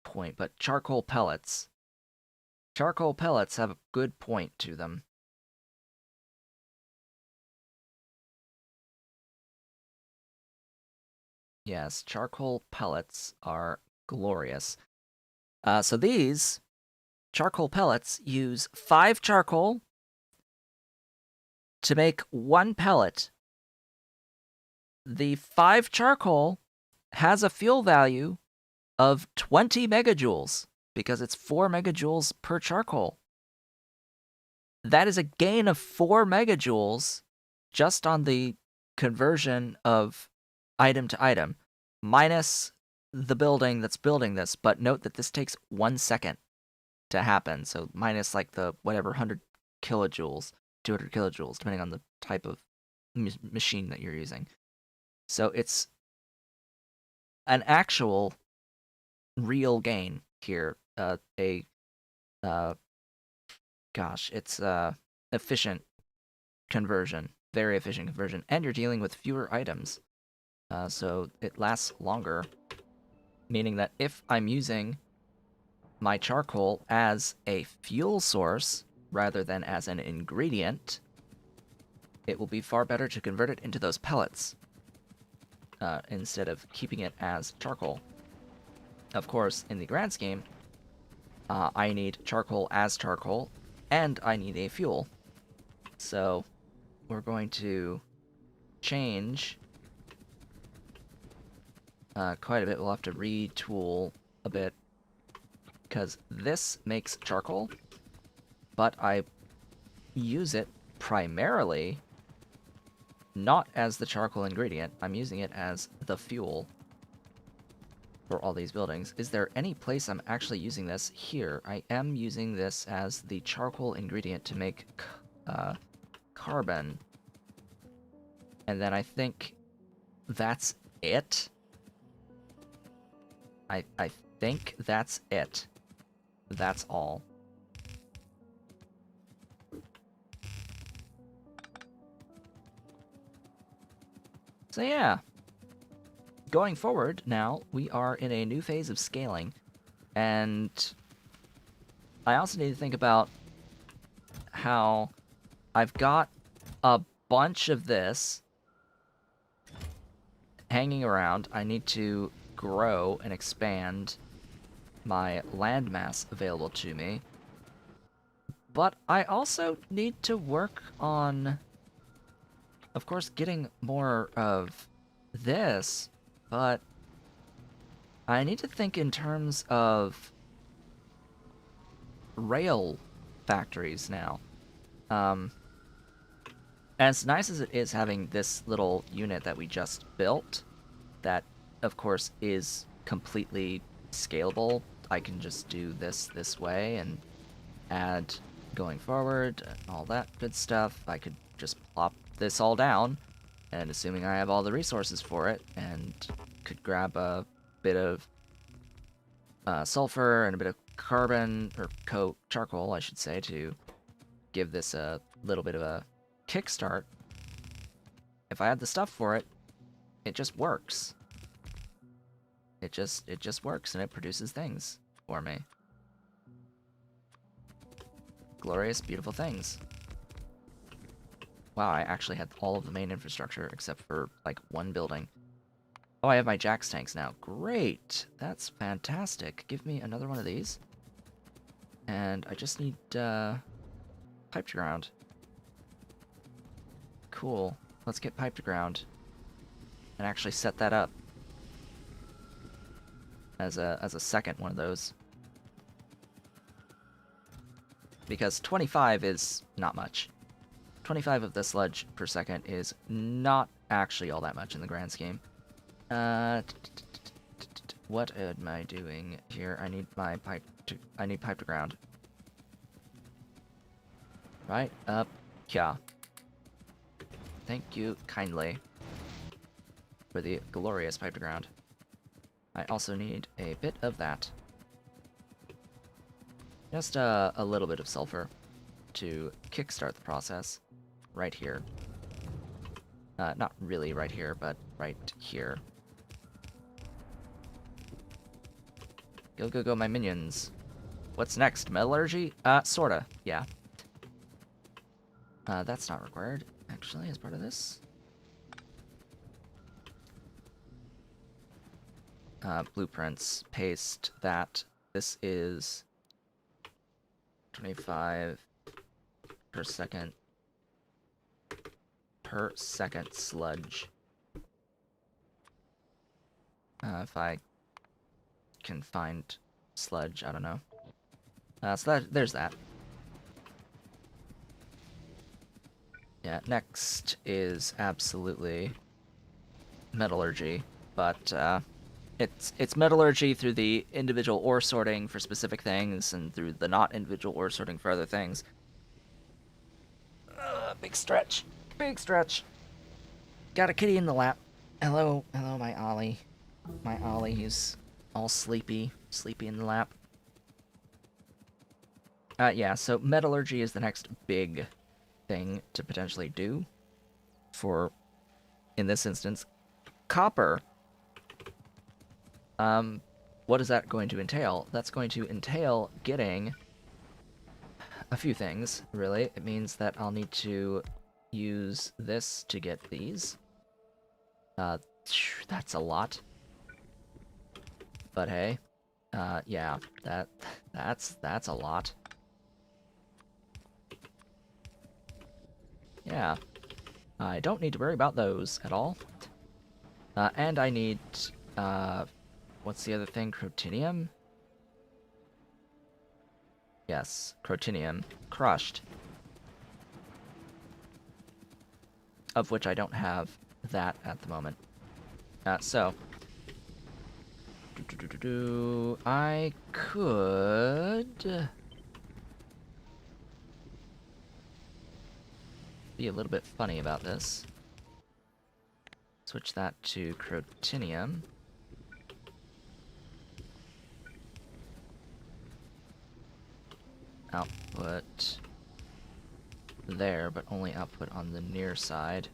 point, but charcoal pellets. Charcoal pellets have a good point to them. Yes, charcoal pellets are glorious. So these charcoal pellets use 5 charcoal to make 1 pellet. The 5 charcoal has a fuel value of 20 megajoules because it's 4 megajoules per charcoal. That is a gain of 4 megajoules just on the conversion of item to item, minus the building that's building this, but note that this takes 1 second to happen, so minus like the whatever 100 kilojoules, 200 kilojoules, depending on the type of machine that you're using. So it's an actual real gain here. It's efficient conversion, very efficient conversion, and you're dealing with fewer items. So it lasts longer, meaning that if I'm using my charcoal as a fuel source rather than as an ingredient, it will be far better to convert it into those pellets instead of keeping it as charcoal. Of course, in the grand scheme, I need charcoal as charcoal, and I need a fuel. So we're going to change quite a bit. We'll have to retool a bit because this makes charcoal, but I use it primarily not as the charcoal ingredient. I'm using it as the fuel for all these buildings. Is there any place I'm actually using this? Here. I am using this as the charcoal ingredient to make carbon. And then I think that's it. I think that's it. That's all. So yeah. Going forward now, we are in a new phase of scaling. And I also need to think about how I've got a bunch of this hanging around. I need to grow and expand my landmass available to me. But I also need to work on, of course, getting more of this, but I need to think in terms of rail factories now. As nice as it is having this little unit that we just built, that, of course, is completely scalable. I can just do this way and add going forward and all that good stuff. I could just plop this all down, and assuming I have all the resources for it, and could grab a bit of sulfur and a bit of carbon, or charcoal, I should say, to give this a little bit of a kickstart. If I had the stuff for it, it just works. It just works, and it produces things for me. Glorious, beautiful things. Wow, I actually had all of the main infrastructure except for, like, one building. Oh, I have my Jax tanks now. Great! That's fantastic. Give me another one of these. And I just need, pipe to ground. Cool. Let's get pipe to ground. And actually set that up. As a second one of those. Because 25 is not much. 25 of the sludge per second is not actually all that much in the grand scheme. What am I doing here? I need pipe to ground. Right up here. Thank you kindly for the glorious pipe to ground. I also need a bit of that. Just a little bit of sulfur to kickstart the process right here. Not really right here, but right here. Go, go, go, my minions. What's next? Metallurgy? Sorta, yeah. That's not required, actually, as part of this. Blueprints. Paste that. This is 25 per second. Per second sludge. If I can find sludge, I don't know. So there's that. Yeah, next is absolutely metallurgy, but it's metallurgy through the individual ore sorting for specific things, and through the not individual ore sorting for other things. Big stretch. Big stretch. Got a kitty in the lap. Hello, hello, my Ollie. My Ollie, he's all sleepy in the lap. Yeah, so metallurgy is the next big thing to potentially do for, in this instance, copper. What is that going to entail? That's going to entail getting a few things, really. It means that I'll need to use this to get these. That's a lot. But hey, yeah, that's a lot. Yeah, I don't need to worry about those at all. And I need, what's the other thing? Crotinium? Yes, crotinium. Crushed. Of which I don't have that at the moment. So... I could... be a little bit funny about this. Switch that to crotinium. Output there, but only output on the near side.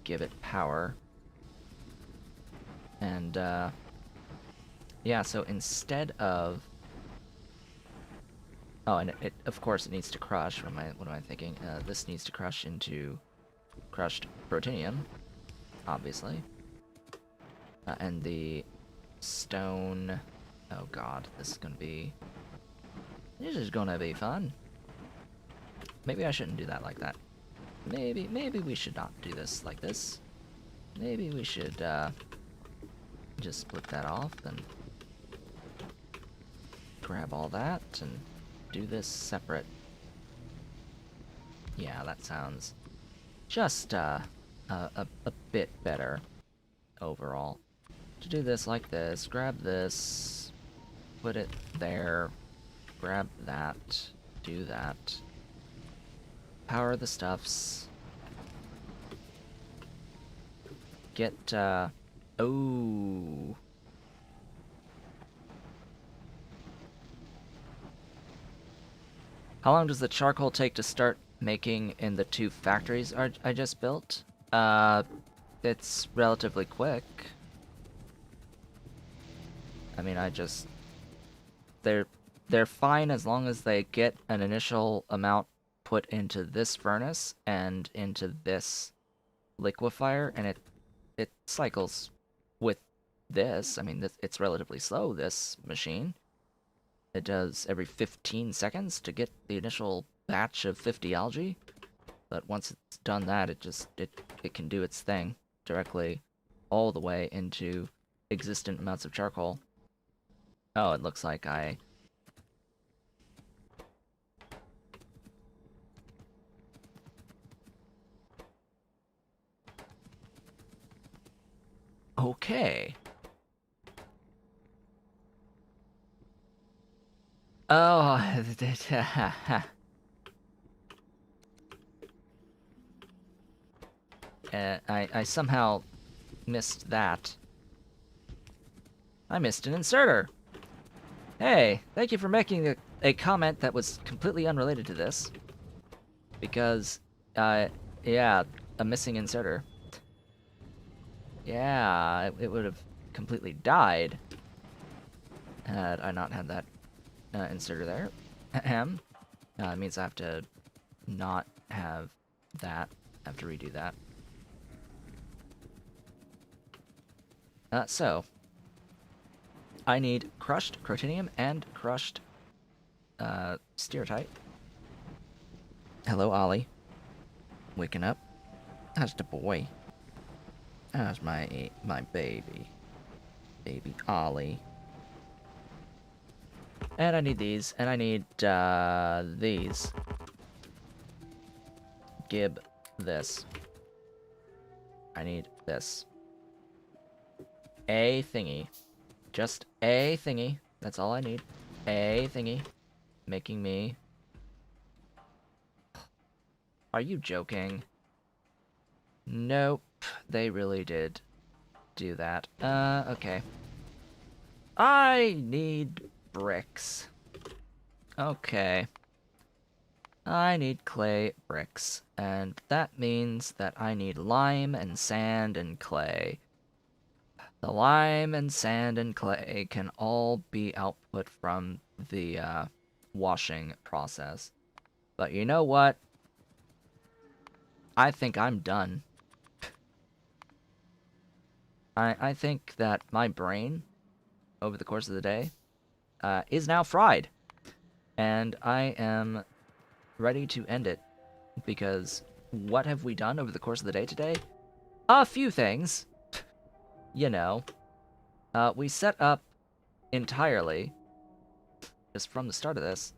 Give it power. And, yeah, so instead of... Oh, and it of course, it needs to crush. What am I thinking? This needs to crush into crushed protinium, obviously. And the stone... Oh god, this is gonna be... This is gonna be fun. Maybe I shouldn't do that like that. Maybe we should not do this like this. Maybe we should, just split that off and grab all that and do this separate. Yeah, that sounds just a bit better overall. To do this like this, grab this, put it there, grab that, do that, power the stuffs, get Oh. How long does the charcoal take to start making in the 2 factories I just built? Uh, it's relatively quick. I mean, they're they're fine as long as they get an initial amount put into this furnace and into this liquefier, and it cycles with this. I mean, it's relatively slow, this machine. It does every 15 seconds to get the initial batch of 50 algae, but once it's done that, it can do its thing directly all the way into existent amounts of charcoal. Oh, it looks like I... Okay. Oh, I somehow missed that. I missed an inserter. Hey, thank you for making a comment that was completely unrelated to this. Because, yeah, a missing inserter. Yeah, it would have completely died had I not had that inserter there. Ahem. It means I have to not have that. I have to redo that. So, I need crushed crotinium and crushed stereotype. Hello, Ollie. Waking up? How's the boy? How's my baby? Baby Ollie. And I need these, and I need these. Gib this. I need this. A thingy. Just a thingy. That's all I need. A thingy. Making me... Are you joking? Nope. They really did do that. Okay. I need bricks. Okay. I need clay bricks. And that means that I need lime and sand and clay. The lime and sand and clay can all be output from the washing process. But you know what? I think I'm done. I think that my brain, over the course of the day, is now fried. And I am ready to end it. Because what have we done over the course of the day today? A few things. You know. We set up entirely, just from the start of this,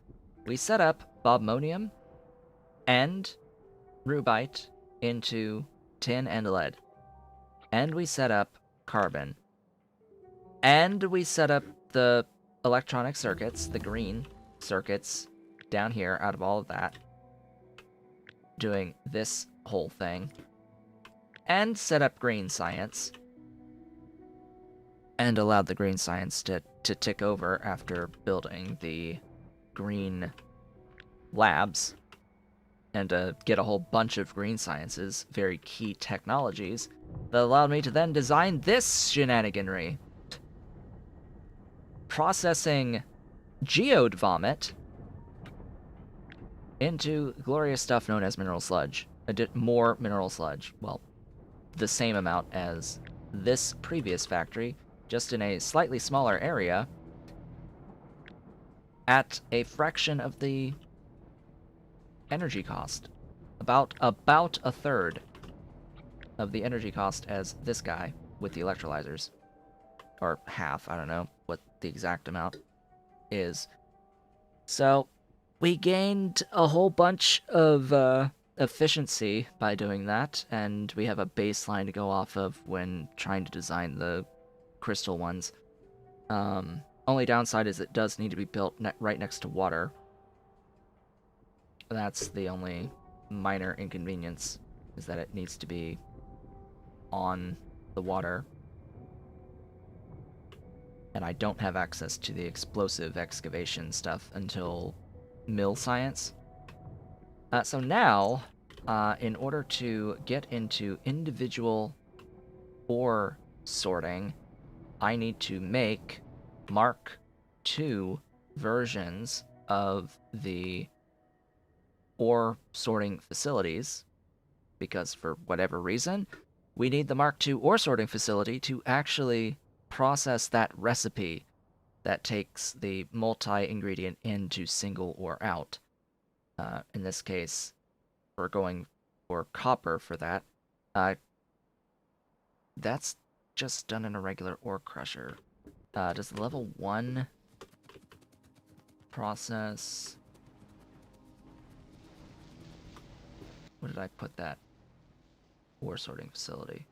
we set up bobmonium and rubite into tin and lead. And we set up carbon. And we set up the electronic circuits, the green circuits, down here out of all of that. Doing this whole thing. And set up green science. And allowed the green science to tick over after building the green labs. And get a whole bunch of green sciences, very key technologies, that allowed me to then design this shenaniganry. Processing geode vomit into glorious stuff known as mineral sludge. More mineral sludge. Well, the same amount as this previous factory, just in a slightly smaller area, at a fraction of the energy cost. About a third of the energy cost as this guy with the electrolyzers. Or half, I don't know what the exact amount is. So, we gained a whole bunch of efficiency by doing that, and we have a baseline to go off of when trying to design the crystal ones. Only downside is it does need to be built right next to water. That's the only minor inconvenience, is that it needs to be on the water. and I don't have access to the explosive excavation stuff until mill science. So now, in order to get into individual ore sorting, I need to make Mark II versions of the ore sorting facilities, because for whatever reason, we need the Mark II ore sorting facility to actually process that recipe that takes the multi-ingredient into single ore out. In this case, we're going for copper for that. Uh, that's just done in a regular ore crusher. Does the level 1 process... Where did I put that ore sorting facility?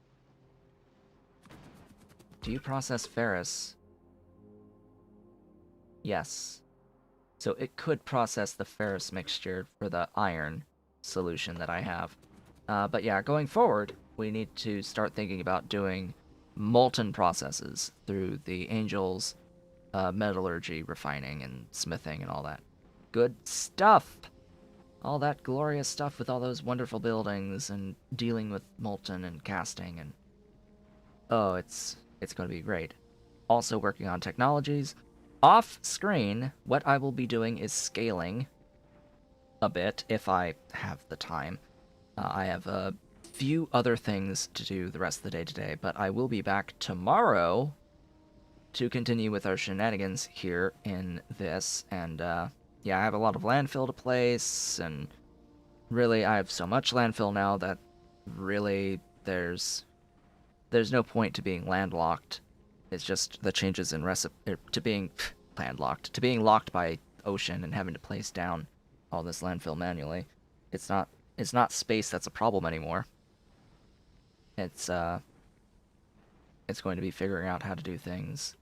Do you process ferrous? Yes. So it could process the ferrous mixture for the iron solution that I have. But yeah, going forward, we need to start thinking about doing molten processes through the Angel's metallurgy, refining, and smithing, and all that. Good stuff! All that glorious stuff with all those wonderful buildings, and dealing with molten and casting, and... Oh, it's going to be great. Also working on technologies. Off screen, what I will be doing is scaling a bit if I have the time. I have a few other things to do the rest of the day today, but I will be back tomorrow to continue with our shenanigans here in this. And yeah, I have a lot of landfill to place, and really I have so much landfill now that really there's no point to being landlocked. It's just the changes in to being landlocked, to being locked by ocean and having to place down all this landfill manually. It's not space that's a problem anymore. It's going to be figuring out how to do things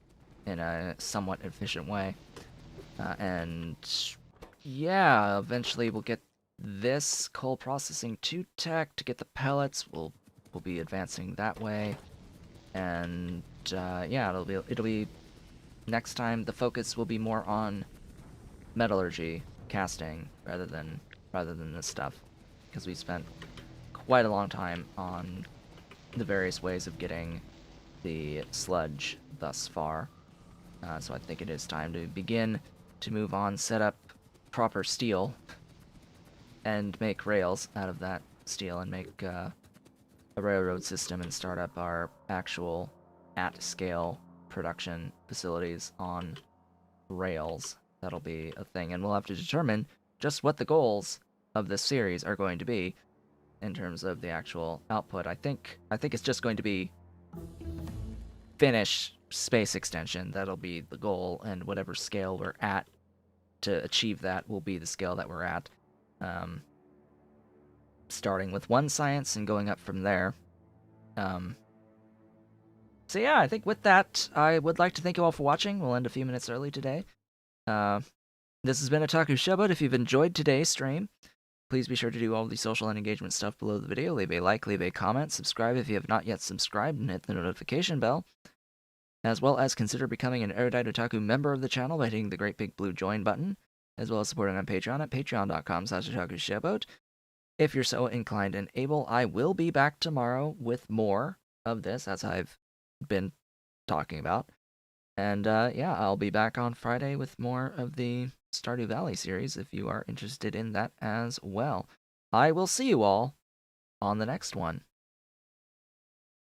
in a somewhat efficient way. And yeah, eventually we'll get this coal processing 2 tech to get the pellets. We'll be advancing that way. And yeah, it'll be next time the focus will be more on metallurgy, casting, rather than this stuff, because we spent quite a long time on the various ways of getting the sludge thus far. So I think it is time to begin to move on, set up proper steel, and make rails out of that steel, and make a railroad system, and start up our actual at-scale production facilities on rails. That'll be a thing, and we'll have to determine just what the goals of this series are going to be in terms of the actual output. I think it's just going to be finish space extension. That'll be the goal, and whatever scale we're at to achieve that will be the scale that we're at. Starting with 1 science and going up from there. So yeah, I think with that, I would like to thank you all for watching. We'll end a few minutes early today. This has been Otaku Showboat. If you've enjoyed today's stream, please be sure to do all the social and engagement stuff below the video. Leave a like, leave a comment, subscribe if you have not yet subscribed, and hit the notification bell. As well as consider becoming an Erudite Otaku member of the channel by hitting the great big blue join button, as well as supporting on Patreon at patreon.com/otakushowboat. If you're so inclined and able, I will be back tomorrow with more of this, as I've been talking about. And yeah, I'll be back on Friday with more of the Stardew Valley series if you are interested in that as well. I will see you all on the next one.